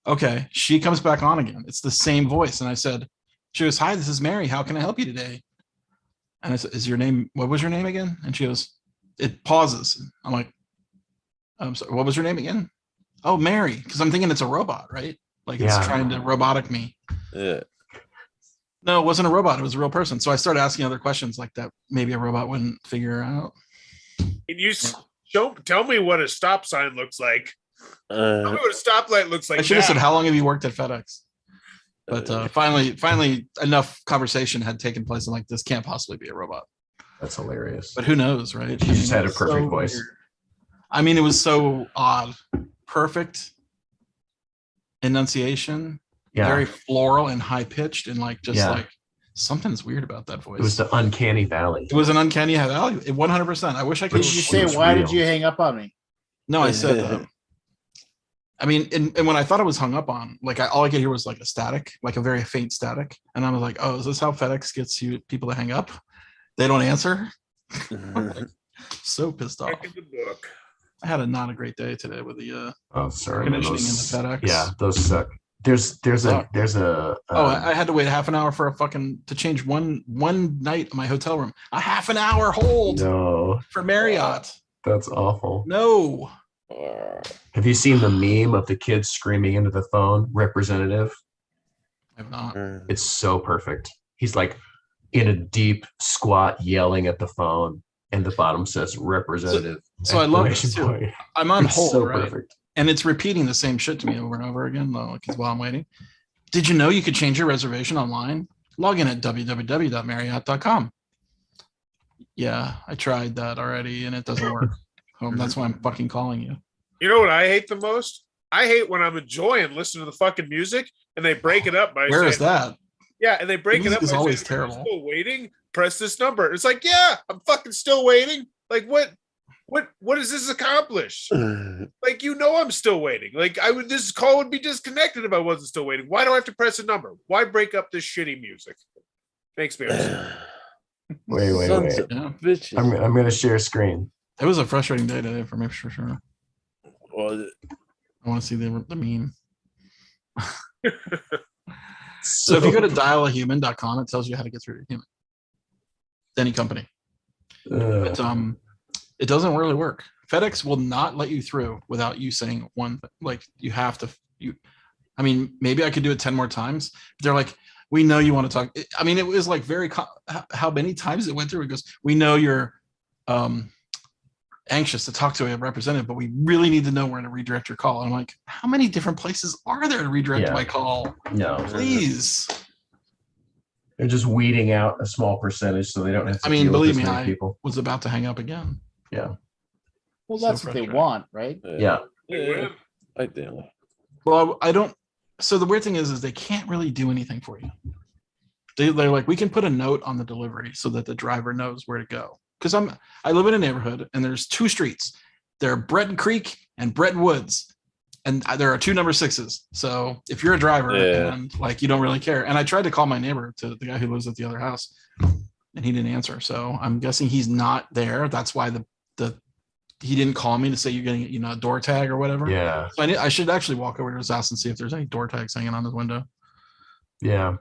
Okay. She comes back on again. It's the same voice. And I said, she goes, hi, this is Mary. How can I help you today? And I said, what was your name again? And she goes, it pauses. I'm like, I'm sorry, what was your name again? Oh, Mary. Because I'm thinking it's a robot, right? Like, it's trying to robotic me. Yeah. No, it wasn't a robot. It was a real person. So I started asking other questions like that. Maybe a robot wouldn't figure out. Can you tell me what a stop sign looks like? Tell me what a stoplight looks like. I should have now. said, how long have you worked at FedEx? But finally, enough conversation had taken place. I'm like, this can't possibly be a robot. That's hilarious. But who knows, right? She just had a perfect voice. Weird. I mean, it was so odd. Perfect enunciation. Yeah. Very floral and high pitched, and like something's weird about that voice. It was the uncanny valley. It was an uncanny valley. 100%. I wish I could. What did you say? Why did you hang up on me? No, I said. I mean, and when I thought I was hung up on, like, all I could hear was like a static, like a very faint static, and I was like, "Oh, is this how FedEx gets people to hang up? They don't answer." So pissed off. Back in the book. I had not a great day today with the sorry, conditioning in the FedEx. Yeah, those suck. There's a I had to wait half an hour for to change one night in my hotel room. A half an hour hold for Marriott. That's awful. No. Have you seen the meme of the kids screaming into the phone, representative? I've not. It's so perfect. He's like in a deep squat yelling at the phone, and the bottom says representative. So I love this too. I'm on hold, so right? Perfect. And it's repeating the same shit to me over and over again, though, because while I'm waiting. Did you know you could change your reservation online? log in at www.marriott.com. Yeah, I tried that already and it doesn't work. That's why I'm fucking calling you. You know what I hate the most? I hate when I'm enjoying listening to the fucking music and they break it up by Where is that? Yeah, and they break it up. It's always terrible. Still waiting. Press this number. It's like, yeah, I'm fucking still waiting. Like, what does this accomplish? Like, I'm still waiting. Like, this call would be disconnected if I wasn't still waiting. Why do I have to press a number? Why break up this shitty music? Makes me upset. Wait. Yeah. I'm going to share screen. It was a frustrating day today for me, for sure. Well, I want to see the meme. So if you go to dialahuman.com, it tells you how to get through to human. Any company. But it doesn't really work. FedEx will not let you through without you saying one thing. Like you have to I mean, maybe I could do it 10 more times. They're like, we know you want to talk. I mean, it was like how many times it went through. It goes, we know you're anxious to talk to a representative, but we really need to know where to redirect your call. And I'm like, how many different places are there to redirect my call? No, please. They're just weeding out a small percentage so they don't have to. Believe me, I was about to hang up again. Yeah. Well, that's what they want, right? Yeah. Ideally. Well, I don't. So the weird thing is they can't really do anything for you. They're like, we can put a note on the delivery so that the driver knows where to go. Because I live in a neighborhood and there's 2 streets. There are Breton Creek and Breton Woods, and there are 2 number 6s. So if you're a driver and like you don't really care, and I tried to call my neighbor, to the guy who lives at the other house, and he didn't answer. So I'm guessing he's not there. That's why he didn't call me to say you're getting a door tag or whatever. Yeah. So I should actually walk over to his house and see if there's any door tags hanging on his window. Yeah.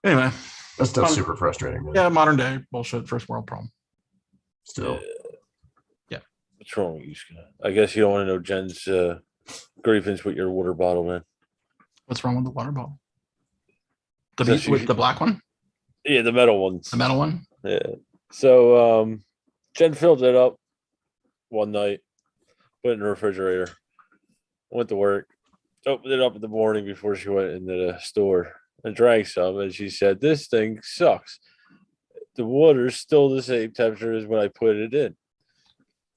Anyway, that's still super frustrating. Man. Yeah, modern day bullshit, first world problem. Still. Yeah. What's wrong with you, Scott? I guess you don't want to know Jen's grievance with your water bottle, man. What's wrong with the water bottle? The black one? Yeah, the metal ones. The metal one? Yeah. So Jen filled it up one night, put it in the refrigerator, went to work, opened it up in the morning before she went into the store and drank some, and she said, "This thing sucks. The water's still the same temperature as when I put it in."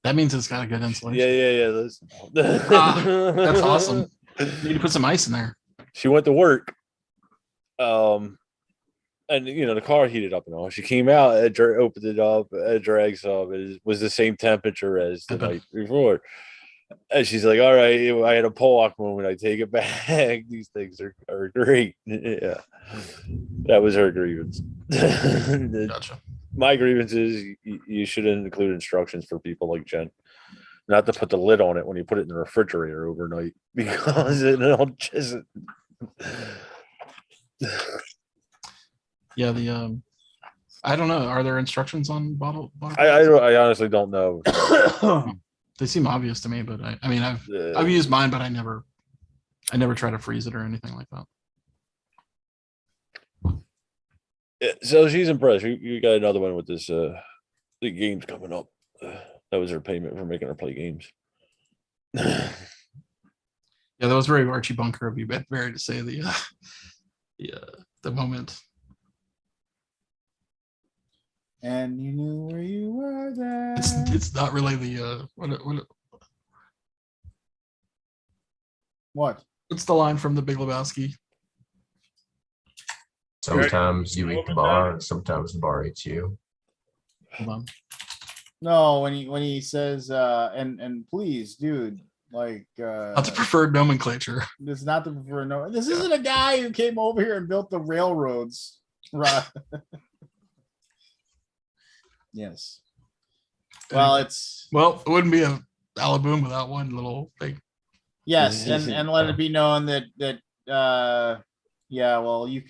That means it's got a good insulation. Yeah. Listen. That's awesome. You need to put some ice in there. She went to work, and the car heated up and all. She came out, opened it up, drank some. It was the same temperature as the night before. And she's like, "All right, I had a Pollock moment. I take it back. These things are great." Yeah, that was her grievance. Gotcha. My grievance is you shouldn't include instructions for people like Jen, not to put the lid on it when you put it in the refrigerator overnight, because it'll just. Yeah, I don't know. Are there instructions on bottle? I honestly don't know. They seem obvious to me, but I've used mine, but I never try to freeze it or anything like that. Yeah, so she's impressed. You got another one with this the games coming up. That was her payment for making her play games. Yeah, that was very Archie Bunker of you, Barry, to say the moment. And you knew where you were there. It's not really the what? What's the line from The Big Lebowski? Sometimes you eat the bar, and sometimes the bar eats you. Hold on. No, when he says and please, dude, like not the preferred nomenclature. This is not the preferred no. This isn't a guy who came over here and built the railroads. Right. Yes. Well, it wouldn't be a Alaboom without one little thing. Yes, and let it be known that you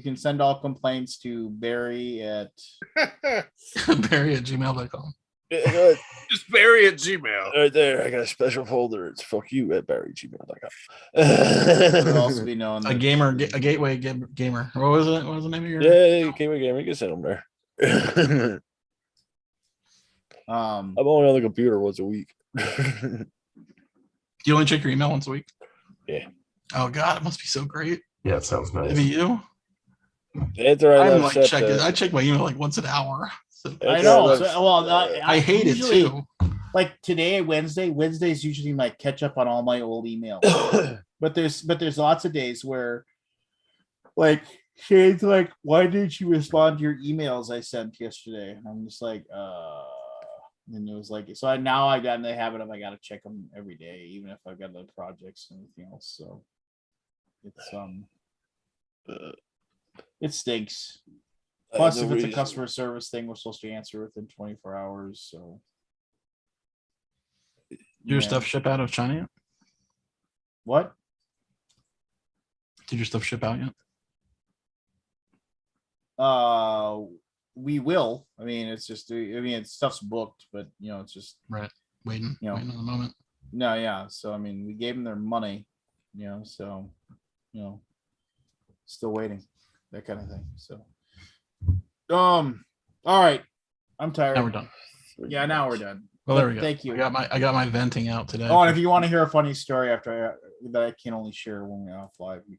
can send all complaints to Barry at Barry@gmail.com. Just Barry at Gmail. Right there, I got a special folder. It's fuck you at Barry@gmail.com. It'll also be known a gateway gamer. What was it? What was the name of your? Yeah, gateway gamer. You can send them there. I'm only on the computer once a week. Do you only check your email once a week? Yeah. Oh God, it must be so great. Yeah, it sounds nice. Maybe you? I'm like checking. I check my email like once an hour. So I know. I hate usually, it too. Like today, Wednesday's usually my catch up on all my old emails. but there's lots of days where, like, Shane's like, "Why didn't you respond to your emails I sent yesterday?" And I'm just like, And it was like, so now I got in the habit of I got to check them every day, even if I've got other projects and everything else. So it's it stinks. Plus, if it's a customer service thing, we're supposed to answer within 24 hours. So your stuff ship out of China yet? What? Did your stuff ship out yet? We will. I mean, it's just. Stuff's booked, but it's just right. Waiting on the moment. No, yeah. So I mean, we gave them their money, So, still waiting, that kind of thing. So, all right. I'm tired. Now we're done. Yeah, now we're done. Well, there we go. Thank you. I got my venting out today. Oh, and if you want to hear a funny story that I can only share when we're off live, you